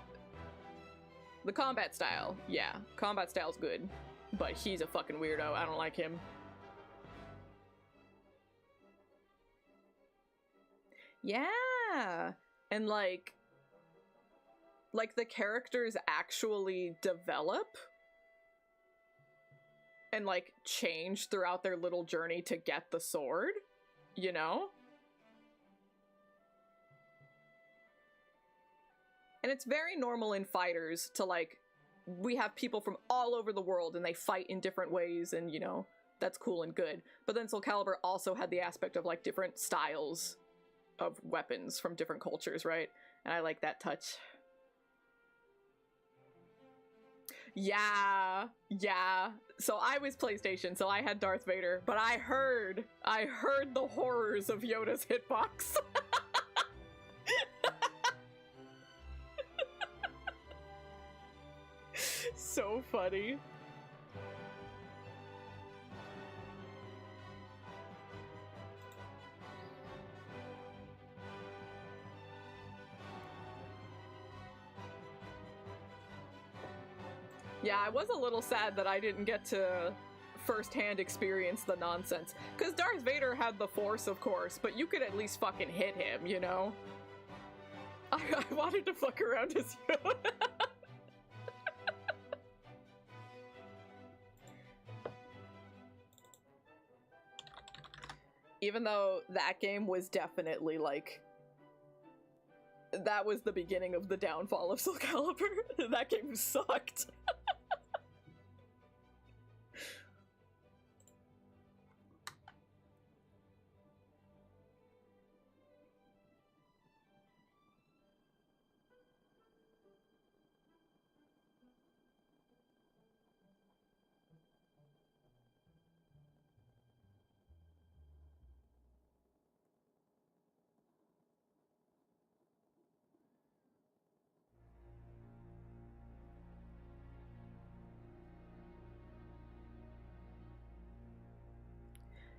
combat style. Yeah, combat style's good. But he's a fucking weirdo. I don't like him. Yeah. And like the characters actually develop and like change throughout their little journey to get the sword, you know? And it's very normal in fighters to like, we have people from all over the world and they fight in different ways and, you know, that's cool and good. But then Soul Calibur also had the aspect of like different styles of weapons from different cultures, right? And I like that touch. Yeah. So I was PlayStation, so I had Darth Vader, but I heard the horrors of Yoda's hitbox. So funny. Yeah, I was a little sad that I didn't get to firsthand experience the nonsense. Because Darth Vader had the Force, of course, but you could at least fucking hit him, you know? I wanted to fuck around as Yoda. Even though that game was definitely, like... That was the beginning of the downfall of Soul Calibur. That game sucked.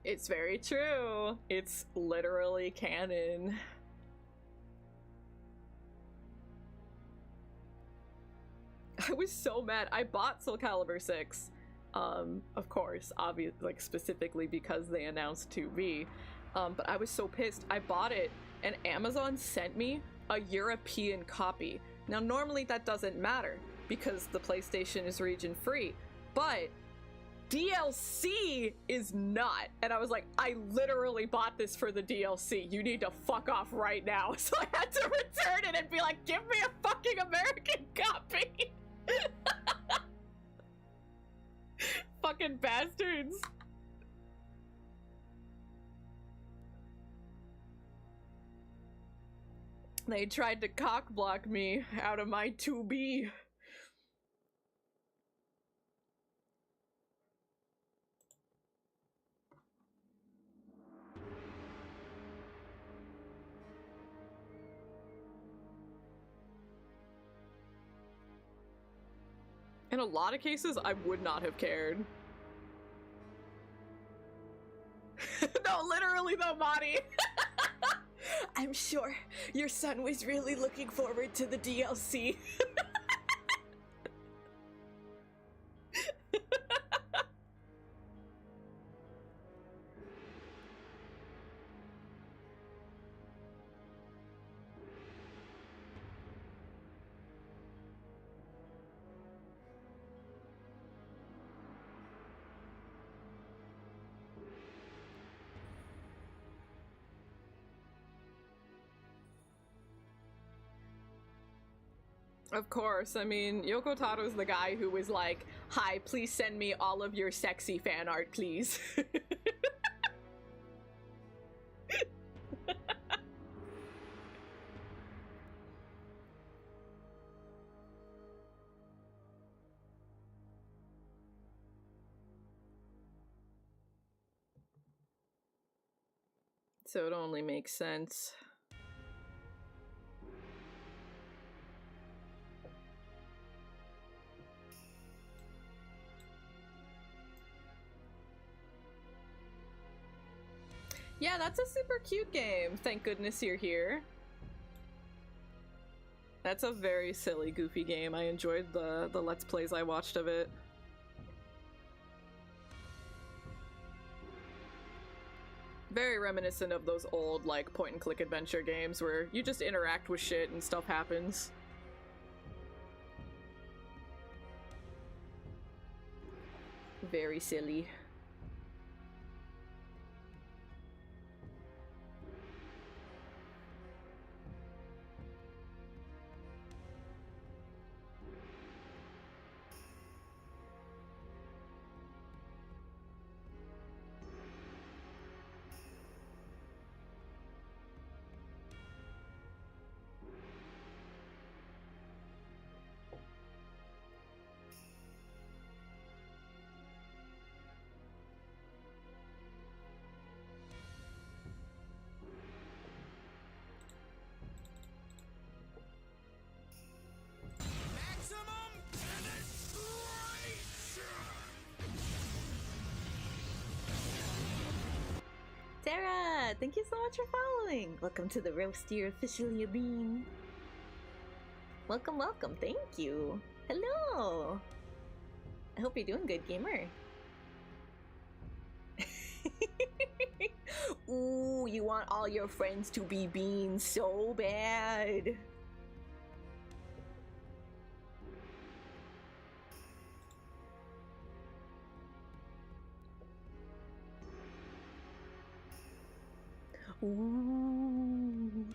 It's very true. It's literally canon. I was so mad. I bought Soul Calibur 6. Of course, like specifically because they announced 2B. But I was so pissed. I bought it and Amazon sent me a European copy. Now normally that doesn't matter because the PlayStation is region free, but DLC is not. And I was like, I literally bought this for the DLC. You need to fuck off right now. So I had to return it and be like, give me a fucking American copy. Fucking bastards. They tried to cockblock me out of my 2B. In a lot of cases, I would not have cared. No, literally though, Madi. I'm sure your son was really looking forward to the DLC. Of course, I mean, Yoko Taro's the guy who was like, hi, please send me all of your sexy fan art, please. So it only makes sense. Yeah, that's a super cute game. Thank goodness you're here. That's a very silly, goofy game. I enjoyed the Let's Plays I watched of it. Very reminiscent of those old, like, point-and-click adventure games where you just interact with shit and stuff happens. Very silly. thank you so much for following. Welcome to the roast. You're officially a bean. Welcome, welcome. Thank you. Hello. I hope you're doing good, gamer. Ooh, you want all your friends to be beans so bad. Ooh.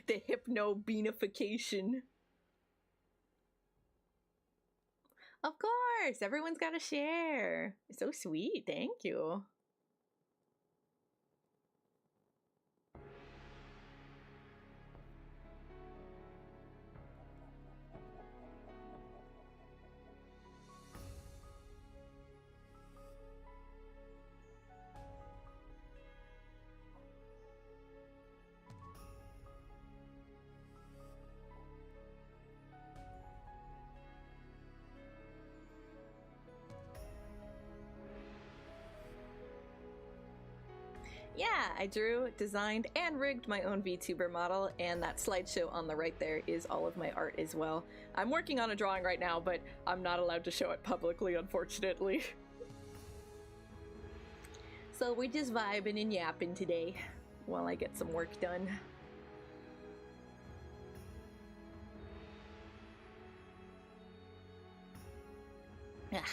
The hypno-beanification. Of course, everyone's got to share. It's so sweet, thank you. Yeah, I drew, designed, and rigged my own VTuber model, and that slideshow on the right there is all of my art as well. I'm working on a drawing right now, but I'm not allowed to show it publicly, unfortunately. So we're just vibing and yapping today while I get some work done. Ah.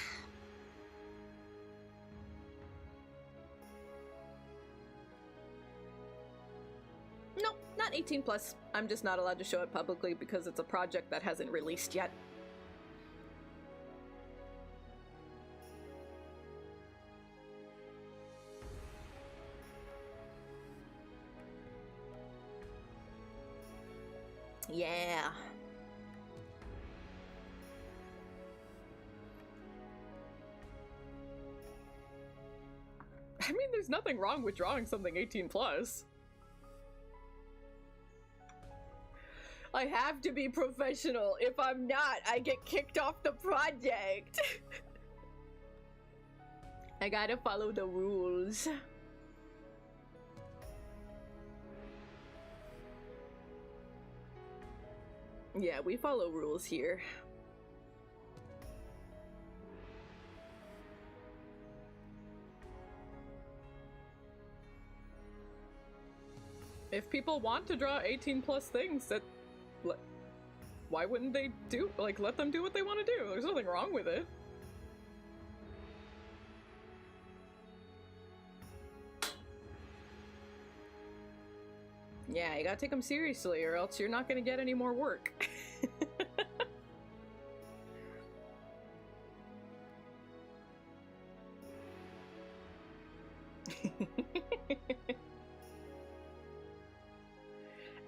No, not 18 plus. I'm just not allowed to show it publicly because it's a project that hasn't released yet. Yeah. I mean, there's nothing wrong with drawing something 18 plus. I have to be professional. If I'm not, I get kicked off the project. I gotta follow the rules. Yeah, we follow rules here. If people want to draw 18 plus things, that why wouldn't they do, like, let them do what they want to do? There's nothing wrong with it. Yeah, you gotta take them seriously or else you're not gonna get any more work.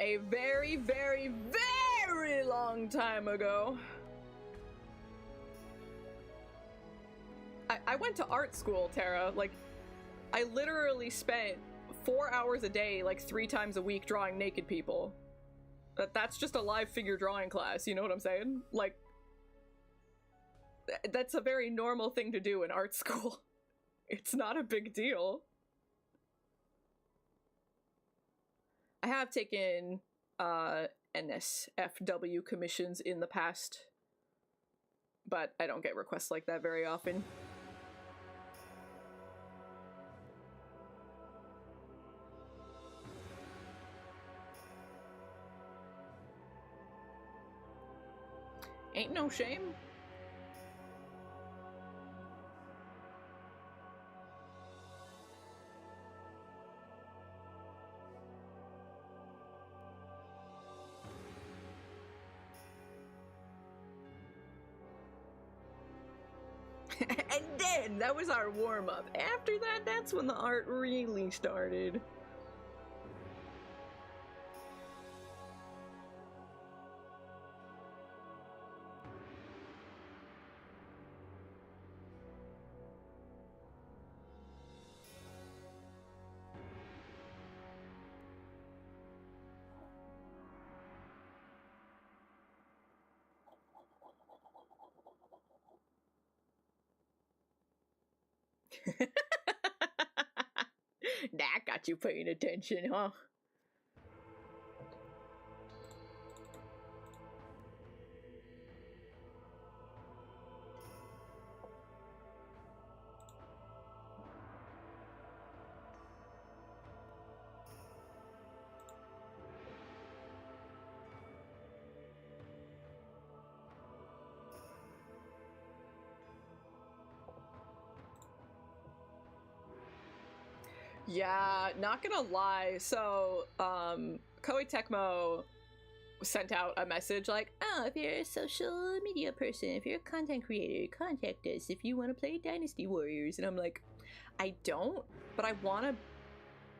A very, very, very long time ago. I went to art school, Tara. Like, I literally spent 4 hours a day, like 3 times a week, drawing naked people. That's just a live figure drawing class, you know what I'm saying? Like, that's a very normal thing to do in art school. It's not a big deal. I have taken NSFW commissions in the past, but I don't get requests like that very often. Ain't no shame. And then, that was our warm-up. After that, that's when the art really started. That got you paying attention, huh? Yeah, not gonna lie. So, Koei Tecmo sent out a message like, oh, if you're a social media person, if you're a content creator, contact us if you want to play Dynasty Warriors. And I'm like, I don't, but I want to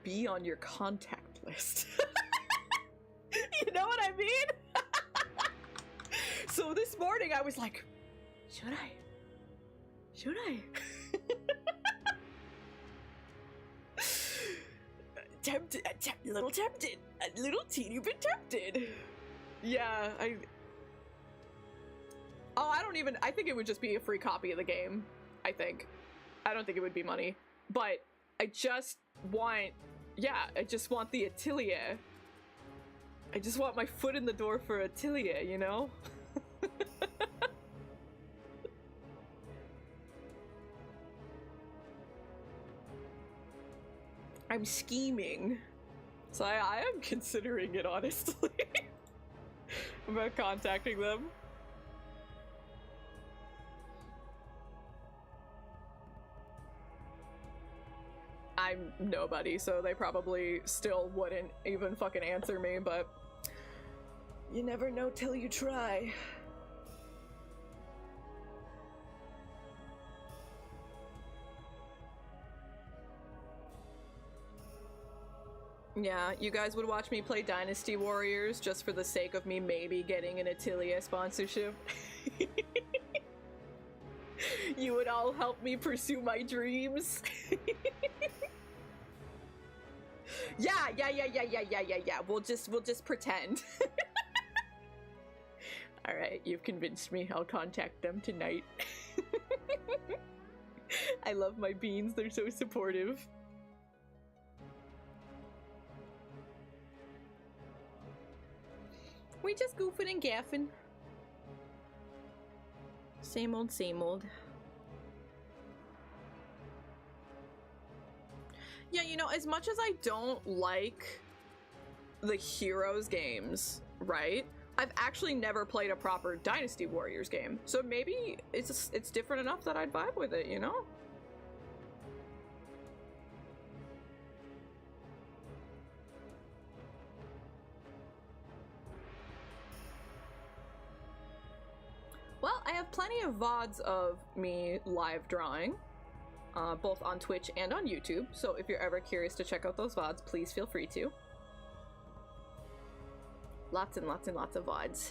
be on your contact list. You know what I mean? So this morning I was like, should I? Should I? Tempted, a little tempted, a little teeny bit tempted. Yeah, I don't even, I think it would just be a free copy of the game, I think. I don't think it would be money. But I just want, yeah, I just want the Atelier. I just want my foot in the door for Atelier, you know? I'm scheming. So I am considering it, honestly. About contacting them. I'm nobody, so they probably still wouldn't even fucking answer me, but you never know till you try. Yeah, you guys would watch me play Dynasty Warriors just for the sake of me maybe getting an Atelier sponsorship. You would all help me pursue my dreams. Yeah. We'll just pretend. All right, you've convinced me. I'll contact them tonight. I love my beans. They're so supportive. We just goofing and gaffing. Same old, same old. Yeah, you know, as much as I don't like the Heroes games, right? I've actually never played a proper Dynasty Warriors game. So maybe it's different enough that I'd vibe with it, you know? Well, I have plenty of VODs of me live drawing, both on Twitch and on YouTube, so if you're ever curious to check out those VODs, please feel free to. Lots and lots and lots of VODs.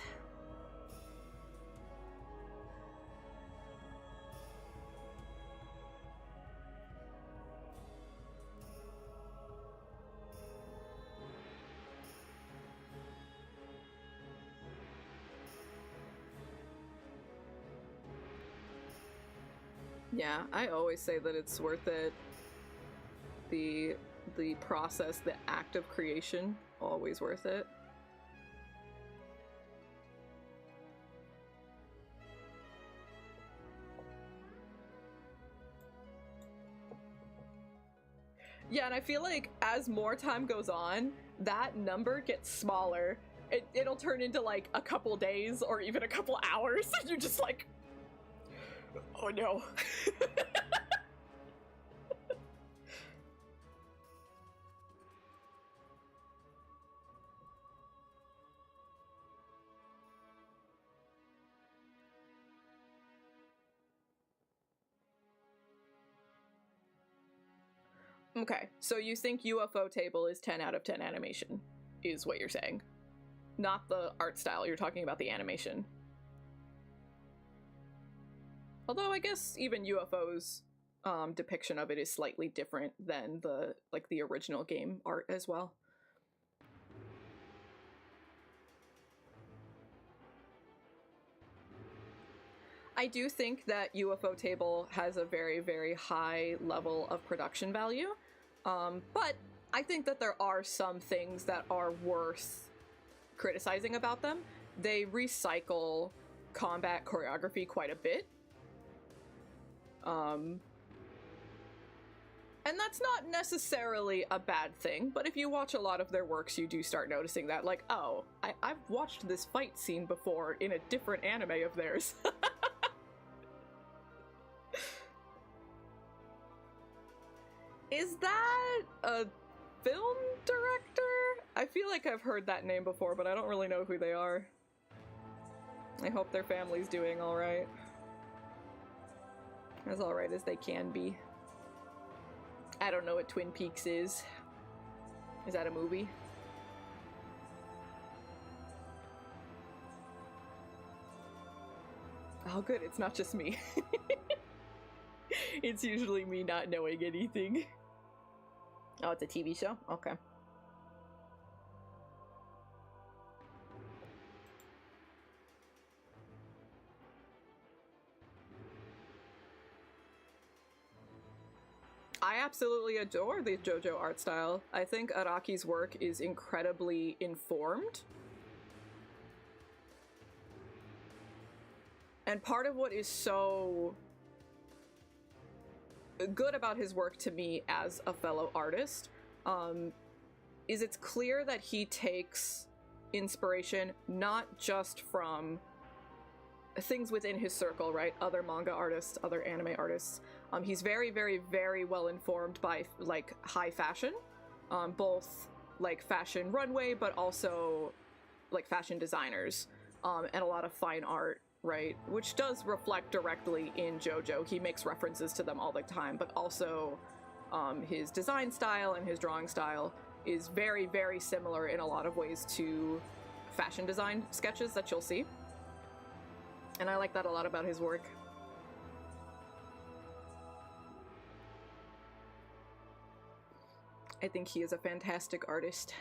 Yeah, I always say that it's worth it. The process, the act of creation, always worth it. Yeah, and I feel like as more time goes on, that number gets smaller. It'll turn into like a couple days or even a couple hours. You're just like, oh no. Okay, so you think UFO table is 10 out of 10 animation, is what you're saying. Not the art style, you're talking about the animation. Although I guess even UFO's depiction of it is slightly different than the original game art as well. I do think that UFO Table has a very, very high level of production value, but I think that there are some things that are worth criticizing about them. They recycle combat choreography quite a bit. And that's not necessarily a bad thing, but if you watch a lot of their works, you do start noticing that, like, oh, I've watched this fight scene before in a different anime of theirs. Is that a film director? I feel like I've heard that name before, but I don't really know who they are. I hope their family's doing alright. As alright as they can be. I don't know what Twin Peaks is. Is that a movie? Oh good, it's not just me. It's usually me not knowing anything. Oh, it's a TV show? Okay. I absolutely adore the JoJo art style. I think Araki's work is incredibly informed. And part of what is so good about his work to me as a fellow artist is it's clear that he takes inspiration not just from things within his circle, right? Other manga artists, other anime artists. He's very, very, very well informed by like high fashion, both like fashion runway, but also like fashion designers, and a lot of fine art, right? Which does reflect directly in JoJo. He makes references to them all the time, but also his design style and his drawing style is very, very similar in a lot of ways to fashion design sketches that you'll see. And I like that a lot about his work. I think he is a fantastic artist.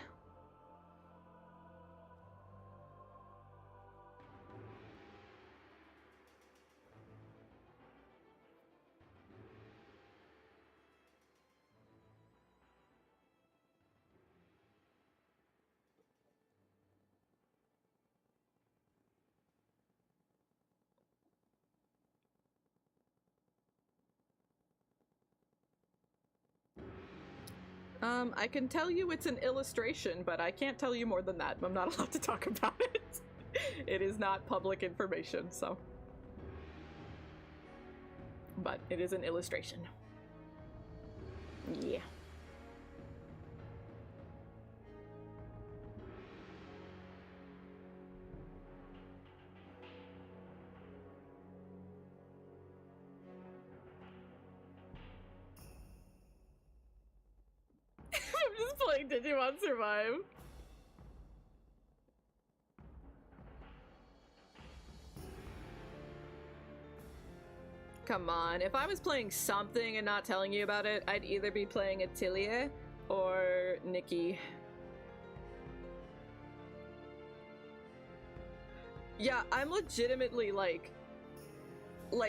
I can tell you it's an illustration, but I can't tell you more than that. I'm not allowed to talk about it. It is not public information, so. But it is an illustration. Yeah. I'm just playing Digimon Survive. Come on, if I was playing something and not telling you about it, I'd either be playing Atelier or Nikki. Yeah, I'm legitimately like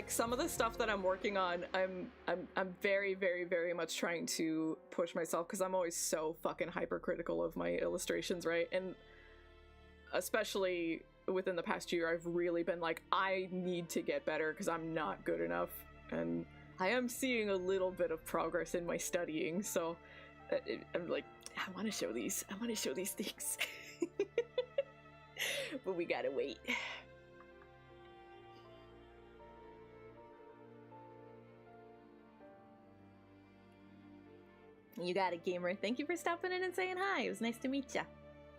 some of the stuff that I'm working on, I'm very, very, very much trying to push myself because I'm always so fucking hypercritical of my illustrations, right? And especially within the past year, I've really been like, I need to get better because I'm not good enough. And I am seeing a little bit of progress in my studying, so I'm like, I want to show these. I want to show these things. But we gotta wait. You got it, gamer. Thank you for stopping in and saying hi. It was nice to meet ya.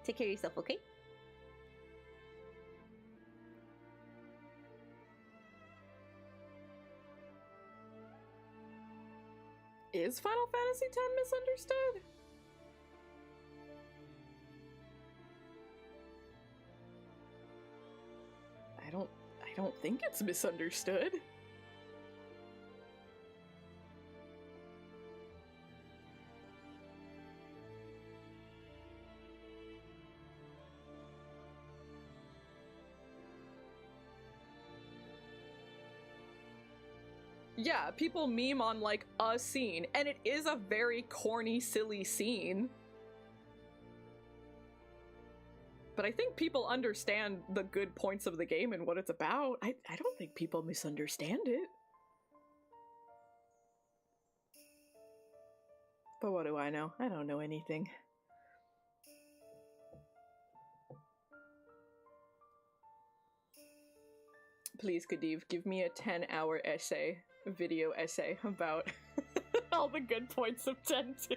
Take care of yourself, okay? Is Final Fantasy X misunderstood? I don't think it's misunderstood. yeah, people meme on like a scene, and it is a very corny, silly scene. But I think people understand the good points of the game and what it's about. I don't think people misunderstand it. But what do I know? I don't know anything. Please, Khadiv, give me a 10-hour essay, video essay about all the good points of 10-2.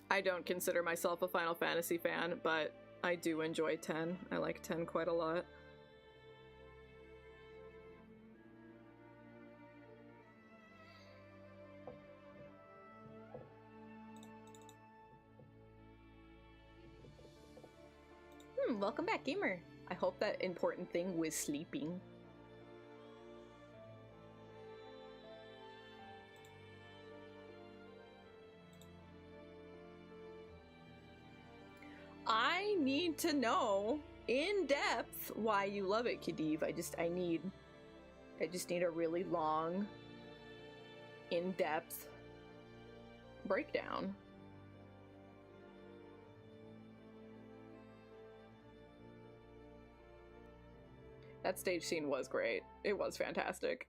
I don't consider myself a Final Fantasy fan, but I do enjoy 10. I like 10 quite a lot. Welcome back, gamer. I hope that important thing was sleeping. I need to know in depth why you love it, Khadiv. I just need a really long, in-depth breakdown. That stage scene was great. It was fantastic.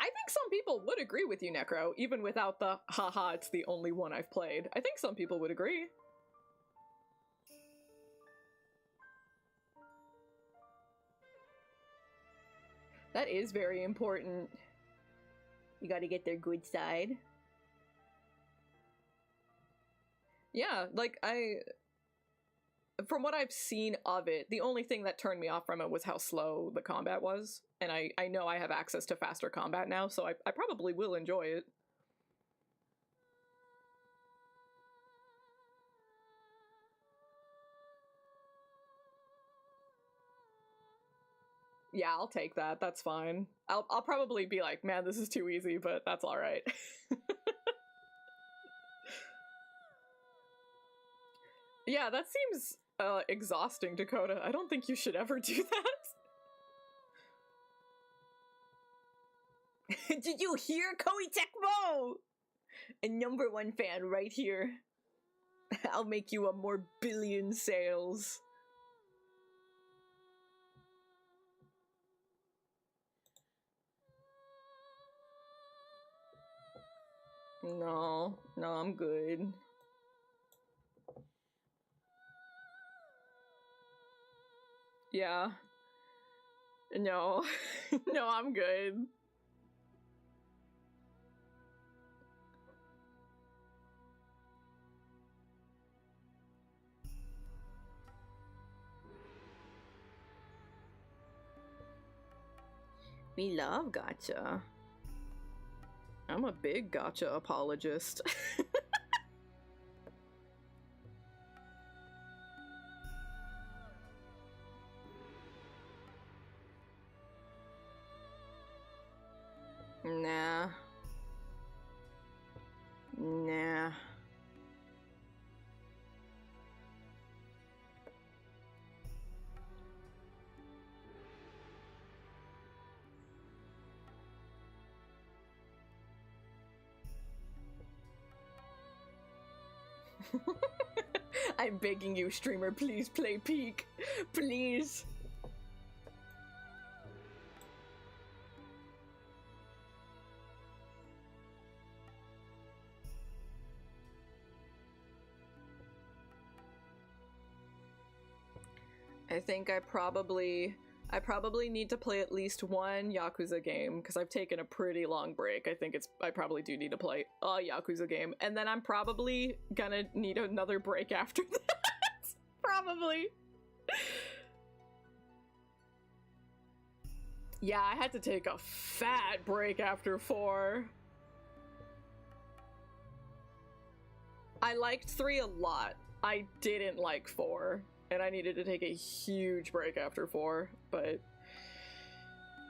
I think some people would agree with you, Necro, even without the haha, it's the only one I've played. I think some people would agree. That is very important. You gotta get their good side. Yeah, like from what I've seen of it, the only thing that turned me off from it was how slow the combat was. And I know I have access to faster combat now, so I probably will enjoy it. Yeah, I'll take that. That's fine. I'll probably be like, man, this is too easy, but that's all right. Yeah, that seems exhausting, Dakota. I don't think you should ever do that. Did you hear, Koei Tecmo? A #1 fan right here. I'll make you a more billion sales. No, I'm good. Yeah. No. No, I'm good. We love gacha. I'm a big gacha apologist. Nah. I'm begging you, streamer, please play Peak. Please. I think I probably need to play at least one Yakuza game because I've taken a pretty long break. I probably do need to play a Yakuza game, and then I'm probably gonna need another break after that. Probably. Yeah, I had to take a fat break after 4. I liked 3 a lot. I didn't like 4. and I needed to take a huge break after 4, but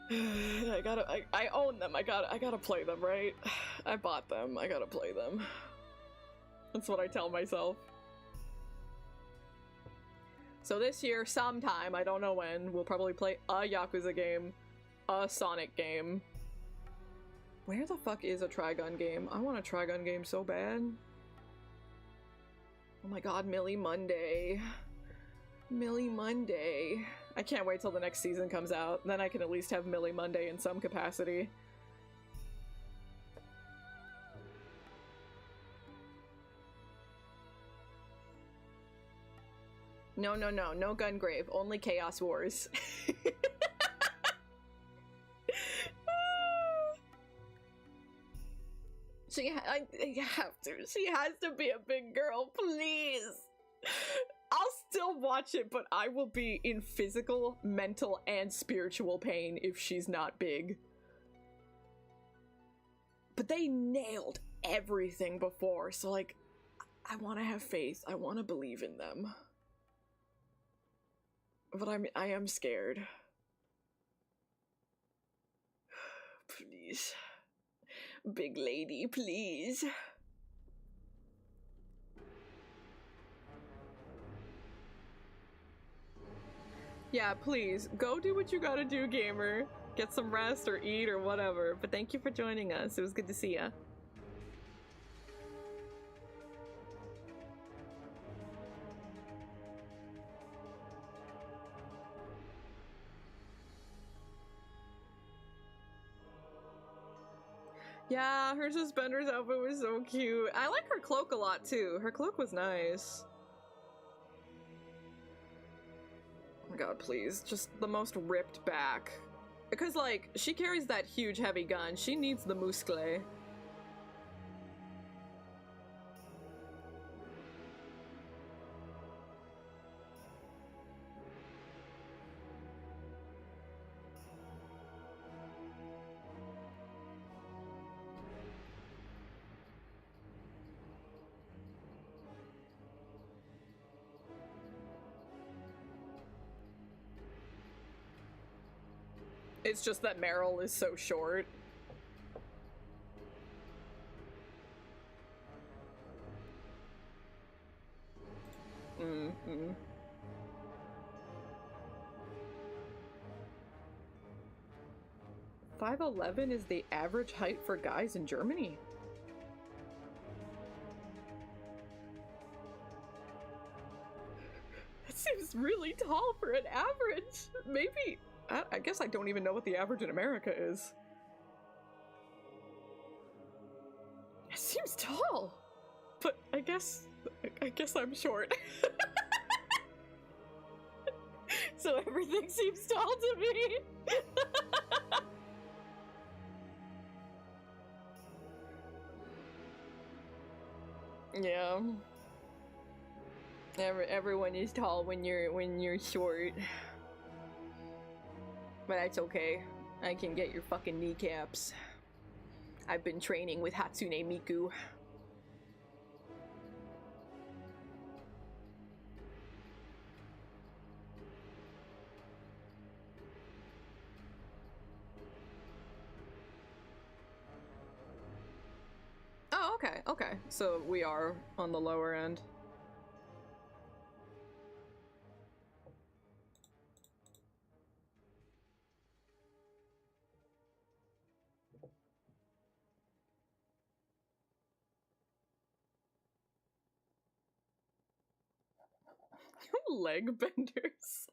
I own them. I gotta play them, right? I bought them. I gotta play them. That's what I tell myself. So this year, sometime, I don't know when, we'll probably play a Yakuza game, a Sonic game. Where the fuck is a Trigun game? I want a Trigun game so bad. Oh my god, Millie Monday. Millie Monday. I can't wait till the next season comes out. Then I can at least have Millie Monday in some capacity. No, no, no. No Gungrave. Only Chaos Wars. I have to. She has to be a big girl, please. I'll still watch it, but I will be in physical, mental, and spiritual pain if she's not big. But they nailed everything before, so like, I want to have faith. I want to believe in them. But I am scared. Please. Big lady, please. Yeah, please, go do what you gotta do, gamer. Get some rest or eat or whatever. But thank you for joining us. It was good to see ya. Yeah, her suspenders outfit was so cute. I like her cloak a lot too. Her cloak was nice. Oh my god, please. Just the most ripped back. Because, like, she carries that huge heavy gun. She needs the muscle. It's just that Meryl is so short. Mm-hmm. .5'11" is the average height for guys in Germany. That seems really tall for an average. Maybe... I guess I don't even know what the average in America is. It seems tall. But I guess I'm short. So everything seems tall to me. Yeah. Everyone is tall when you're short. But that's okay. I can get your fucking kneecaps. I've been training with Hatsune Miku. Oh, okay, okay. So we are on the lower end. Leg benders.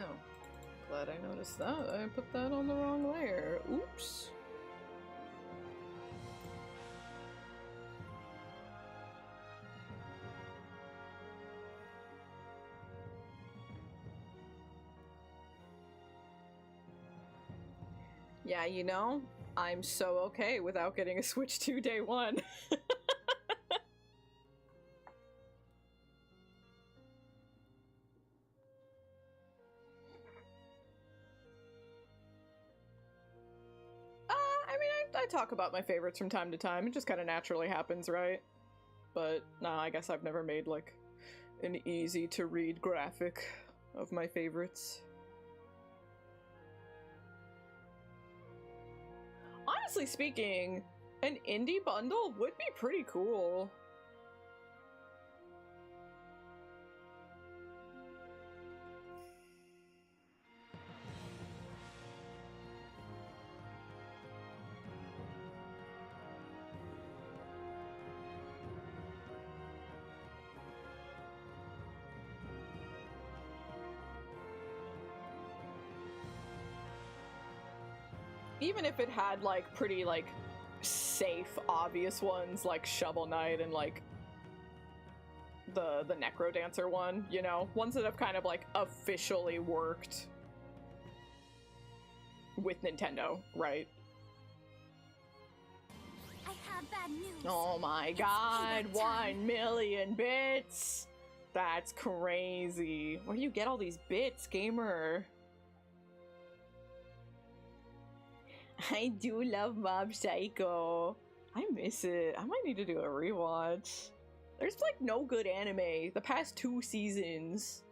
Oh, glad I noticed that. I put that on the wrong layer. Oops. Yeah, you know, I'm so okay without getting a Switch 2 day one. I mean, I talk about my favorites from time to time. It just kind of naturally happens, right? But no, I guess I've never made like an easy to read graphic of my favorites. Honestly speaking, an indie bundle would be pretty cool. Even if it had like pretty like safe, obvious ones like Shovel Knight and like the Necro Dancer one, you know, ones that have kind of like officially worked with Nintendo, right? I have bad news. Oh my It's god, payback time. 1 million bits! That's crazy. Where do you get all these bits, gamer? I do love Mob Psycho. I miss it. I might need to do a rewatch. There's like no good anime the past 2 seasons.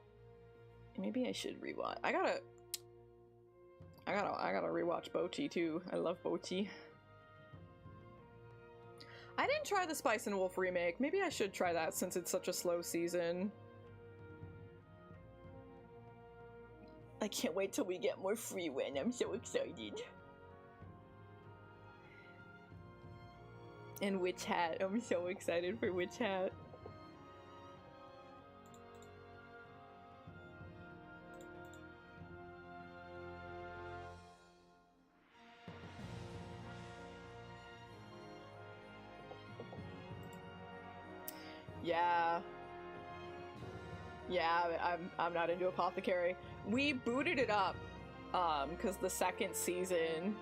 Maybe I should rewatch. I gotta rewatch Bocchi too. I love Bocchi. I didn't try the Spice and Wolf remake. Maybe I should try that since it's such a slow season. I can't wait till we get more free win. I'm so excited. And Witch Hat. I'm so excited for Witch Hat. Yeah. Yeah, I'm not into Apothecary. We booted it up, because the second season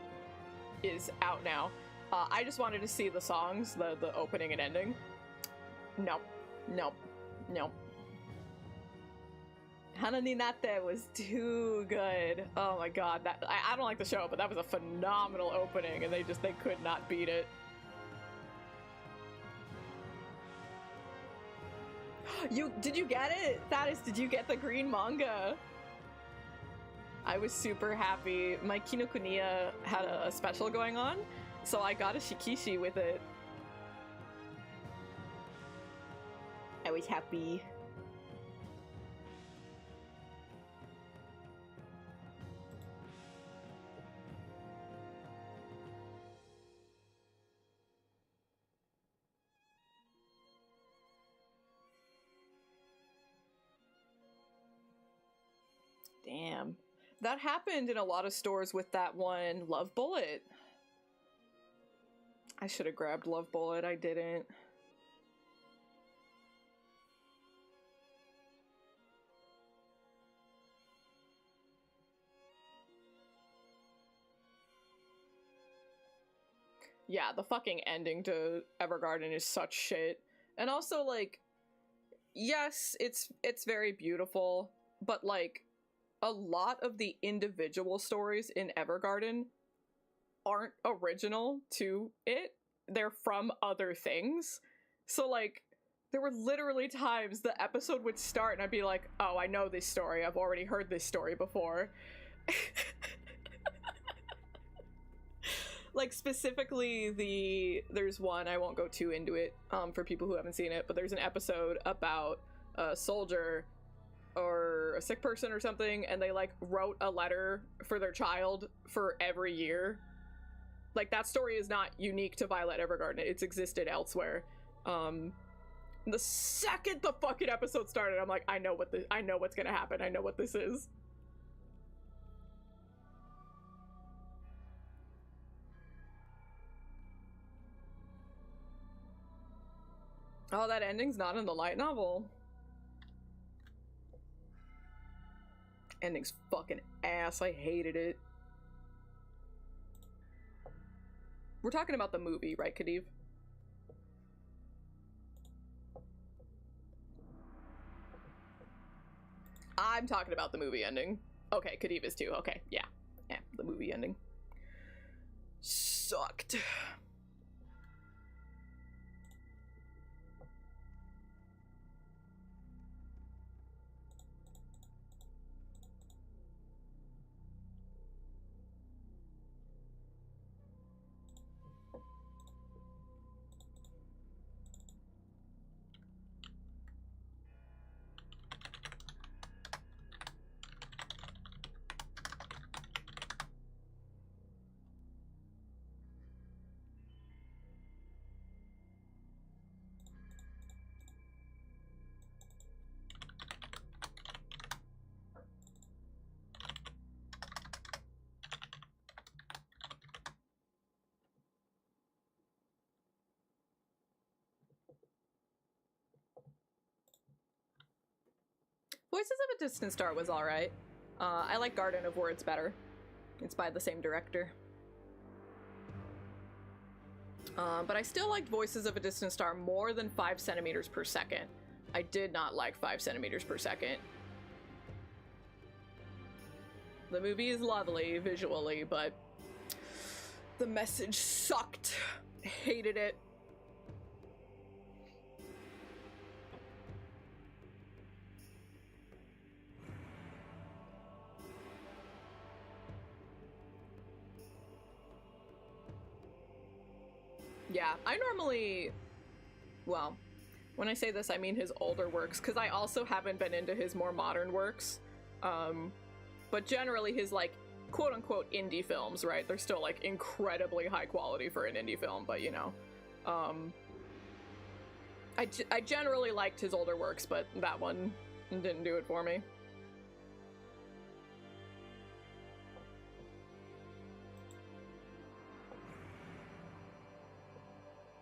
is out now. I just wanted to see the songs, the opening and ending. Nope. Nope. Nope. Hananinate was too good. Oh my god, that I don't like the show, but that was a phenomenal opening, and they could not beat it. Did you get it? Thaddeus, did you get the green manga? I was super happy. My Kinokuniya had a special going on, so I got a Shikishi with it. I was happy. Damn. That happened in a lot of stores with that one Love Bullet. I should have grabbed Love Bullet, I didn't. Yeah, the fucking ending to Evergarden is such shit. And also, like, yes, it's very beautiful, but, like, a lot of the individual stories in Evergarden aren't original to it. They're from other things. So, like, there were literally times the episode would start and I'd be like, oh, I know this story. I've already heard this story before. Like, specifically, there's one, I won't go too into it for people who haven't seen it, but there's an episode about a soldier or a sick person or something, and they, like, wrote a letter for their child for every year. Like, that story is not unique to Violet Evergarden. It's existed elsewhere. The second the fucking episode started, I'm like, I know what's gonna happen. I know what this is. Oh, that ending's not in the light novel. Ending's fucking ass. I hated it. We're talking about the movie, right, Khadiv? I'm talking about the movie ending. Okay, Khadiv is too. Okay, yeah. Yeah, the movie ending. Sucked. Voices of a Distant Star was alright. I like Garden of Words better. It's by the same director. But I still liked Voices of a Distant Star more than 5 centimeters per second. I did not like 5 centimeters per second. The movie is lovely visually, but the message sucked. Hated it. Yeah, I normally, well, when I say this, I mean his older works, because I also haven't been into his more modern works. But generally his, like, quote-unquote indie films, right? They're still, like, incredibly high quality for an indie film, but, you know. I generally liked his older works, but that one didn't do it for me.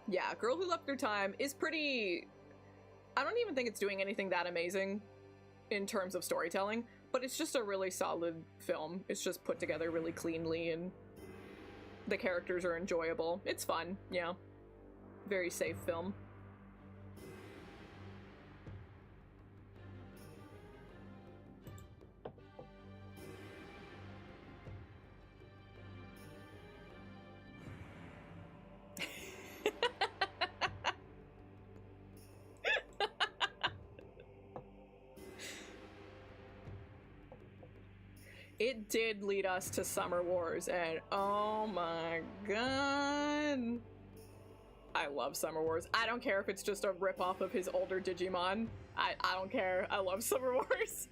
Yeah, Girl Who Left Through Time is pretty... I don't even think it's doing anything that amazing in terms of storytelling, but it's just a really solid film. It's just put together really cleanly, and the characters are enjoyable. It's fun, yeah. Very safe film. It did lead us to Summer Wars, and oh my god. I love Summer Wars. I don't care if it's just a ripoff of his older Digimon. I don't care. I love Summer Wars.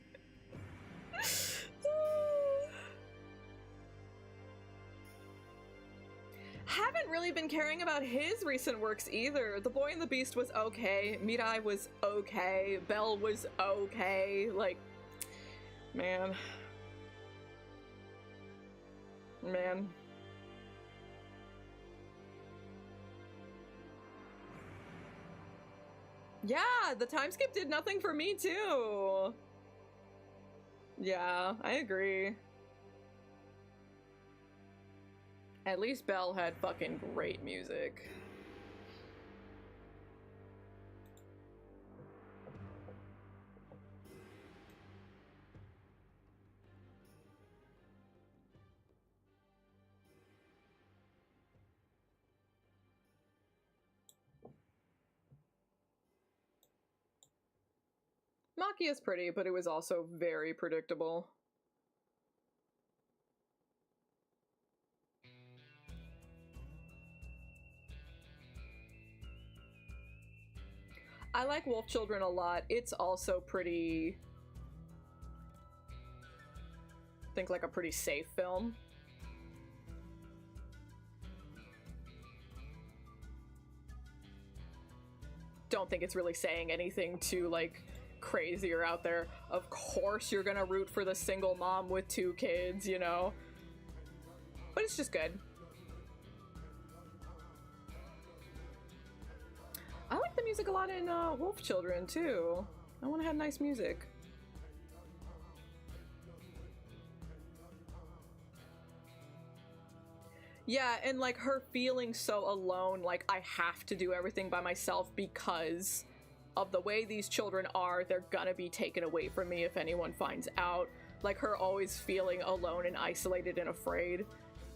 Haven't really been caring about his recent works either. The Boy and the Beast was okay. Mirai was okay. Belle was okay. Like, man. Man. Yeah, the time skip did nothing for me too. Yeah, I agree. At least Belle had fucking great music. Maki is pretty, but it was also very predictable. I like Wolf Children a lot. It's also pretty... I think like a pretty safe film. Don't think it's really saying anything too, like, crazy or out there. Of course you're gonna root for the single mom with 2 kids, you know? But it's just good. I like the music music a lot in Wolf Children too. That one had nice music. Yeah, and like her feeling so alone, like I have to do everything by myself because of the way these children are, they're gonna be taken away from me if anyone finds out. Like her always feeling alone and isolated and afraid.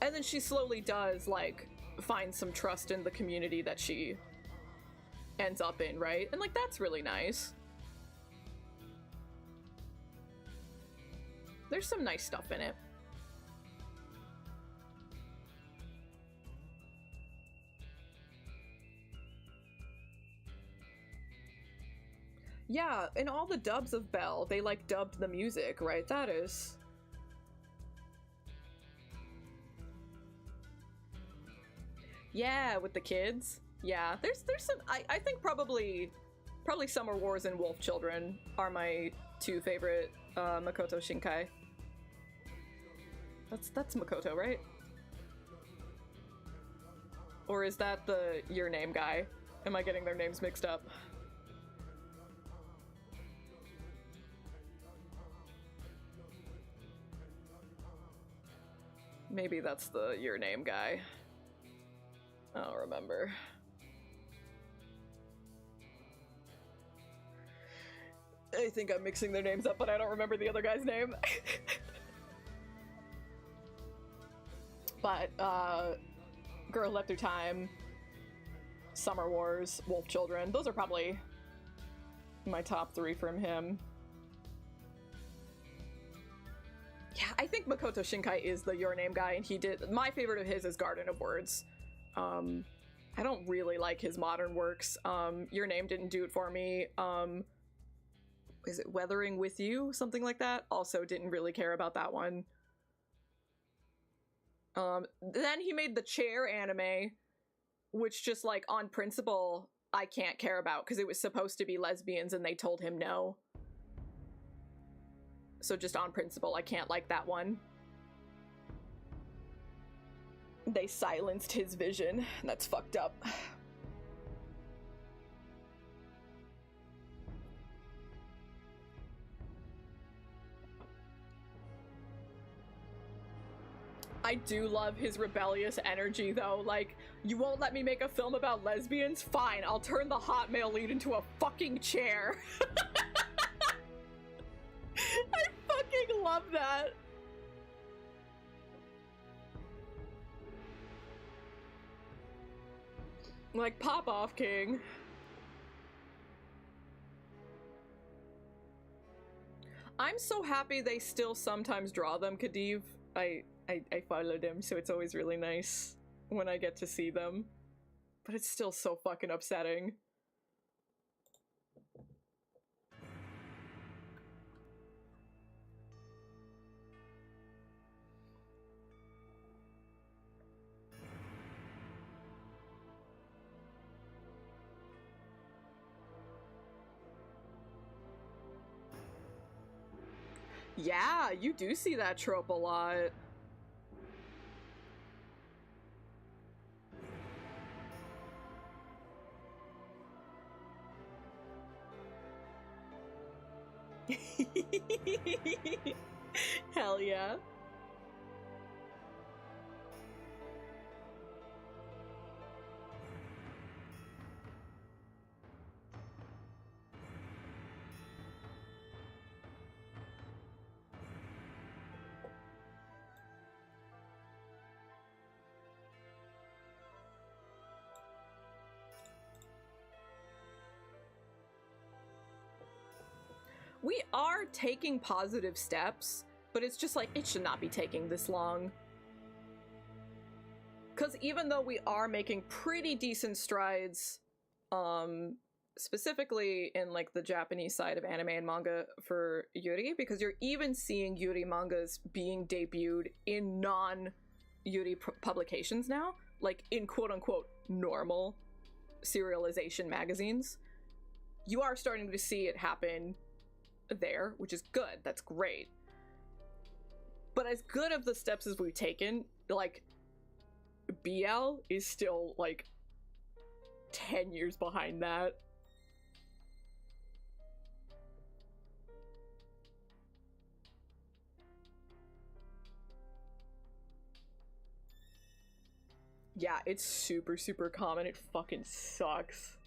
And then she slowly does like find some trust in the community that she ends up in, right? And like that's really nice. There's some nice stuff in it. Yeah, in all the dubs of Belle, they like dubbed the music, right? That is. Yeah, with the kids. Yeah, there's some. I think probably Summer Wars and Wolf Children are my two favorite Makoto Shinkai. That's Makoto, right? Or is that the Your Name guy? Am I getting their names mixed up? Maybe that's the Your Name guy. I don't remember. I think I'm mixing their names up, but I don't remember the other guy's name. But, Girl Let Through Time, Summer Wars, Wolf Children, those are probably my top three from him. Yeah, I think Makoto Shinkai is the Your Name guy, and he did. My favorite of his is Garden of Words. I don't really like his modern works. Your Name didn't do it for me. Is it Weathering with You? Something like that. Also didn't really care about that one. Then he made the Chair anime, which just like on principle, I can't care about because it was supposed to be lesbians and they told him no. So just on principle, I can't like that one. They silenced his vision. That's fucked up. I do love his rebellious energy, though. Like, you won't let me make a film about lesbians? Fine, I'll turn the hot male lead into a fucking chair. I fucking love that. Like, pop off, King. I'm so happy they still sometimes draw them, Khadiv. I follow them, so it's always really nice when I get to see them. But it's still so fucking upsetting. Yeah, you do see that trope a lot. Hell yeah. We are taking positive steps, but it's just like, it should not be taking this long. Because even though we are making pretty decent strides, specifically in like the Japanese side of anime and manga for Yuri, because you're even seeing Yuri mangas being debuted in non-Yuri publications now, like in quote-unquote normal serialization magazines. You are starting to see it happen there, which is good. That's great. But as good of the steps as we've taken, like, BL is still like 10 years behind that. Yeah, it's super, super common. It fucking sucks.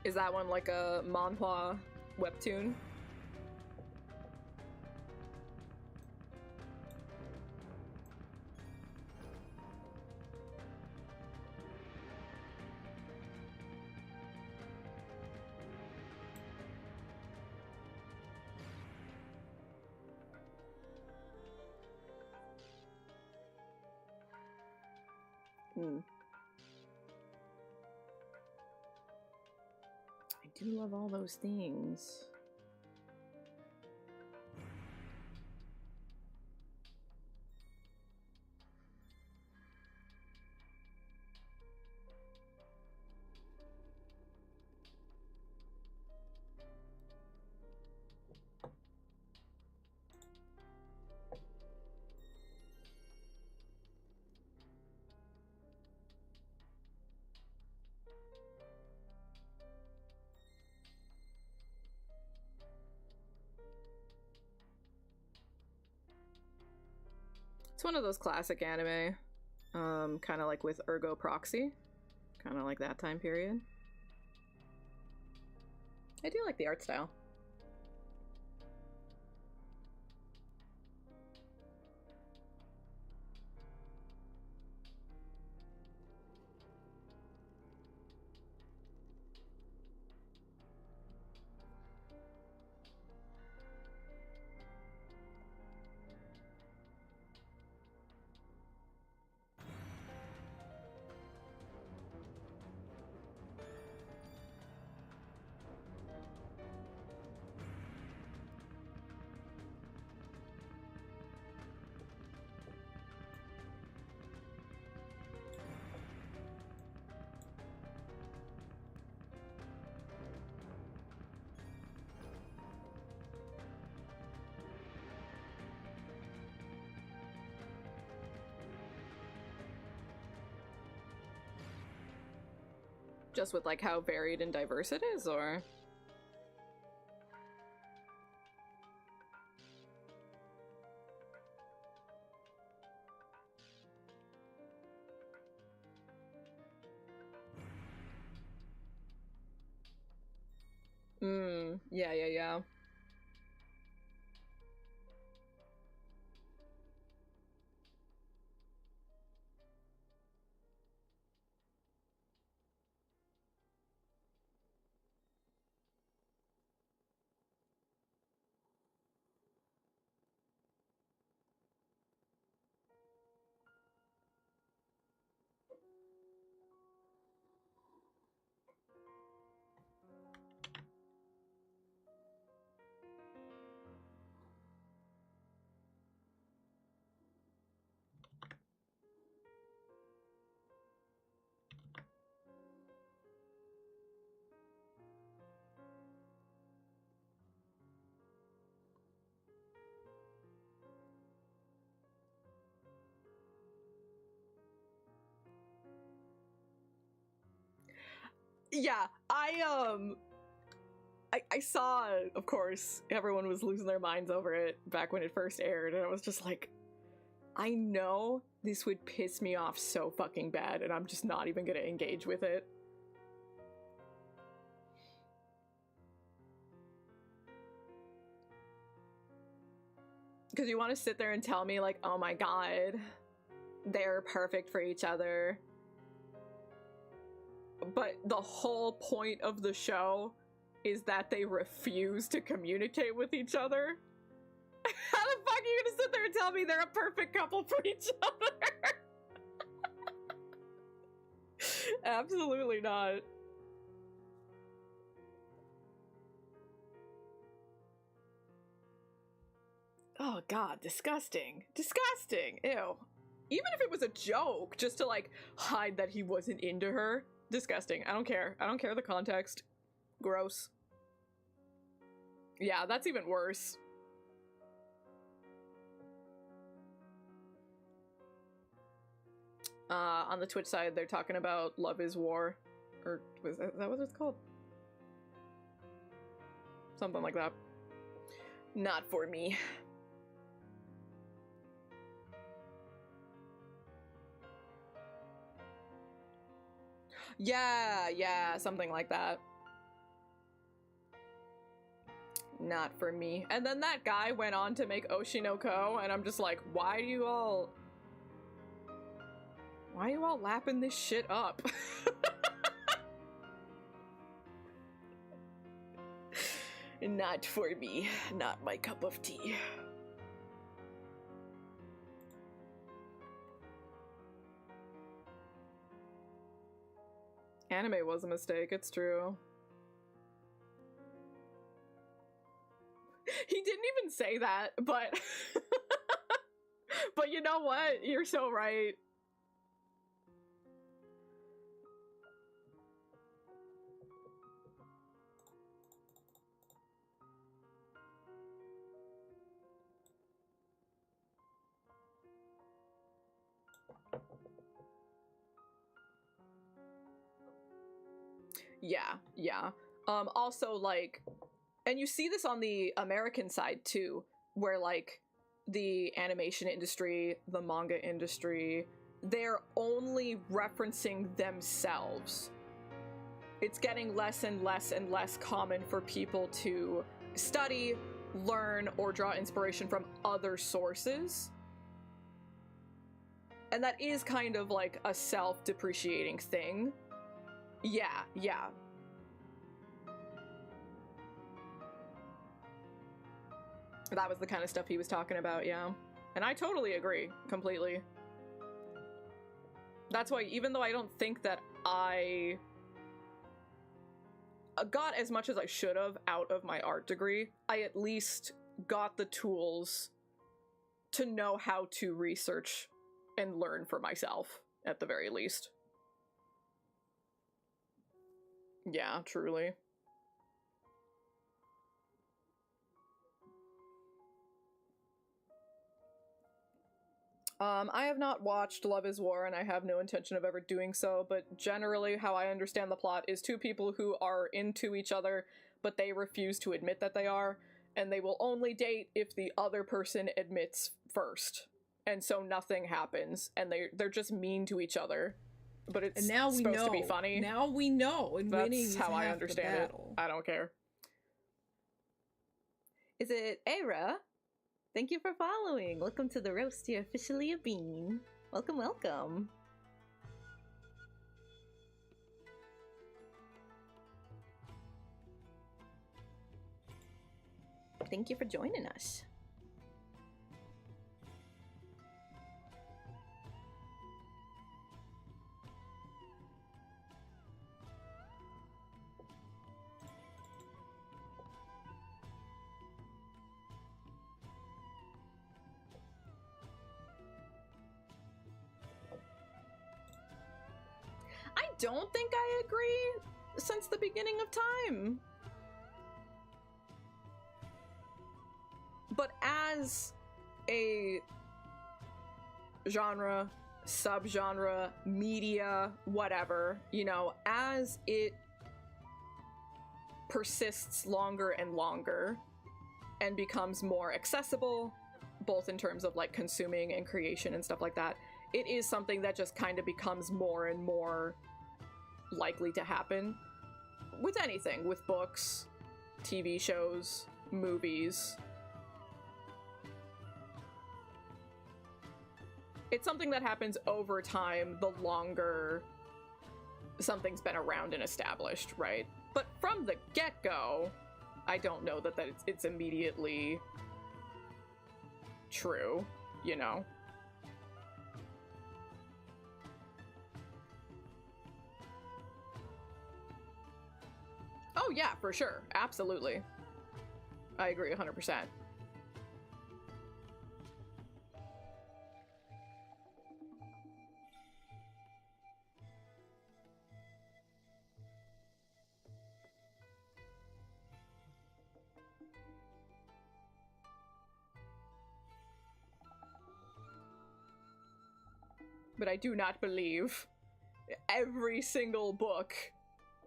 Is that one like a manhwa webtoon? Hmm. I do love all those things. It's one of those classic anime, kind of like with Ergo Proxy, kind of like that time period. I do like the art style. Just with like how varied and diverse it is, or? Yeah, yeah, yeah. Yeah, I saw, of course, everyone was losing their minds over it back when it first aired, and I was just like, I know this would piss me off so fucking bad, and I'm just not even gonna engage with it. Because you want to sit there and tell me, like, oh my god, they're perfect for each other. But the whole point of the show is that they refuse to communicate with each other. How the fuck are you gonna sit there and tell me they're a perfect couple for each other? Absolutely not. Oh god, disgusting. Disgusting. Ew. Even if it was a joke, just to like hide that he wasn't into her. Disgusting. I don't care. I don't care the context. Gross. Yeah, that's even worse. On the Twitch side, they're talking about Love is War. Or is that what it's called? Something like that. Not for me. Yeah, something like that. Not for me. And then that guy went on to make Oshinoko, and I'm just like, why are you all lapping this shit up? Not for me. Not my cup of tea. Anime was a mistake, it's true. He didn't even say that, but but you know what? You're so right. Yeah. Also, like, and you see this on the American side too, where like the animation industry, the manga industry, they're only referencing themselves. It's getting less and less and less common for people to study, learn, or draw inspiration from other sources. And that is kind of like a self-depreciating thing. Yeah. That was the kind of stuff he was talking about, yeah. And I totally agree, completely. That's why, even though I don't think that I got as much as I should have out of my art degree, I at least got the tools to know how to research and learn for myself, at the very least. Yeah, truly. I have not watched Love is War, and I have no intention of ever doing so, but generally how I understand the plot is two people who are into each other, but they refuse to admit that they are, and they will only date if the other person admits first. And so nothing happens, and they're just mean to each other. But it's And now we supposed know. to be funny. Now we know, and That's winning is how I half understand the it. battle. I don't care. Is it Era? Thank you for following. Welcome to the roast. You're officially a bean. Welcome, welcome. Thank you for joining us. I don't think I agree since the beginning of time. But as a genre, subgenre, media, whatever, you know, as it persists longer and longer and becomes more accessible, both in terms of like consuming and creation and stuff like that, it is something that just kind of becomes more and more likely to happen with anything, with books, TV shows, movies. It's something that happens over time the longer something's been around and established, right? But from the get-go, I don't know that it's immediately true, you know? Oh yeah, for sure. Absolutely. I agree 100%. but I do not believe every single book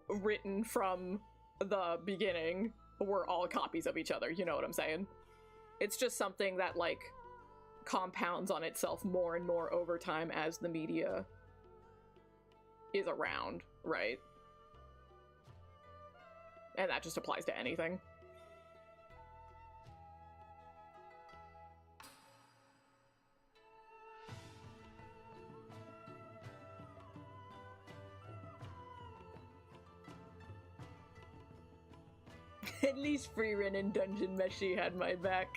written from the beginning were all copies of each other, you know what I'm saying? It's just something that, like, compounds on itself more and more over time as the media is around, right? And that just applies to anything. At least Freerin and Dungeon Meshi had my back.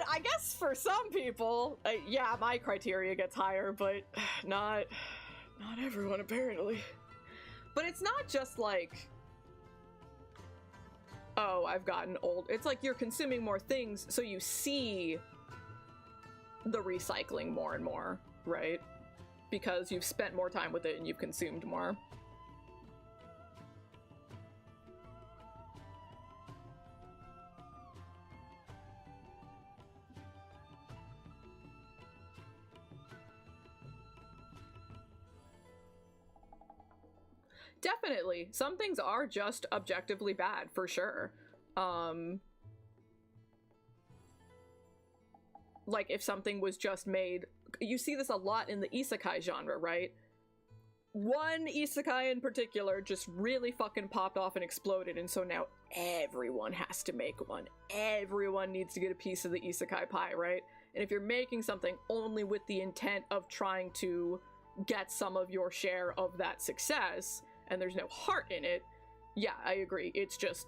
I guess for some people, yeah, my criteria gets higher, but not everyone apparently. But it's not just like, oh, I've gotten old. It's like you're consuming more things, so you see the recycling more and more, right? Because you've spent more time with it and you've consumed more. Definitely. Some things are just objectively bad, for sure. Like, if something was just made... You see this a lot in the isekai genre, right? One isekai in particular just really fucking popped off and exploded, and so now everyone has to make one. Everyone needs to get a piece of the isekai pie, right? And if you're making something only with the intent of trying to get some of your share of that success, and there's no heart in it, yeah, I agree. It's just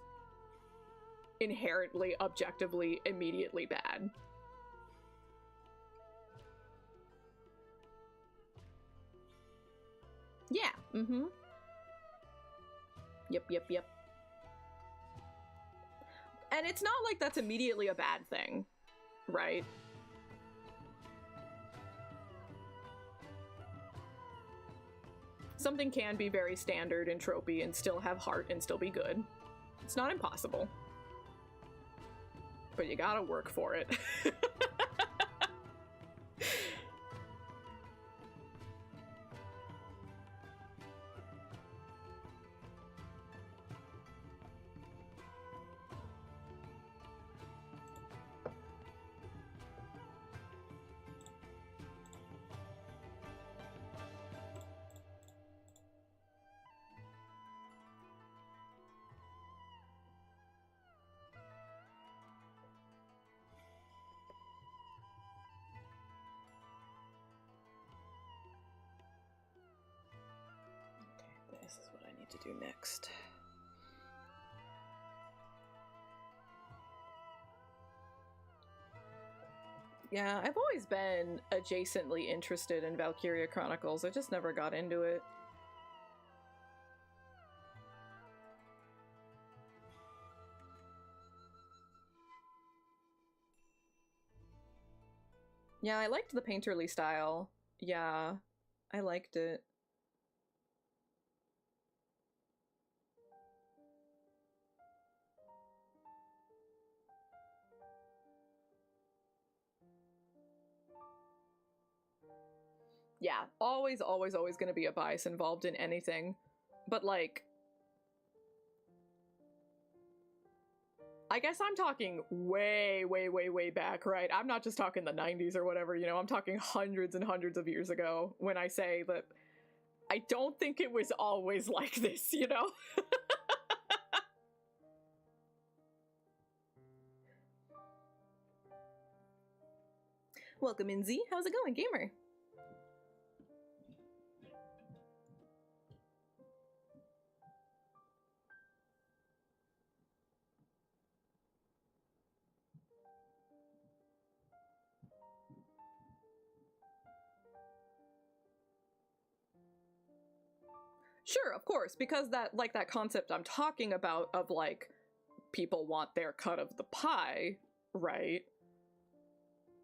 inherently, objectively, immediately bad. Yeah, mm-hmm. Yep. And it's not like that's immediately a bad thing, right? Something can be very standard and tropey and still have heart and still be good. It's not impossible. But you gotta work for it. This is what I need to do next. Yeah, I've always been adjacently interested in Valkyria Chronicles. I just never got into it. Yeah, I liked the painterly style. Yeah, I liked it. Yeah, always gonna be a bias involved in anything. But, like, I guess I'm talking way back, right? I'm not just talking the 90s or whatever, you know, I'm talking hundreds and hundreds of years ago when I say that I don't think it was always like this, you know? Welcome in, Z. How's it going, gamer? Sure, of course, because that, like, that concept I'm talking about of, like, people want their cut of the pie, right?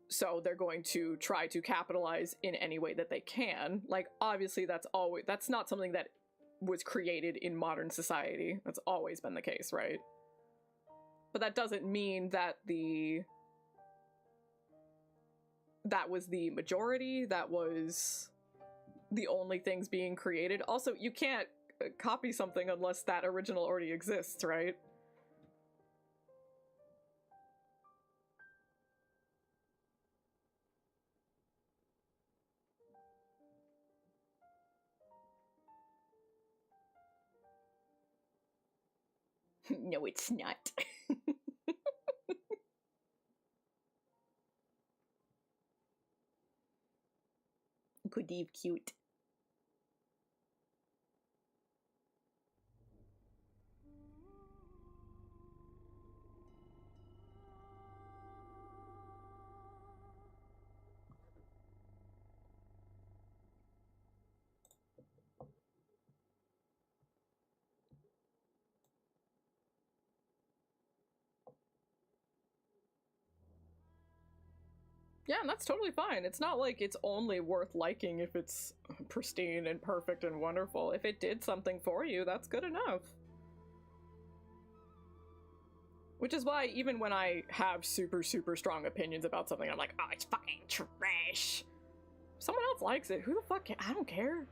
So they're going to try to capitalize in any way that they can. Like, obviously that's not something that was created in modern society. That's always been the case, right? But that doesn't mean that that was the majority, that was the only things being created. Also, you can't copy something unless that original already exists, right? No, it's not. Good Eve cute. Yeah, and that's totally fine. It's not like it's only worth liking if it's pristine and perfect and wonderful. If it did something for you, that's good enough. Which is why even when I have super, super strong opinions about something, I'm like, oh, it's fucking trash. Someone else likes it. Who the fuck I don't care.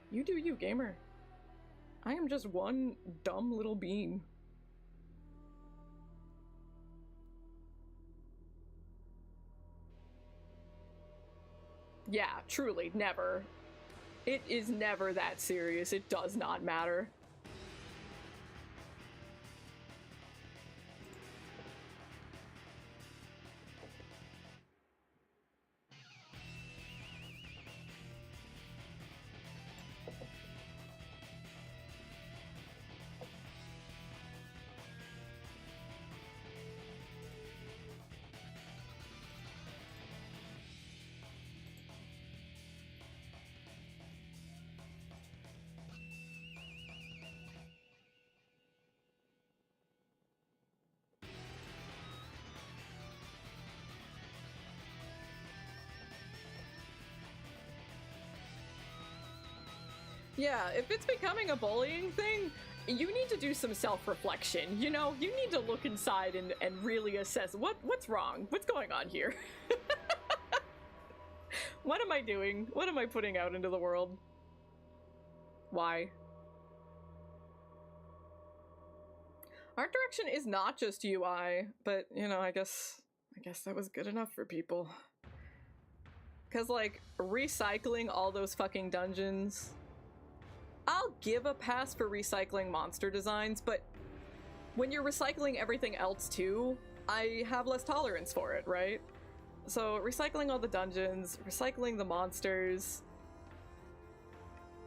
You do you, gamer. I am just one dumb little bean. Yeah, truly, never. It is never that serious. It does not matter. Yeah, if it's becoming a bullying thing, you need to do some self-reflection, you know? You need to look inside and really assess what's wrong? What's going on here? What am I doing? What am I putting out into the world? Why? Art direction is not just UI, but, you know, I guess that was good enough for people. Because, like, recycling all those fucking dungeons... I'll give a pass for recycling monster designs, but when you're recycling everything else too, I have less tolerance for it, right? So recycling all the dungeons, recycling the monsters,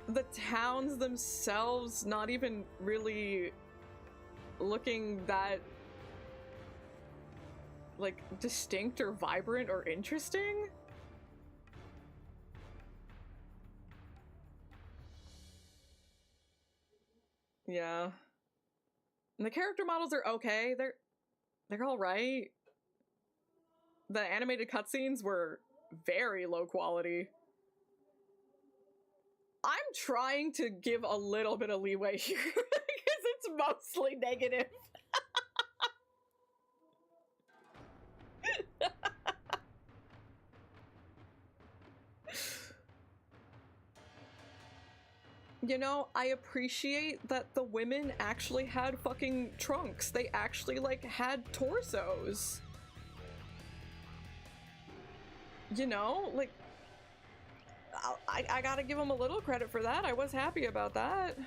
the towns themselves not even really looking that, like, distinct or vibrant or interesting. Yeah. And the character models are okay. They're all right. The animated cutscenes were very low quality. I'm trying to give a little bit of leeway here because it's mostly negative. You know, I appreciate that the women actually had fucking trunks. They actually, like, had torsos. You know, like, I gotta give them a little credit for that. I was happy about that.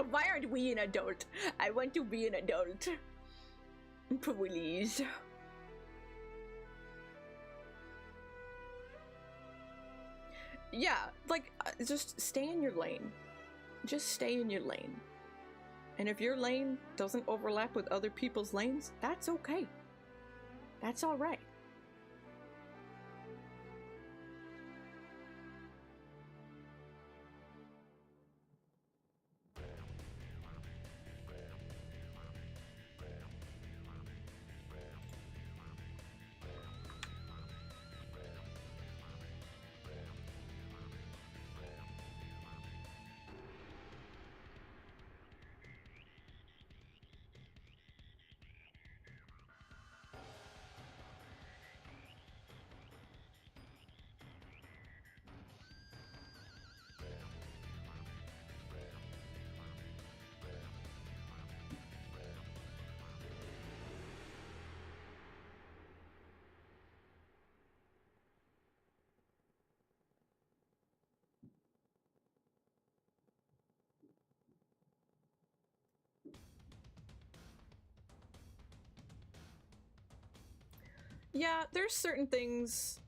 Why aren't we an adult? I want to be an adult. Please. Yeah, like, just stay in your lane. Just stay in your lane. And if your lane doesn't overlap with other people's lanes, that's okay. That's alright. Yeah, there's certain things.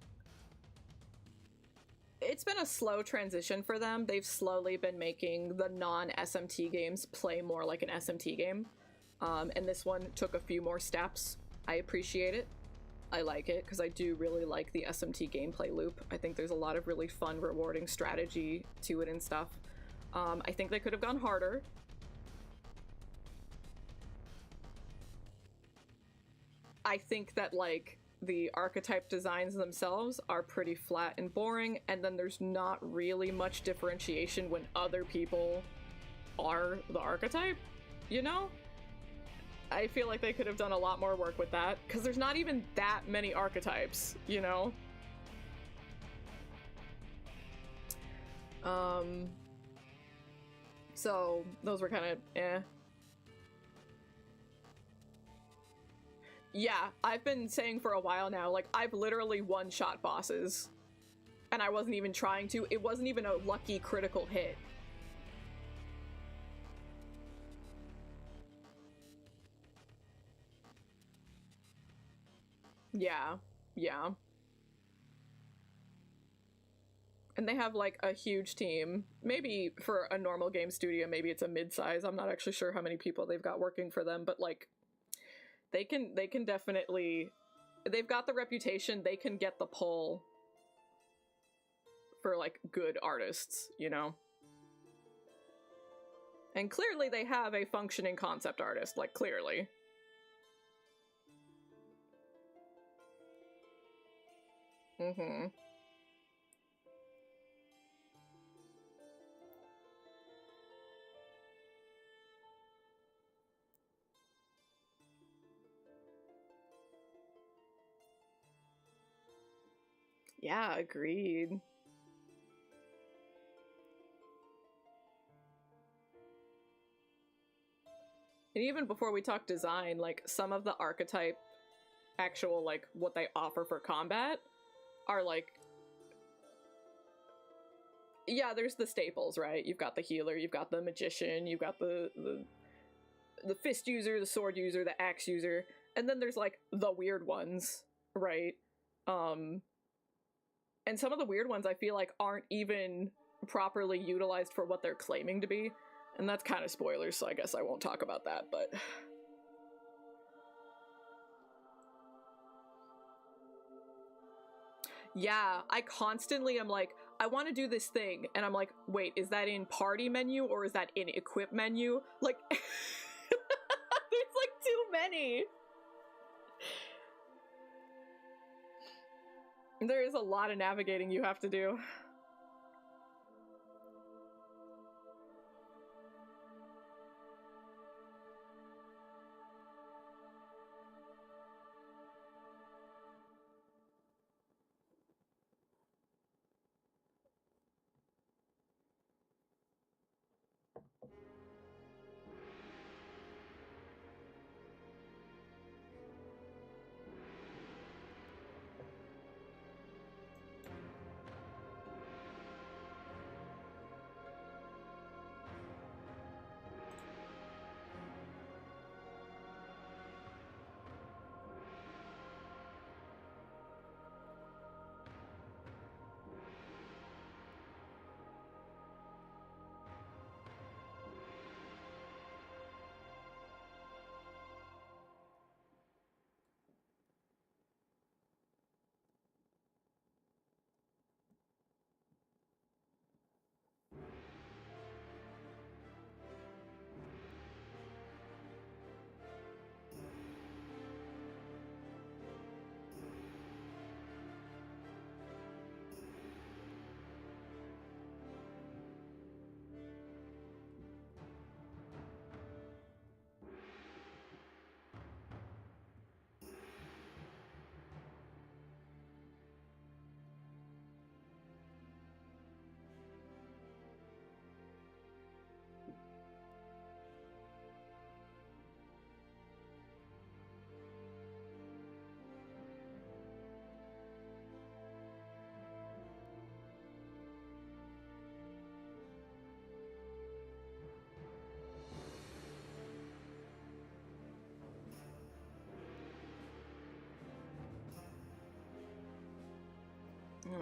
It's been a slow transition for them. They've slowly been making the non-SMT games play more like an SMT game. And this one took a few more steps. I appreciate it. I like it because I do really like the SMT gameplay loop. I think there's a lot of really fun, rewarding strategy to it and stuff. I think they could have gone harder. I think that, like, the archetype designs themselves are pretty flat and boring, and then there's not really much differentiation when other people are the archetype, you know? I feel like they could have done a lot more work with that, because there's not even that many archetypes, you know? So, those were kind of, eh. Yeah, I've been saying for a while now, like, I've literally one-shot bosses. And I wasn't even trying to. It wasn't even a lucky critical hit. Yeah, yeah. And they have, like, a huge team. Maybe for a normal game studio, maybe it's a mid-size. I'm not actually sure how many people they've got working for them, but, like, they can definitely, they've got the reputation, they can get the pull for, like, good artists, you know? And clearly they have a functioning concept artist, like, clearly. Mm-hmm. Yeah, agreed. And even before we talk design, like, some of the archetype actual, like, what they offer for combat are, like, yeah, there's the staples, right? You've got the healer, you've got the magician, you've got the fist user, the sword user, the axe user, and then there's, like, the weird ones, right? And some of the weird ones I feel like aren't even properly utilized for what they're claiming to be, and that's kind of spoilers, so I guess I won't talk about that, but... Yeah, I constantly am like, I want to do this thing, and I'm like, wait, is that in party menu or is that in equip menu? Like, there's like too many. There is a lot of navigating you have to do.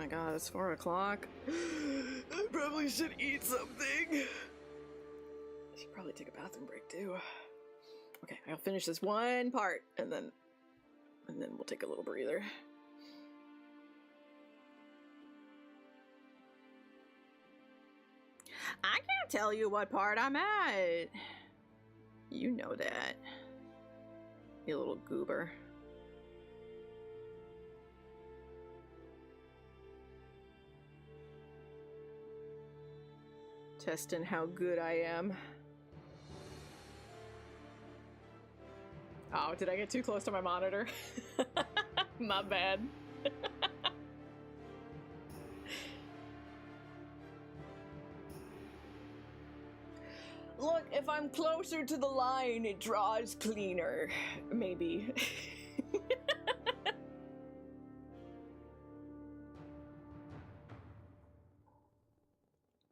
my god, it's 4 o'clock. I probably should eat something. I should probably take a bathroom break too. Okay, I'll finish this one part and then we'll take a little breather. I can't tell you what part I'm at. You know that. You little goober. Testing how good I am. Oh, did I get too close to my monitor? My bad. Look, if I'm closer to the line, it draws cleaner. Maybe.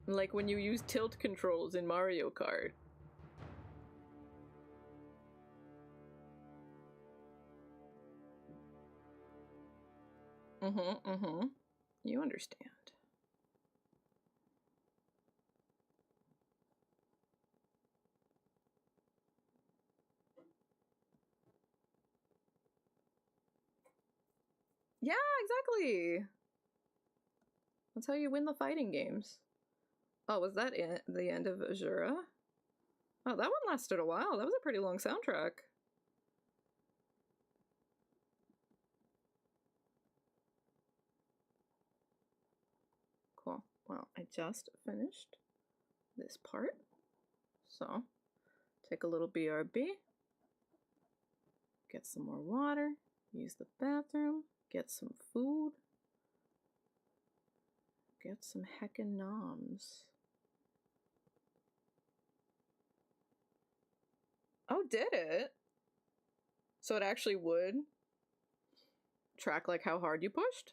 Like when you use tilt controls in Mario Kart. You understand. Yeah, exactly. That's how you win the fighting games. Oh, was that the end of Azura? Oh, that one lasted a while. That was a pretty long soundtrack. Cool. Well, I just finished this part. So, take a little BRB. Get some more water. Use the bathroom. Get some food. Get some heckin' noms. Oh, did it? So it actually would track like how hard you pushed?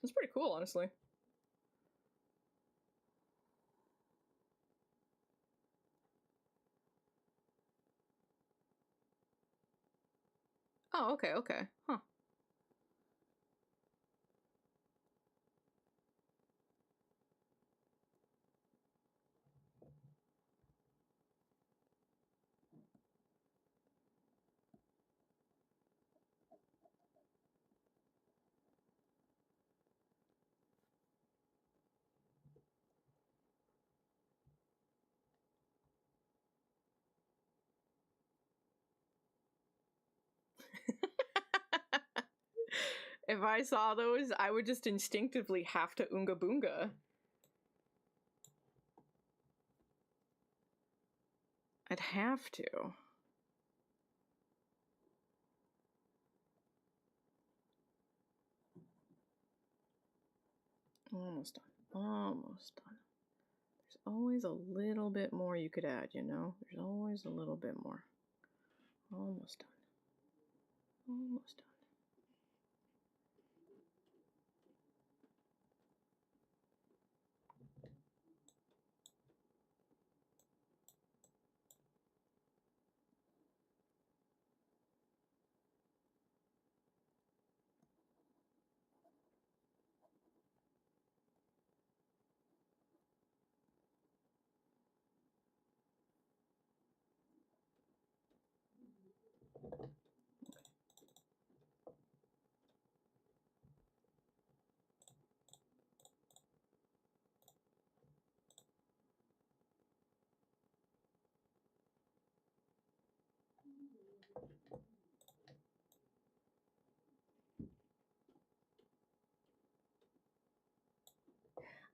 It's pretty cool, honestly. Oh, okay, okay. Huh. If I saw those, I would just instinctively have to Oonga Boonga. I'd have to. Almost done. Almost done. There's always a little bit more you could add, you know? There's always a little bit more. Almost done. Almost done.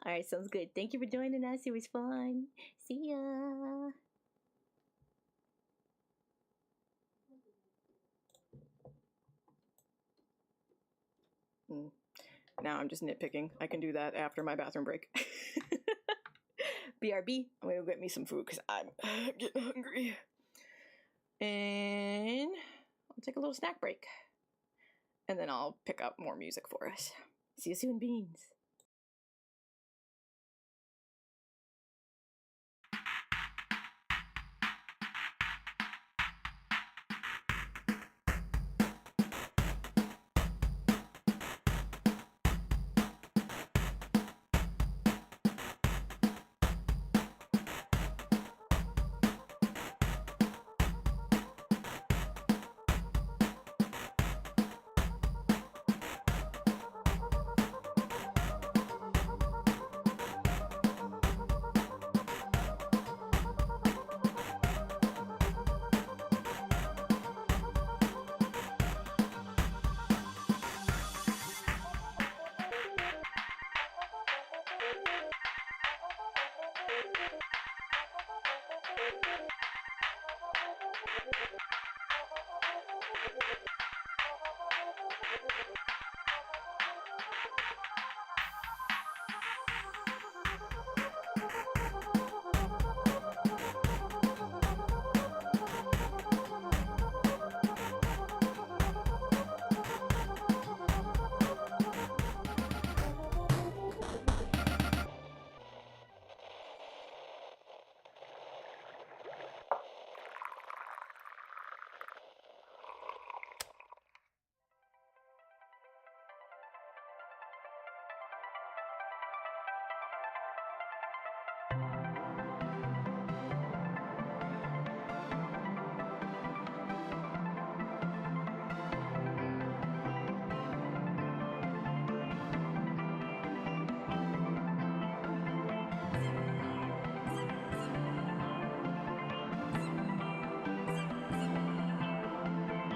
All right, sounds good. Thank you for joining us. It was fun. See ya. Now I'm just nitpicking. I can do that after my bathroom break. BRB. I'm gonna go get me some food because I'm getting hungry. And I'll take a little snack break. And then I'll pick up more music for us. See you soon, beans.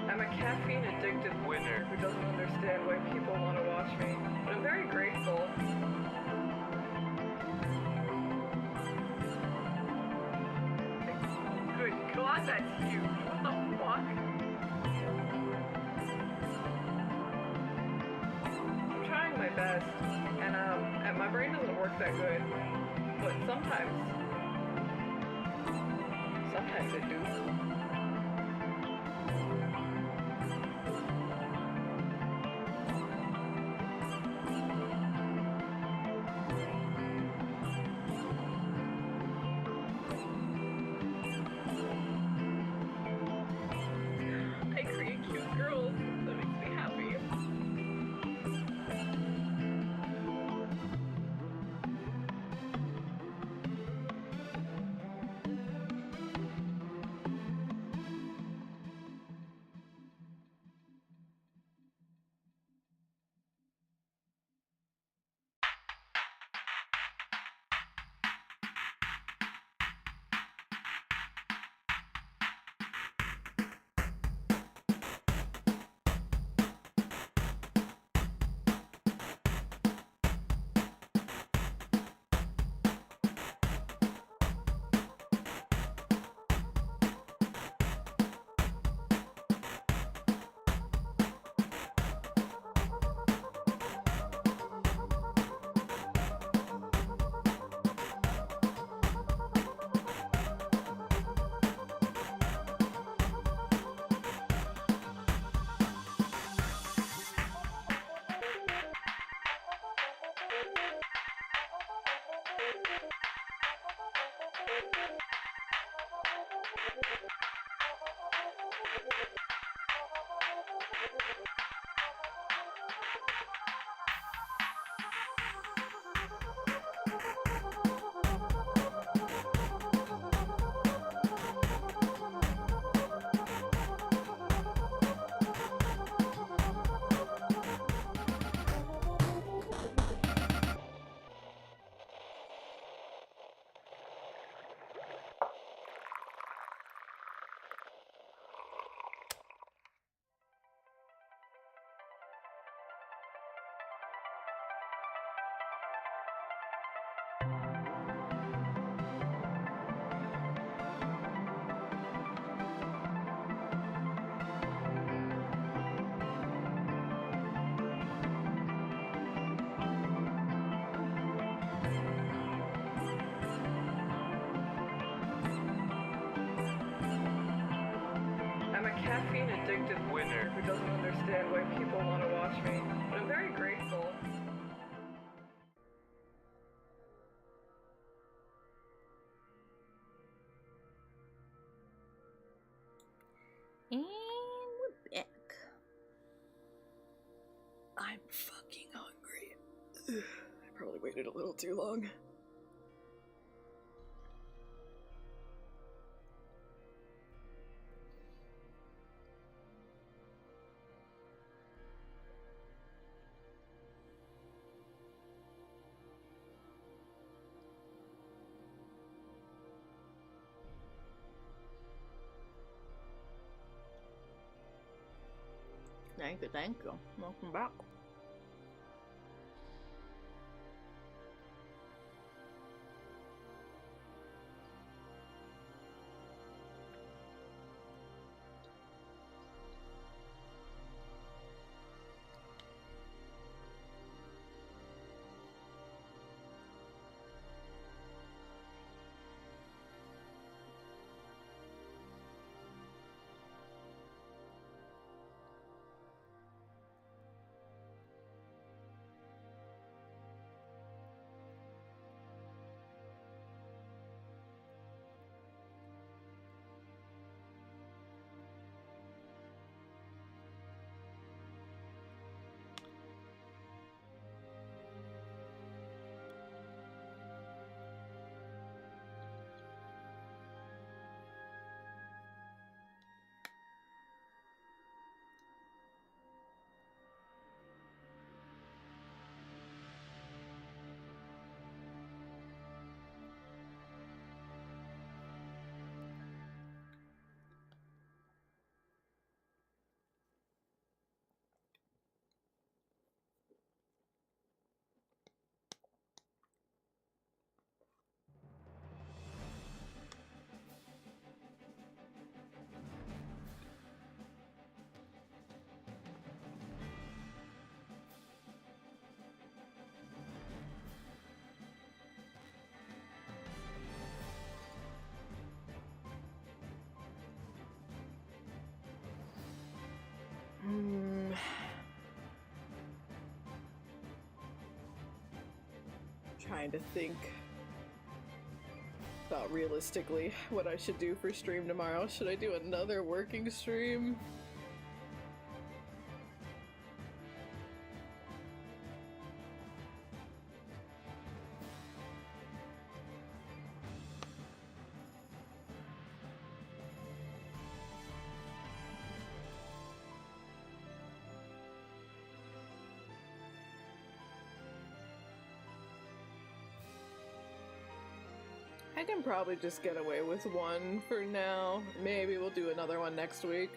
I'm a caffeine addicted winner who doesn't understand why people want to watch me, but I'm very grateful. Good God, that's huge. What the fuck? I'm trying my best, and my brain doesn't work that good, but sometimes it do. I create cute girls. That makes me happy. caffeine addicted winner who doesn't understand why people want to watch me, but I'm very grateful. And we're back. I'm fucking hungry. Ugh, I probably waited a little too long. Thank you, thank you. Welcome back. Trying to think about realistically what I should do for stream tomorrow. Should I do another working stream? I can probably just get away with one for now. Maybe we'll do another one next week.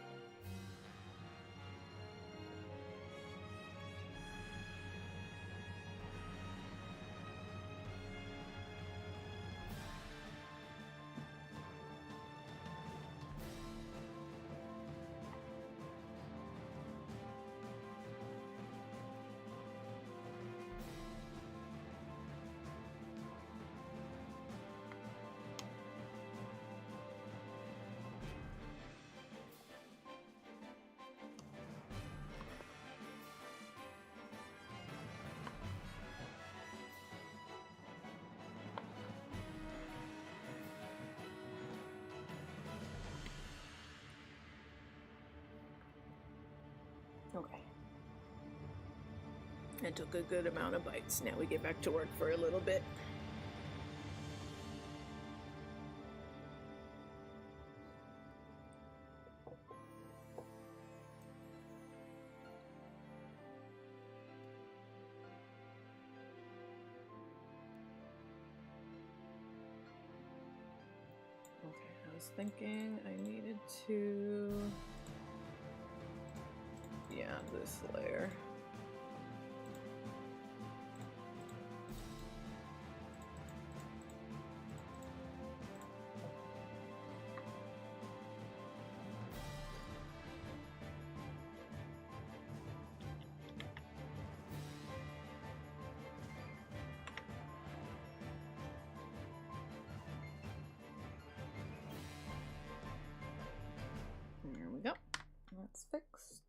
Okay. I took a good amount of bites. Now we get back to work for a little bit. Okay, I was thinking I needed to... Yeah, this layer. There we go. That's fixed.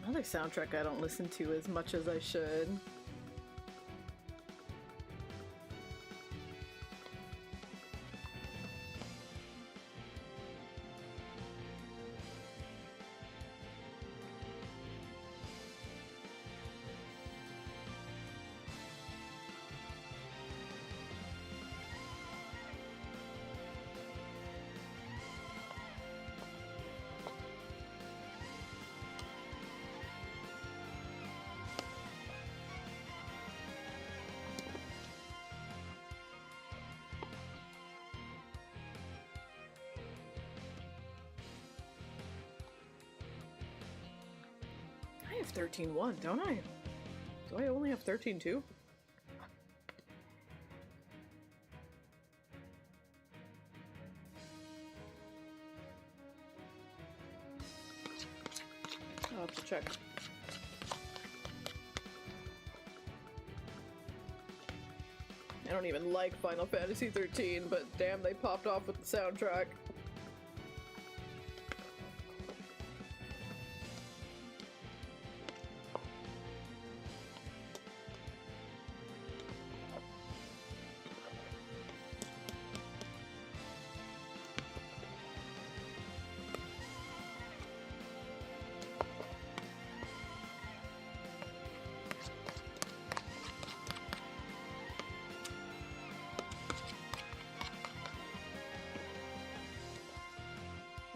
Another soundtrack I don't listen to as much as I should. have 13.1, don't I? Do I only have 13.2? I'll have to check. I don't even like Final Fantasy 13, but damn, they popped off with the soundtrack.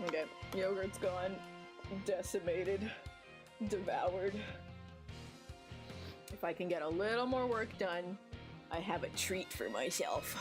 Okay, yogurt's gone. Decimated. Devoured. If I can get a little more work done, I have a treat for myself.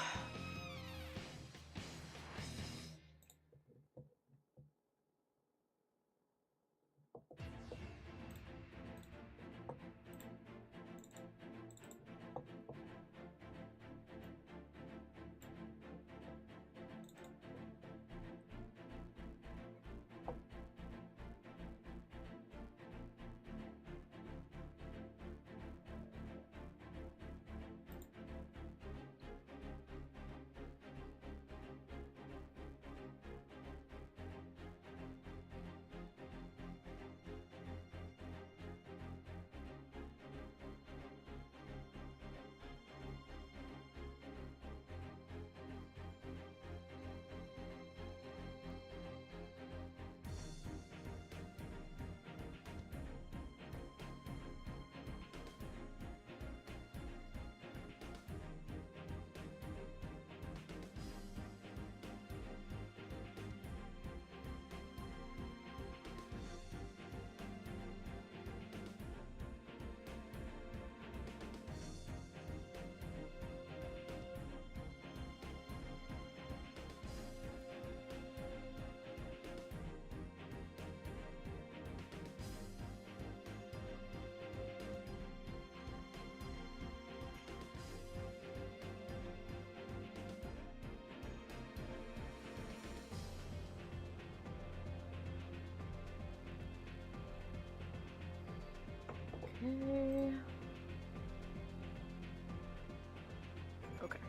Okay.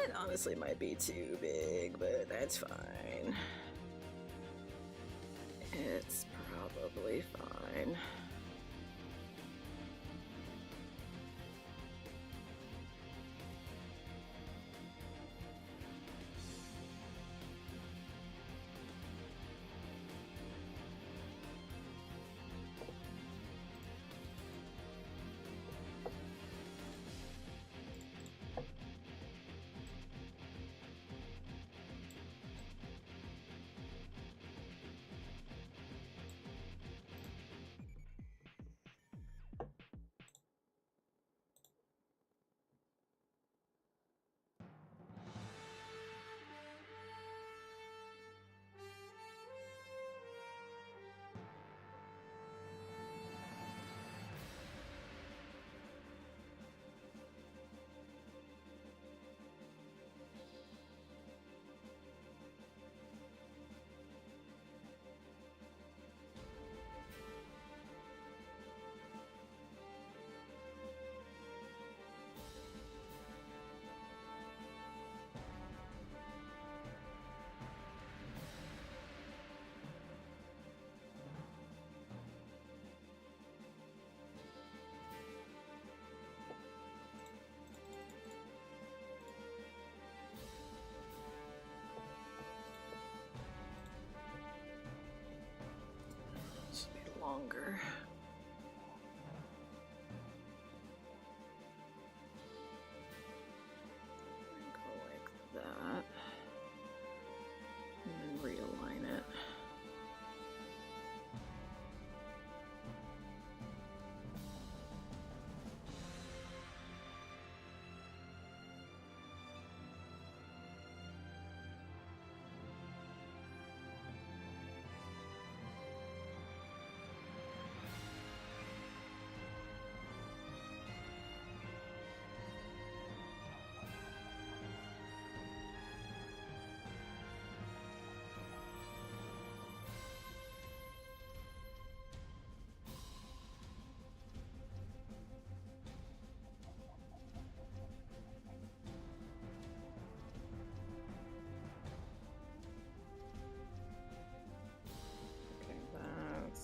It honestly might be too big, but that's fine. It's probably fine.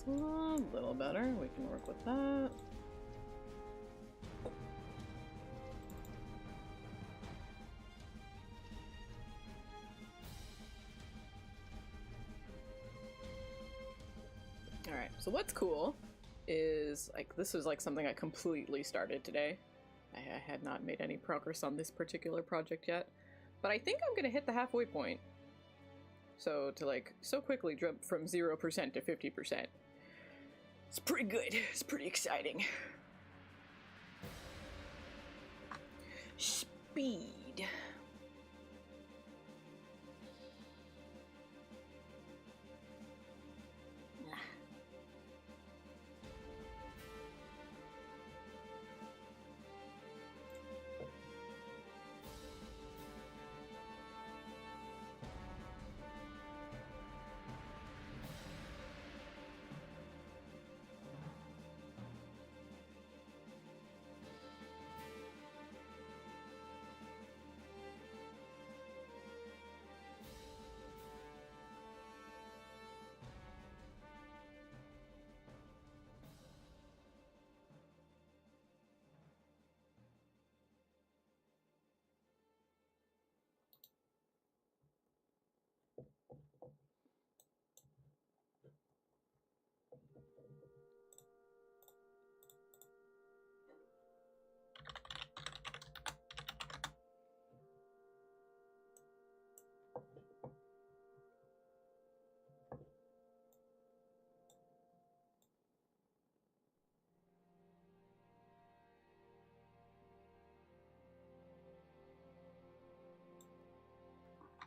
That's a little better. We can work with that. Alright, so what's cool is, like, this is like something I completely started today. I had not made any progress on this particular project yet, but I think I'm gonna hit the halfway point. So to like so quickly jump from 0% to 50%. It's pretty good. It's pretty exciting. Speed.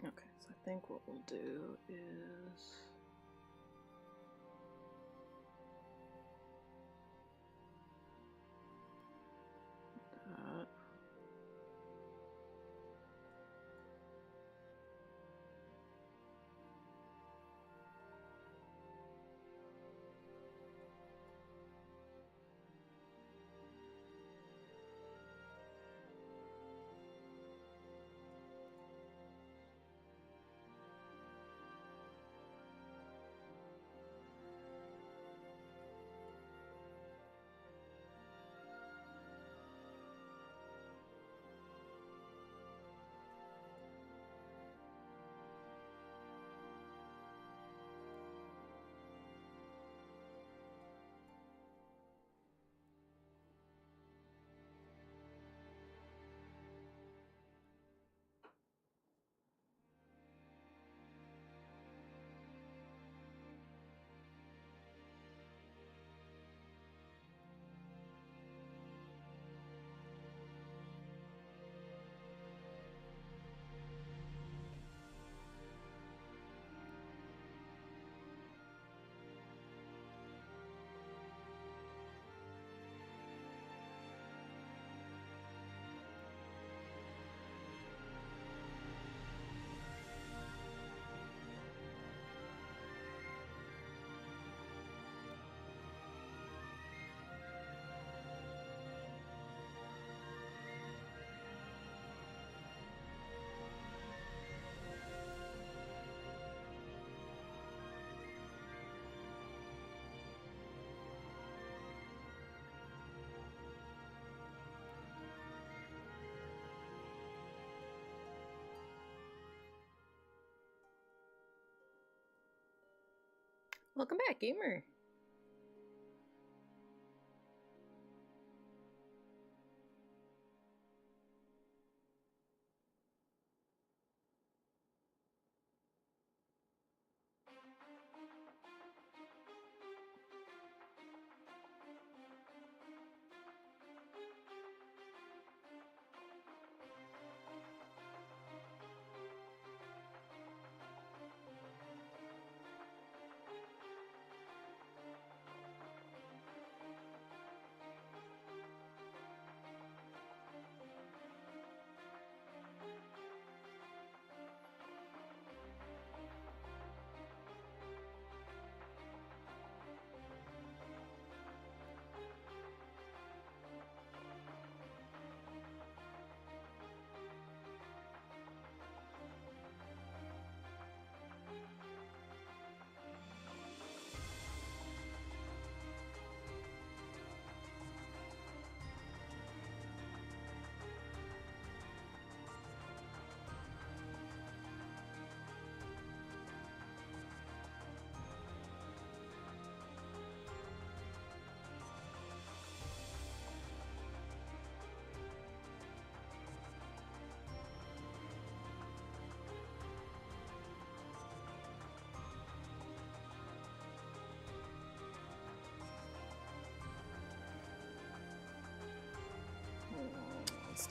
Okay, so I think what we'll do is... that. Welcome back, gamer.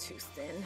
too thin.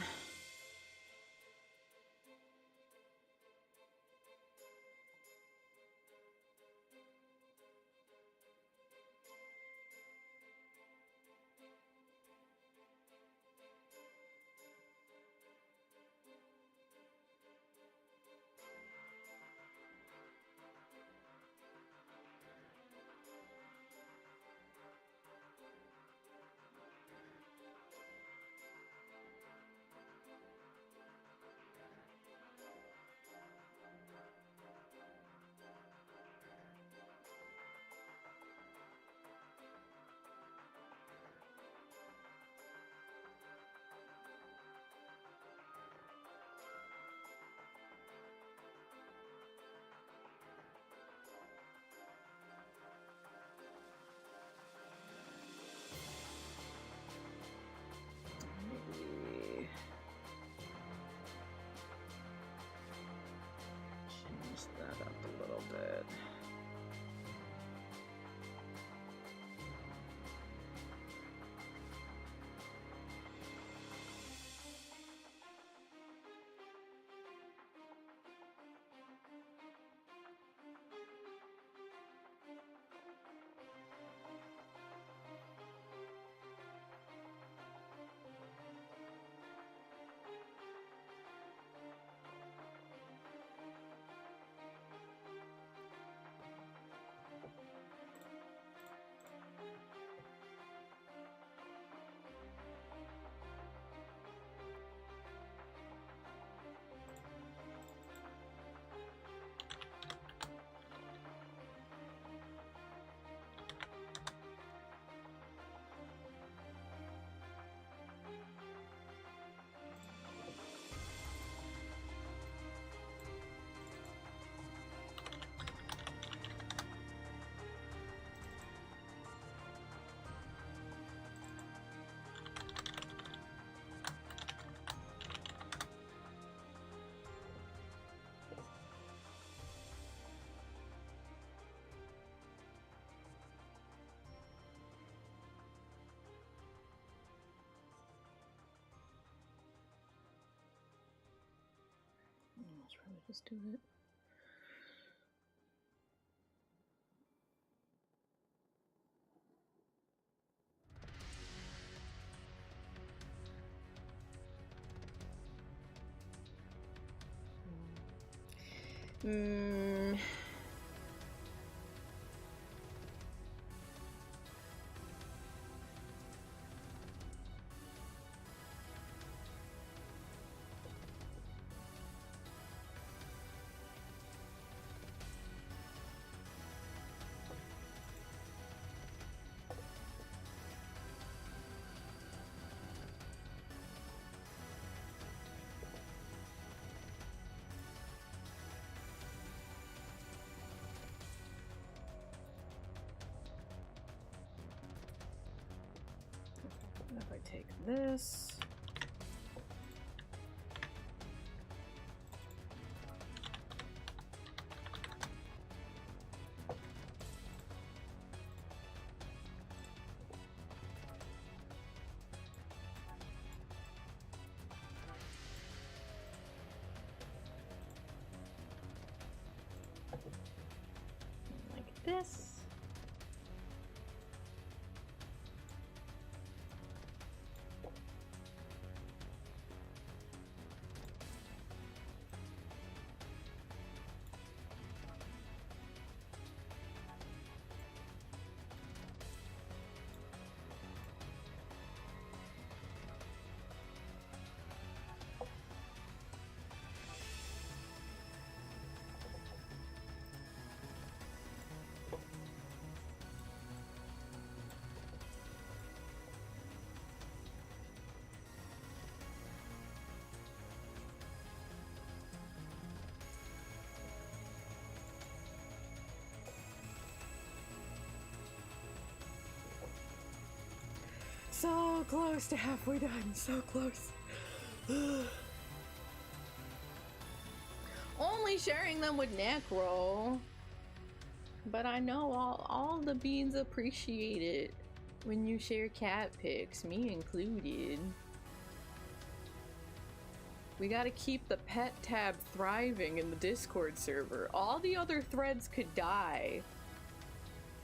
Maybe change that up a little bit. Let's probably just do it. If I take this, like this. So close to halfway done, so close. Only sharing them with Necro. But I know all the beans appreciate it when you share cat pics, me included. We gotta keep the pet tab thriving in the Discord server. All the other threads could die,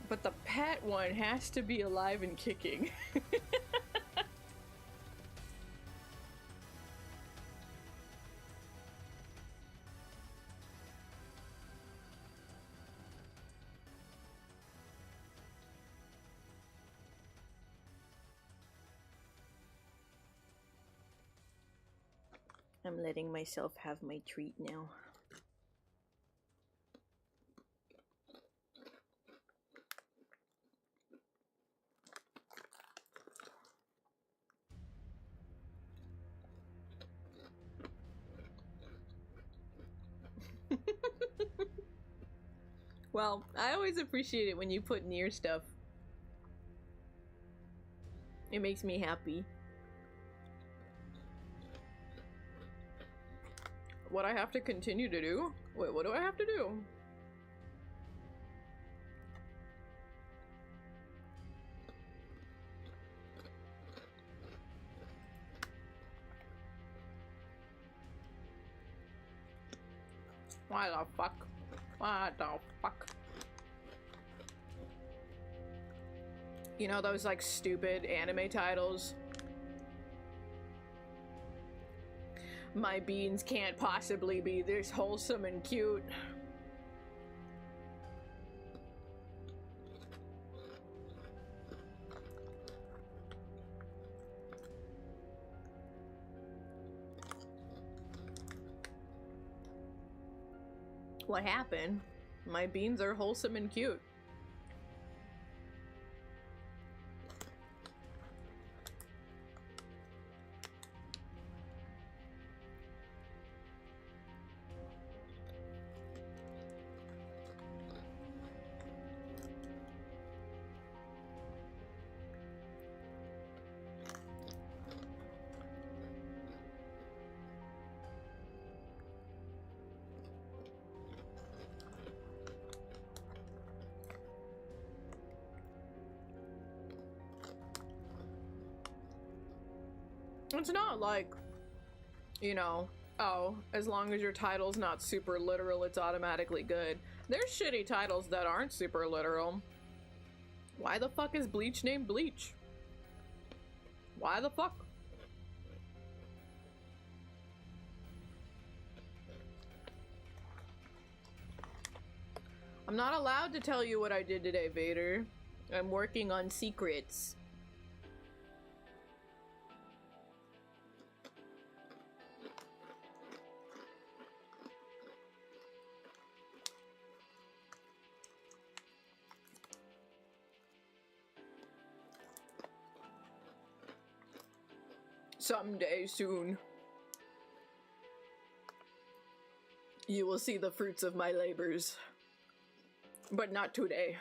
but the pet one has to be alive and kicking. I'm letting myself have my treat now. Well, I always appreciate it when you put near stuff. It makes me happy. What I have to continue to do? Wait, what do I have to do? Why the fuck? What the fuck? You know those like stupid anime titles? My beans can't possibly be this wholesome and cute. What happened? My beans are wholesome and cute. It's not like, you know, oh, as long as your title's not super literal, it's automatically good. There's shitty titles that aren't super literal. Why the fuck is Bleach named Bleach? Why the fuck? I'm not allowed to tell you what I did today, Vader. I'm working on secrets. Someday soon, you will see the fruits of my labors, but not today.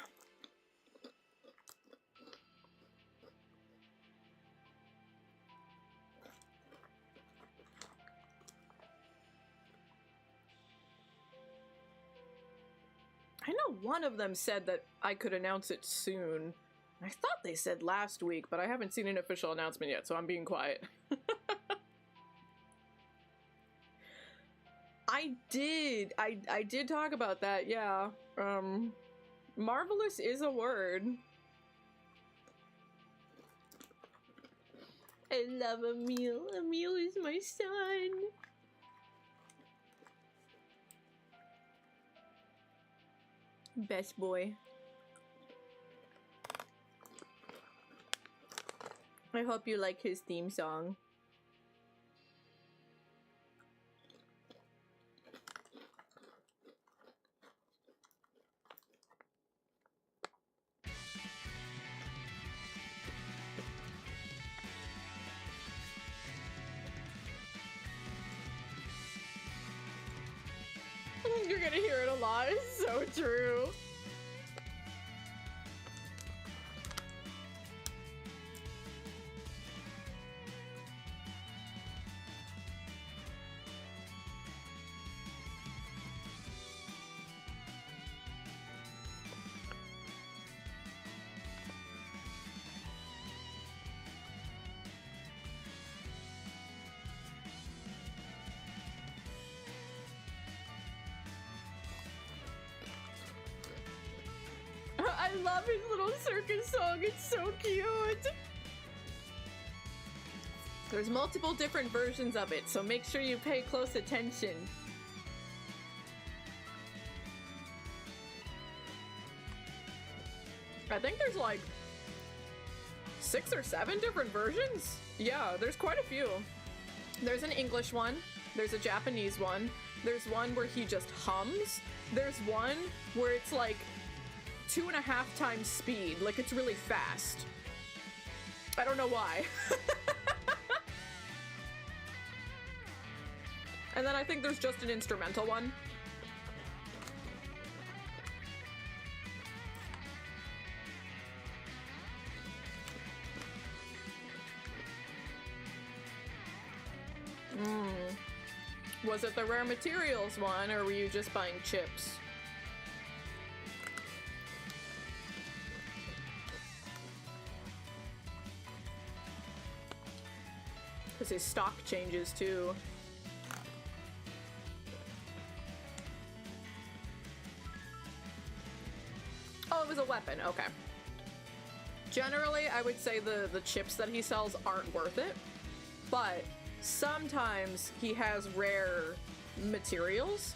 I know one of them said that I could announce it soon. I thought they said last week, but I haven't seen an official announcement yet, so I'm being quiet. I did talk about that, yeah. Marvelous is a word. I love Emil. Emil is my son. Best boy. I hope you like his theme song. You're gonna hear it a lot. It's so true. I love his little circus song. It's so cute. There's multiple different versions of it, so make sure you pay close attention. I think there's like 6 or 7 different versions. Yeah, there's quite a few. There's an English one. There's a Japanese one. There's one where he just hums. There's one where it's like 2.5 times speed. Like, it's really fast. I don't know why. And then I think there's just an instrumental one. Was it the rare materials one, or were you just buying chips? Because his stock changes too. Oh, it was a weapon, okay. Generally, I would say the chips that he sells aren't worth it, but sometimes he has rare materials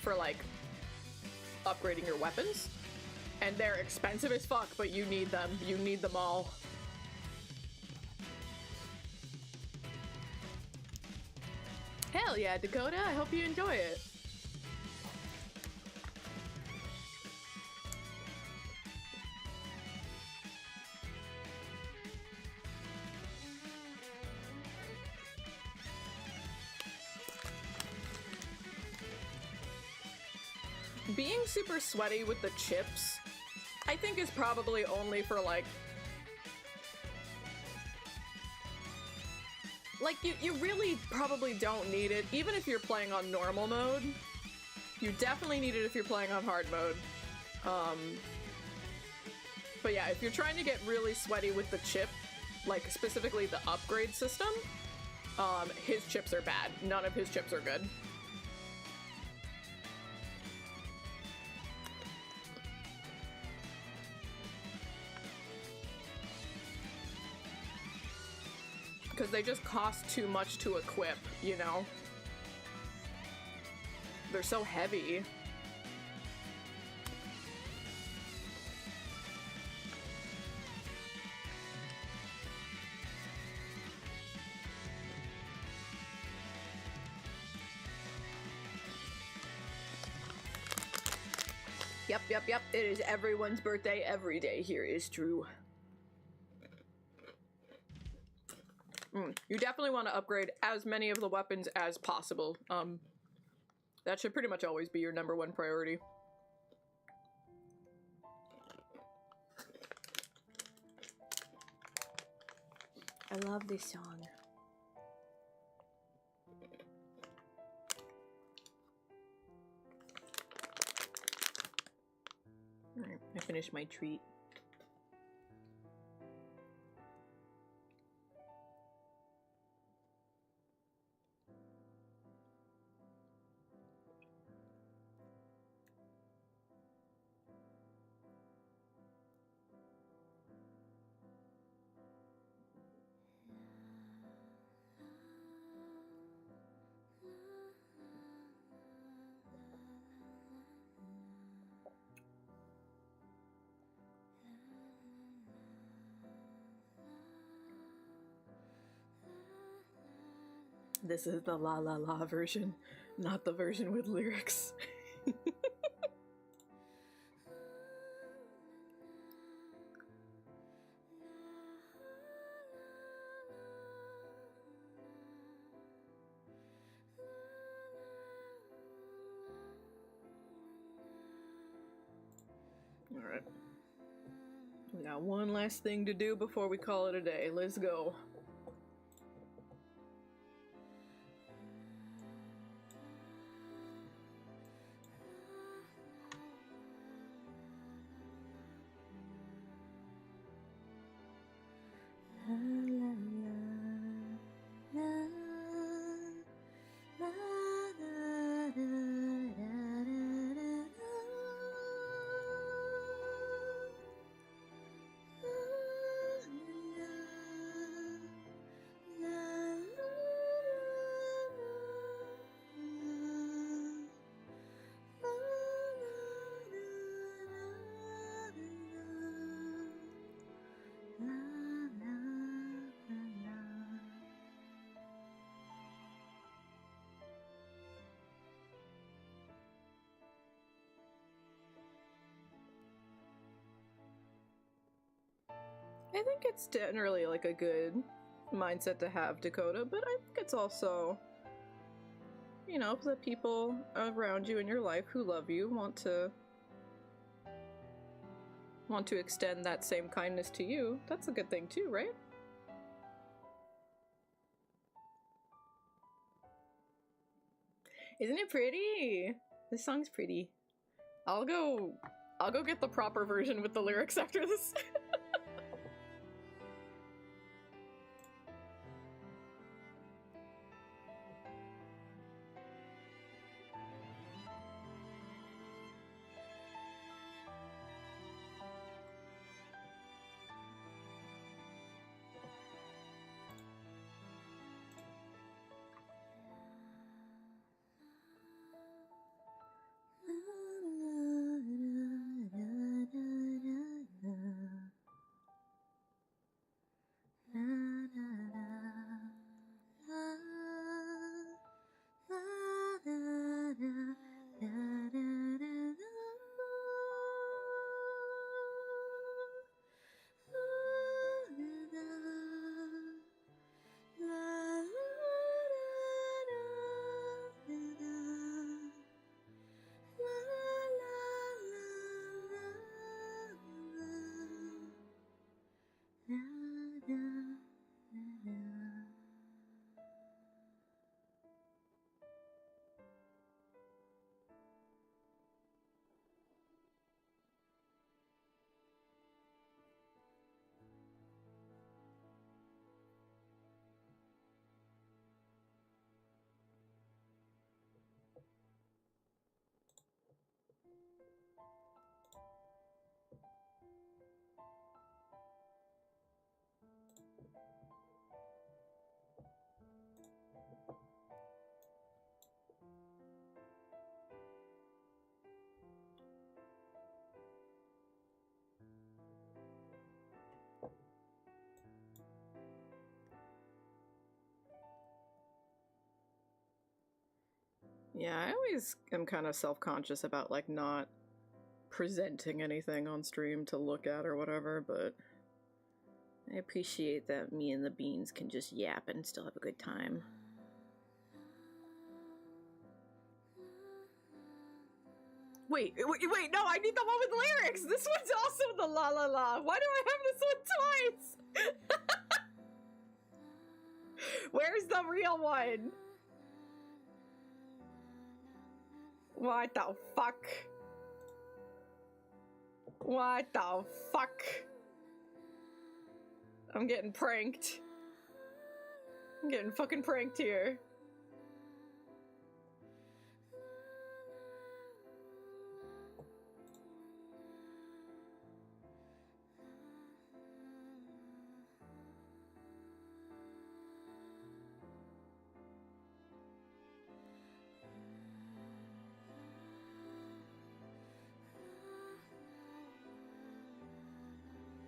for, like, upgrading your weapons, and they're expensive as fuck, but you need them. You need them all. Hell yeah, Dakota, I hope you enjoy it. Being super sweaty with the chips, I think, is probably only for, like, you really probably don't need it, even if you're playing on normal mode. You definitely need it if you're playing on hard mode. But yeah, if you're trying to get really sweaty with the chip, like specifically the upgrade system, his chips are bad. None of his chips are good. Because they just cost too much to equip, you know? They're so heavy. Yep. It is everyone's birthday every day here is true. You definitely want to upgrade as many of the weapons as possible. That should pretty much always be your #1 priority. I love this song. Alright, I finished my treat. This is the la la la version, not the version with lyrics. Alright. We got one last thing to do before we call it a day. Let's go. I think it's generally like a good mindset to have, Dakota, but I think it's also, you know, the people around you in your life who love you want to extend that same kindness to you. That's a good thing too, right? Isn't it pretty? This song's pretty. I'll go get the proper version with the lyrics after this. Yeah, I always am kind of self-conscious about like not presenting anything on stream to look at or whatever, but I appreciate that me and the beans can just yap and still have a good time. Wait, no, I need the one with lyrics! This one's also the la la la! Why do I have this one twice? Where's the real one? What the fuck? What the fuck? I'm getting pranked. I'm getting fucking pranked here.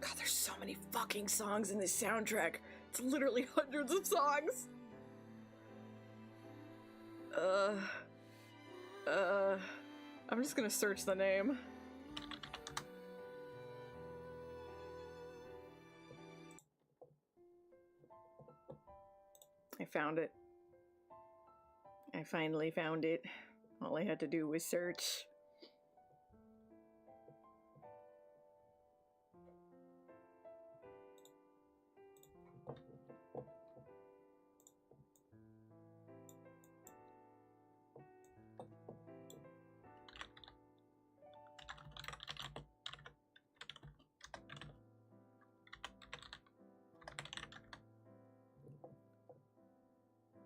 God, there's so many fucking songs in this soundtrack. It's literally hundreds of songs. I'm just gonna search the name. I found it. I finally found it. All I had to do was search.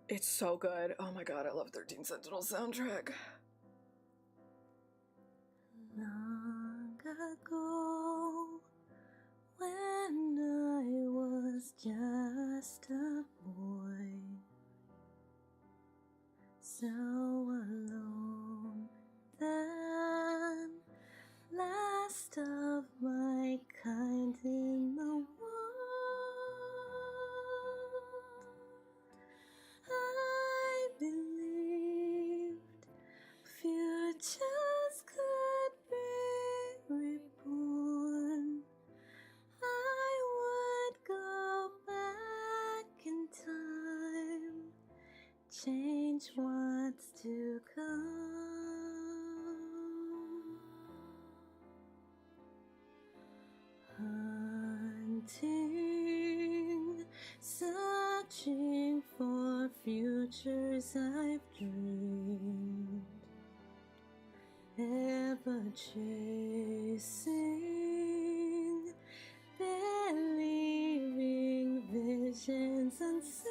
It's so good. Oh my god, I love 13 Sentinel soundtrack. Long ago, when I was just a boy, so alone then, last of my kind in the world, I believed futures could be reborn. searching for futures I've dreamed, ever chasing, believing visions unseen,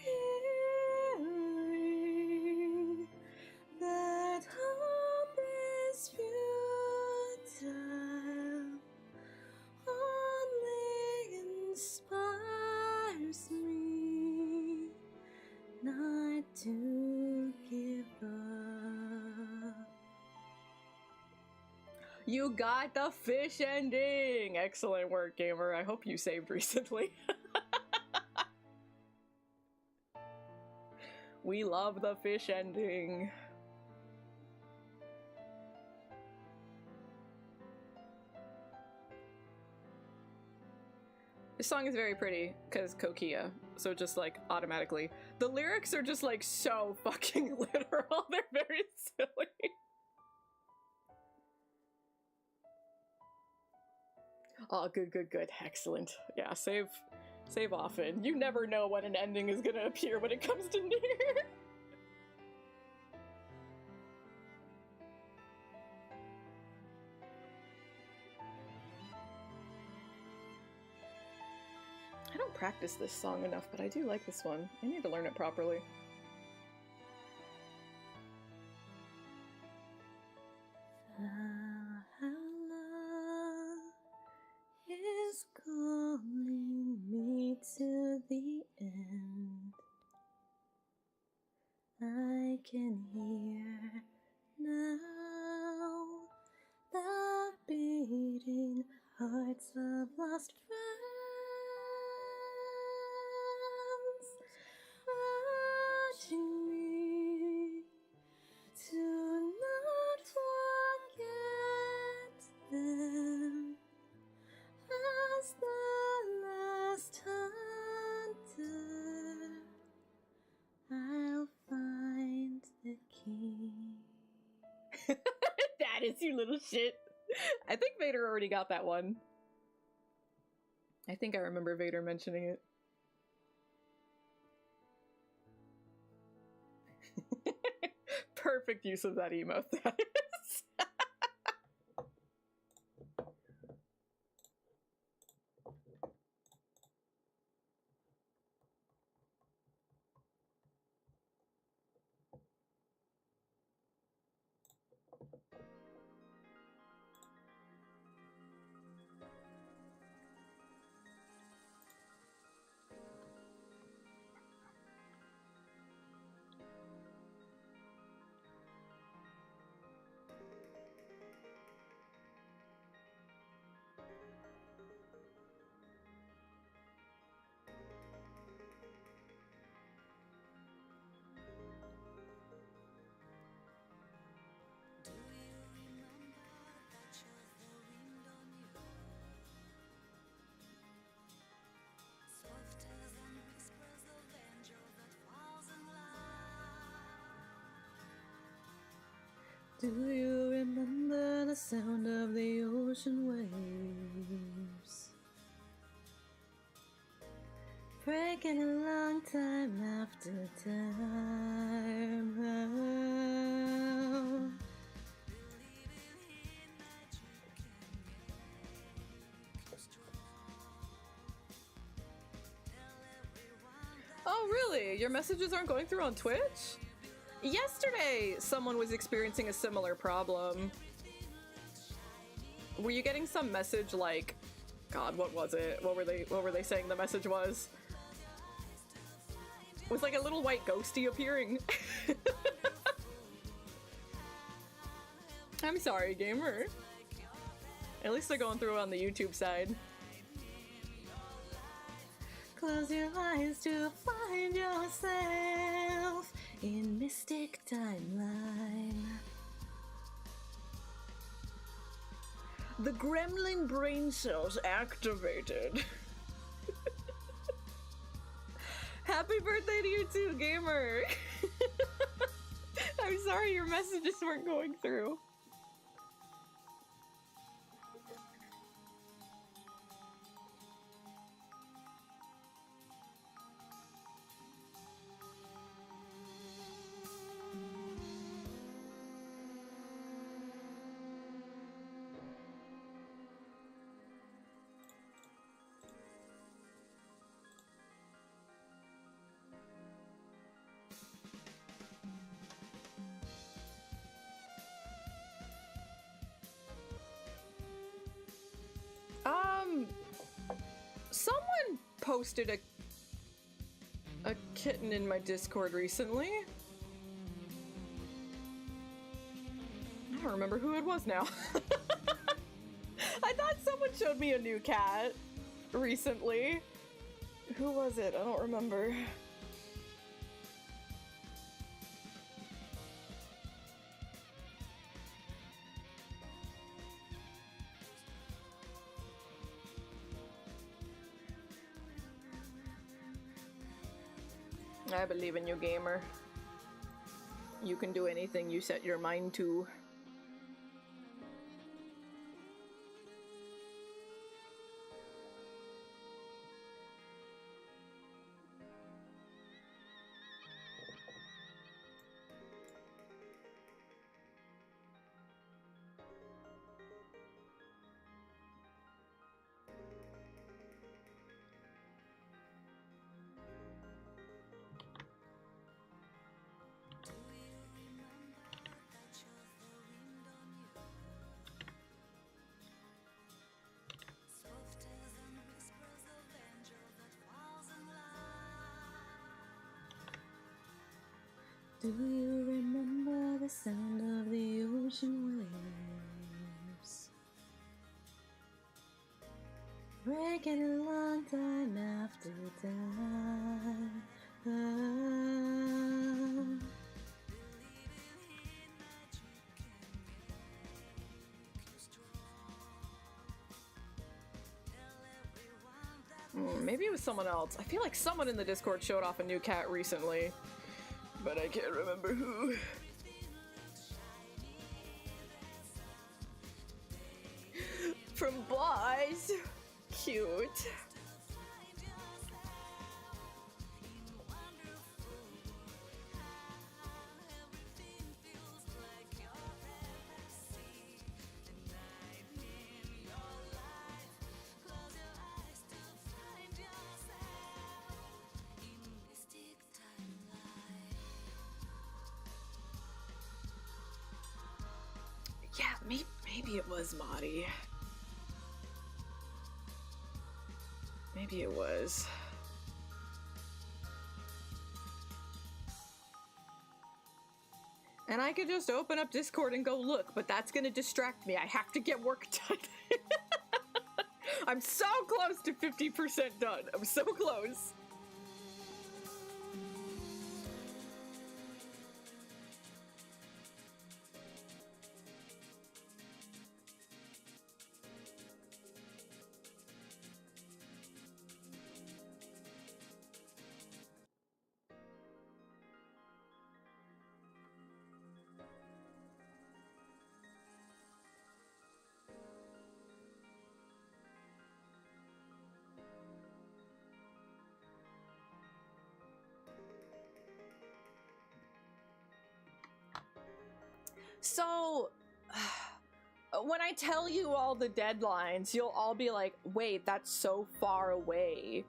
hearing that hope is futile, only inspires me not to give up. You got the fish ending! Excellent work, gamer. I hope you saved recently. We love the fish ending. This song is very pretty, because Kokia, so just like automatically. The lyrics are just like so fucking literal, they're very silly. Oh, good, good, good. Excellent. Yeah, save often. You never know when an ending is gonna appear when it comes to Nier. I don't practice this song enough, but I do like this one. I need to learn it properly. Love is calling me to the end. I can hear now the beating hearts of lost friends, urging me to not forget them as the last hunter. I'll find the key. That is, you little shit. I think Vader already got that one. I think I remember Vader mentioning it. Perfect use of that emote, that is. Do you remember the sound of the ocean waves? Breaking a long time after time. Oh, really? Your messages aren't going through on Twitch? Yesterday, someone was experiencing a similar problem. Were you getting some message like, God, what was it? What were they saying the message was? It was like a little white ghosty appearing. I'm sorry, gamer. At least they're going through on the YouTube side. Close your eyes to find yourself in mystic timeline. The gremlin brain cells activated. Happy birthday to you too, gamer! I'm sorry your messages weren't going through. posted a kitten in my Discord recently. I don't remember who it was now. I thought someone showed me a new cat recently. Who was it? I don't remember. I believe in you, gamer. You can do anything you set your mind to. Do you remember the sound of the ocean waves? Breaking a long time after time. Maybe it was someone else. I feel like someone in the Discord showed off a new cat recently, but I can't remember who. From Boys. Cute. Yeah, maybe it was Marty. Maybe it was. And I could just open up Discord and go look, but that's gonna distract me. I have to get work done. I'm so close to 50% done. I'm so close. So, when I tell you all the deadlines, you'll all be like, wait, that's so far away.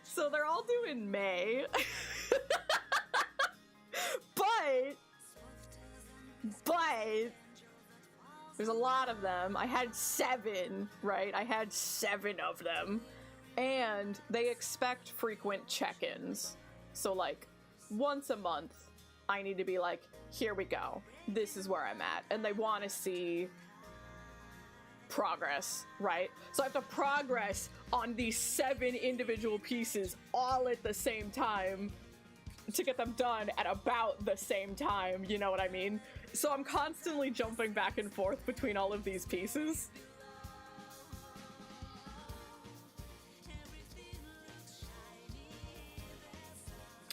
So they're all due in May. But, there's a lot of them. I had 7, right? I had 7 of them. And they expect frequent check-ins. So, like, once a month, I need to be like, here we go. This is where I'm at. And they want to see progress, right? So I have to progress on these 7 individual pieces all at the same time to get them done at about the same time, you know what I mean? So I'm constantly jumping back and forth between all of these pieces.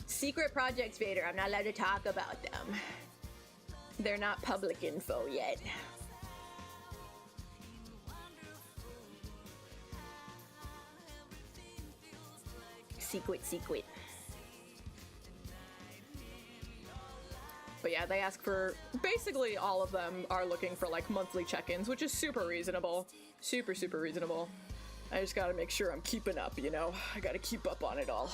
Secret projects, Vader. I'm not allowed to talk about them. They're not public info yet. Secret. But yeah, they ask for, basically all of them are looking for like monthly check-ins, which is super reasonable. Super reasonable. I just gotta make sure I'm keeping up, you know? I gotta keep up on it all.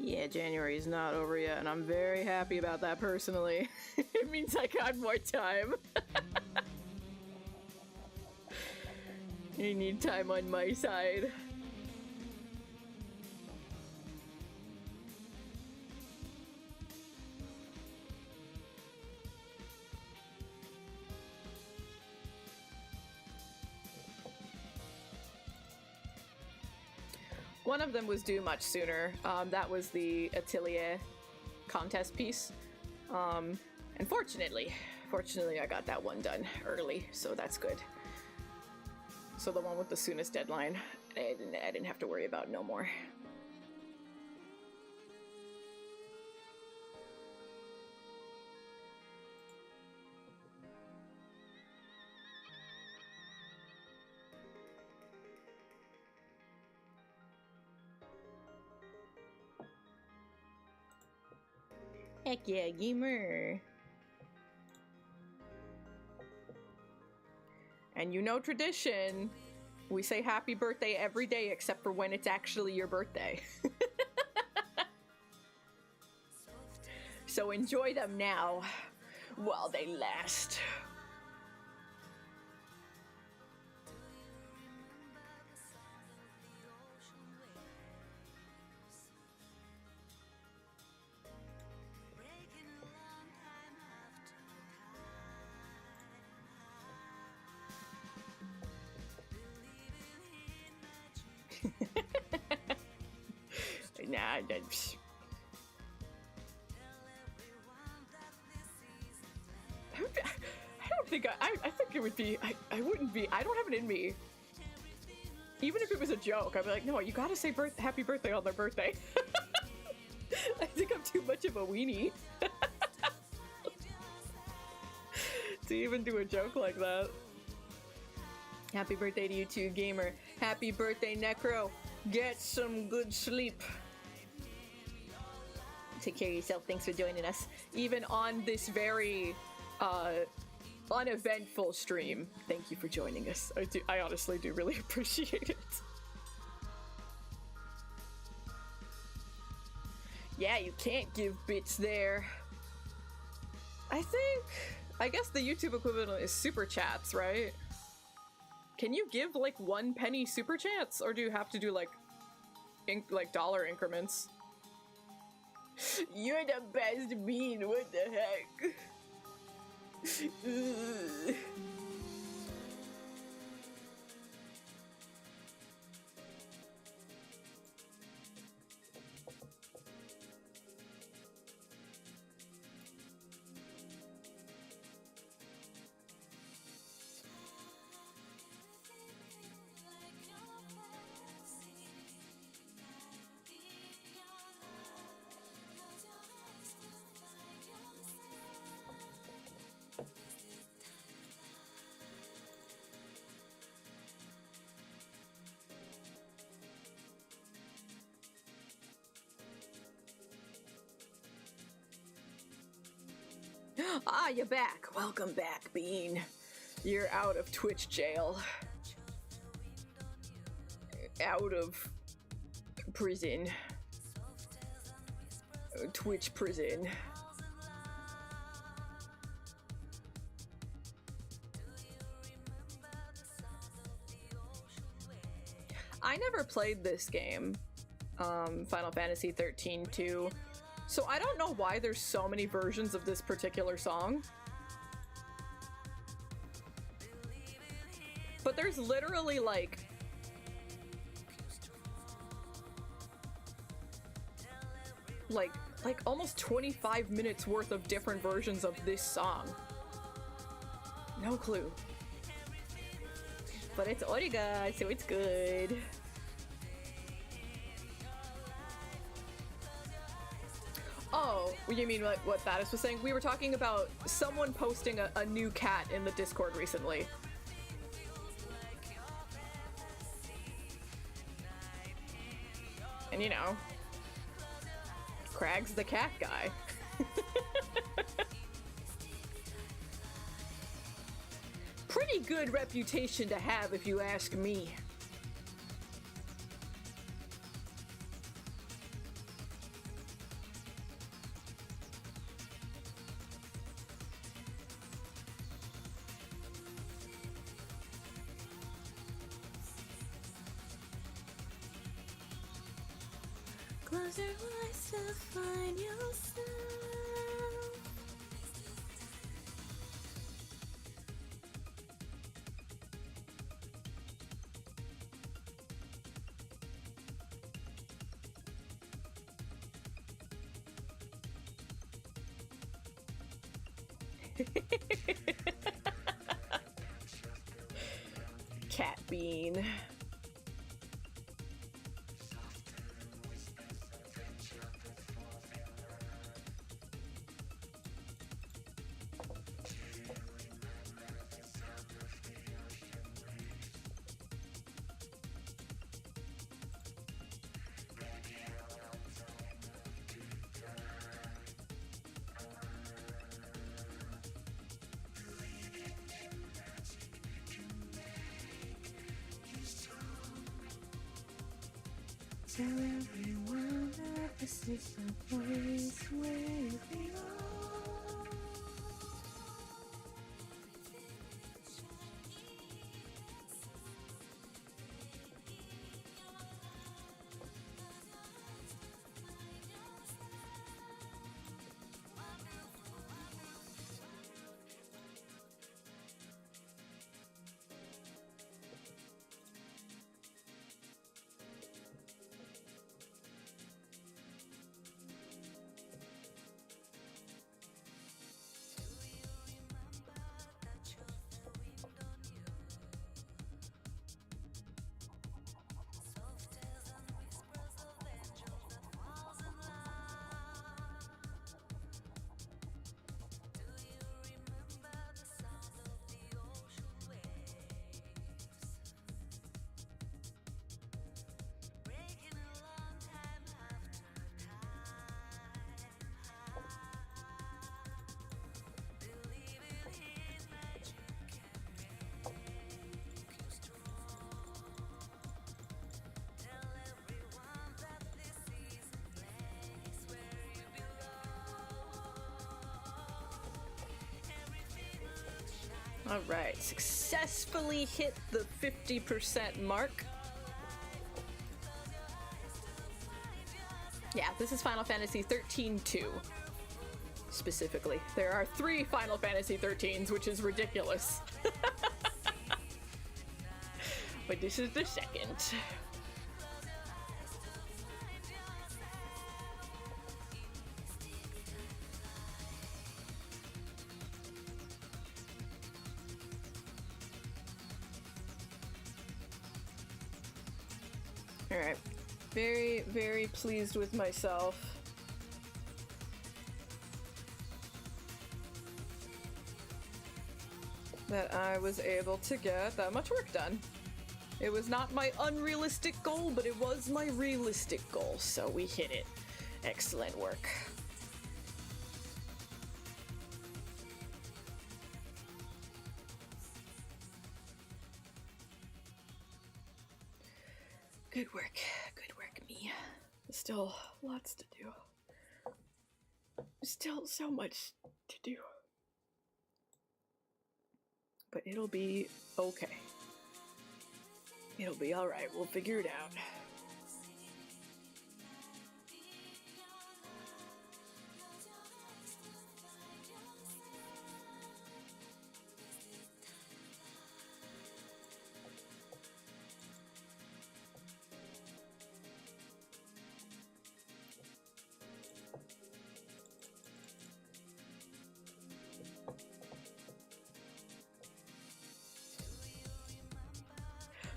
Yeah, January is not over yet, and I'm very happy about that personally. It means I got more time. I need time on my side. One of them was due much sooner. That was the Atelier contest piece. And fortunately, I got that one done early, so that's good. So the one with the soonest deadline, I didn't have to worry about no more. Heck yeah, gamer! And you know tradition, we say happy birthday every day except for when it's actually your birthday. So enjoy them now, while they last. Nah, that's... I don't think I think it would be, I wouldn't be, I don't have it in me. Even if it was a joke, I'd be like, no, you gotta say happy birthday on their birthday. I think I'm too much of a weenie to even do a joke like that. Happy birthday to you too, gamer. Happy birthday, Necro. Get some good sleep. Take care of yourself. Thanks for joining us. Even on this very uneventful stream, thank you for joining us. I honestly do really appreciate it. Yeah, you can't give bits there. I guess the YouTube equivalent is super chats, right? Can you give like 1 penny super chats, or do you have to do like dollar increments? You're the best bean, what the heck? Ah, you're back. Welcome back, Bean. You're out of Twitch jail. Out of prison. Twitch prison. I never played this game, Final Fantasy 13-2. So I don't know why there's so many versions of this particular song. But there's literally like almost 25 minutes worth of different versions of this song. No clue. But it's Origa, so it's good. Oh, you mean what Thaddeus was saying? We were talking about someone posting a new cat in the Discord recently. And you know, Crag's the cat guy. Pretty good reputation to have, if you ask me. Close your eyes to find yourself. Cat bean. Tell everyone that this is the place where you belong. All right, successfully hit the 50% mark. Yeah, this is Final Fantasy 13-2, specifically. There are 3 Final Fantasy 13s, which is ridiculous. But this is the second. Alright. Very, very pleased with myself. That I was able to get that much work done. It was not my unrealistic goal, but it was my realistic goal, so we hit it. Excellent work. Good work, me. Still lots to do. Still so much to do. But it'll be okay. It'll be alright, we'll figure it out.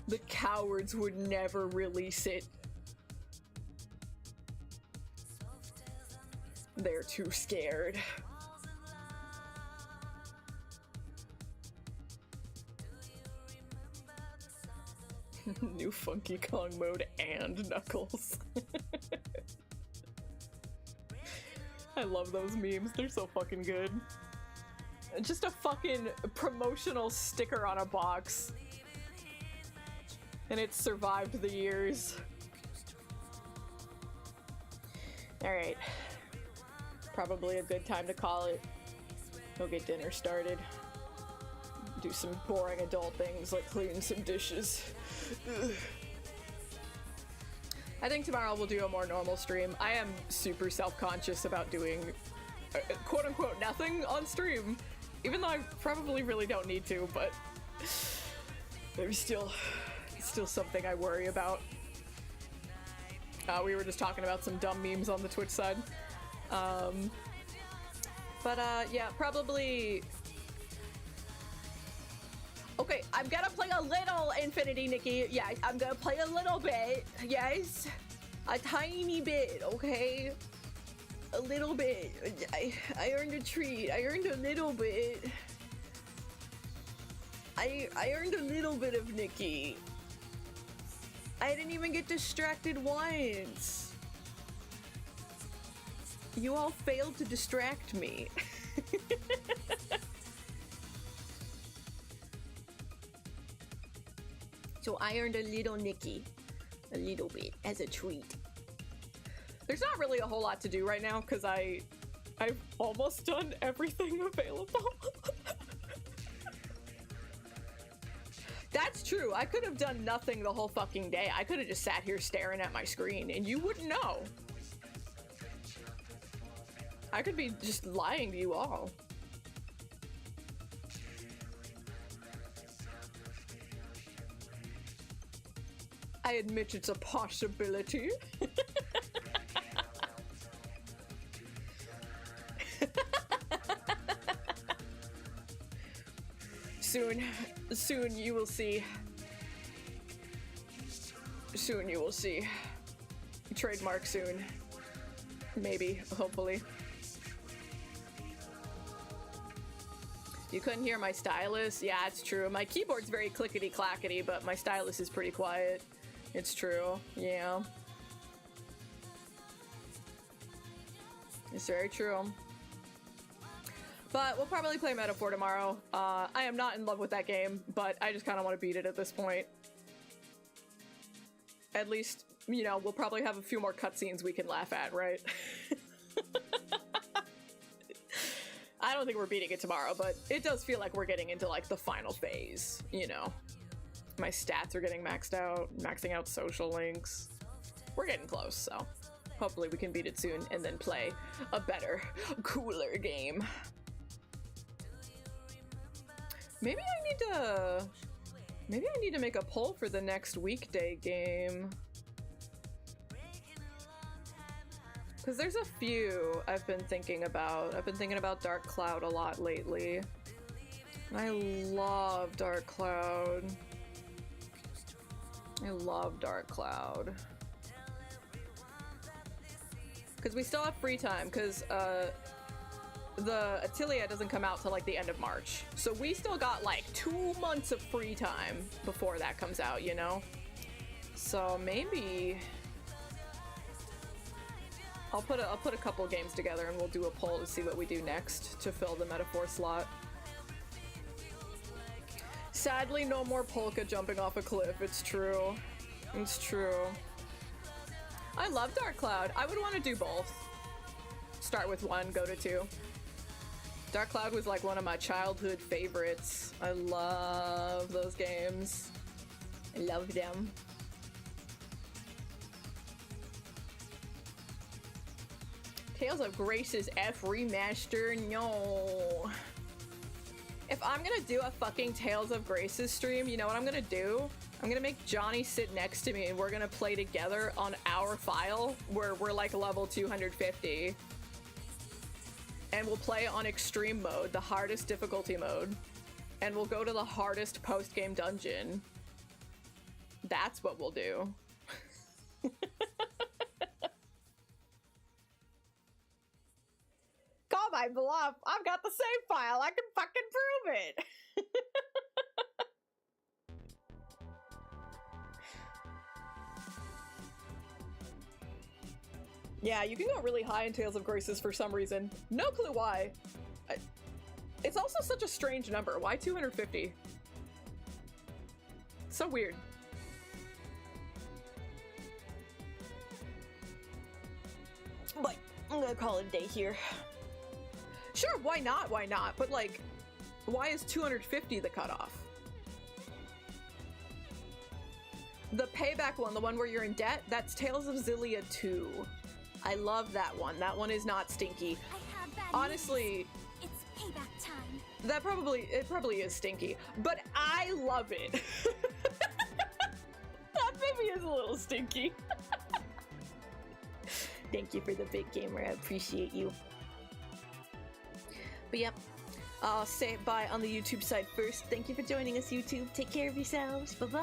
The cowards would never release it. They're too scared. New Funky Kong mode and Knuckles. I love those memes, they're so fucking good. Just a fucking promotional sticker on a box. And it's survived the years. Alright. Probably a good time to call it. Go get dinner started. Do some boring adult things like clean some dishes. Ugh. I think tomorrow we'll do a more normal stream. I am super self-conscious about doing quote-unquote nothing on stream, even though I probably really don't need to, but there's still something I worry about. We were just talking about some dumb memes on the Twitch side. Yeah, probably... Okay, I'm gonna play a little Infinity, Nikki. Yeah, I'm gonna play a little bit. Yes. A tiny bit, okay? A little bit. I earned a treat. I earned a little bit. I earned a little bit of Nikki. I didn't even get distracted once. You all failed to distract me. So I earned a little Nikki. A little bit as a treat. There's not really a whole lot to do right now because I've almost done everything available. That's true. I could have done nothing the whole fucking day. I could have just sat here staring at my screen and you wouldn't know. I could be just lying to you all. I admit it's a possibility. Soon you will see. Soon you will see. Trademark soon. Maybe, hopefully. You couldn't hear my stylus? Yeah, it's true. My keyboard's very clickety-clackety, but my stylus is pretty quiet. It's true, yeah. It's very true. But we'll probably play Metaphor tomorrow. I am not in love with that game, but I just kind of want to beat it at this point. At least, you know, we'll probably have a few more cutscenes we can laugh at, right? I don't think we're beating it tomorrow, but it does feel like we're getting into, like, the final phase, you know? My stats are getting maxed out, maxing out social links. We're getting close, so hopefully we can beat it soon and then play a better, cooler game. Maybe I need to make a poll for the next weekday game. Because there's a few I've been thinking about. I've been thinking about Dark Cloud a lot lately. And I love Dark Cloud. I love Dark Cloud. Because we still have free time, because the Atelier doesn't come out till like the end of March. So we still got like 2 months of free time before that comes out, you know? So maybe I'll put a couple games together and we'll do a poll to see what we do next to fill the Metaphor slot. Sadly, no more Polka jumping off a cliff. It's true. It's true. I love Dark Cloud. I would want to do both. Start with 1, go to 2. Dark Cloud was like one of my childhood favorites. I love those games. I love them. Tales of Grace's F remaster? No. If I'm gonna do a fucking Tales of Grace's stream, you know what I'm gonna do? I'm gonna make Johnny sit next to me and we're gonna play together on our file where we're like level 250. And we'll play on extreme mode, the hardest difficulty mode. And we'll go to the hardest post-game dungeon. That's what we'll do. Call my bluff. I've got the save file. I can fucking prove it. Yeah, you can go really high in Tales of Graces for some reason. No clue why. It's also such a strange number. Why 250? So weird. But I'm gonna call it a day here. Sure, why not? Why not? But like, why is 250 the cutoff? The payback one, the one where you're in debt, that's Tales of Xillia 2. I love that one. That one is not stinky. I have bad Honestly, news. It's payback time. it probably is stinky, but I love it. That maybe is a little stinky. Thank you for the big gamer. I appreciate you. But yep, I'll say bye on the YouTube side first. Thank you for joining us, YouTube. Take care of yourselves. Bye-bye.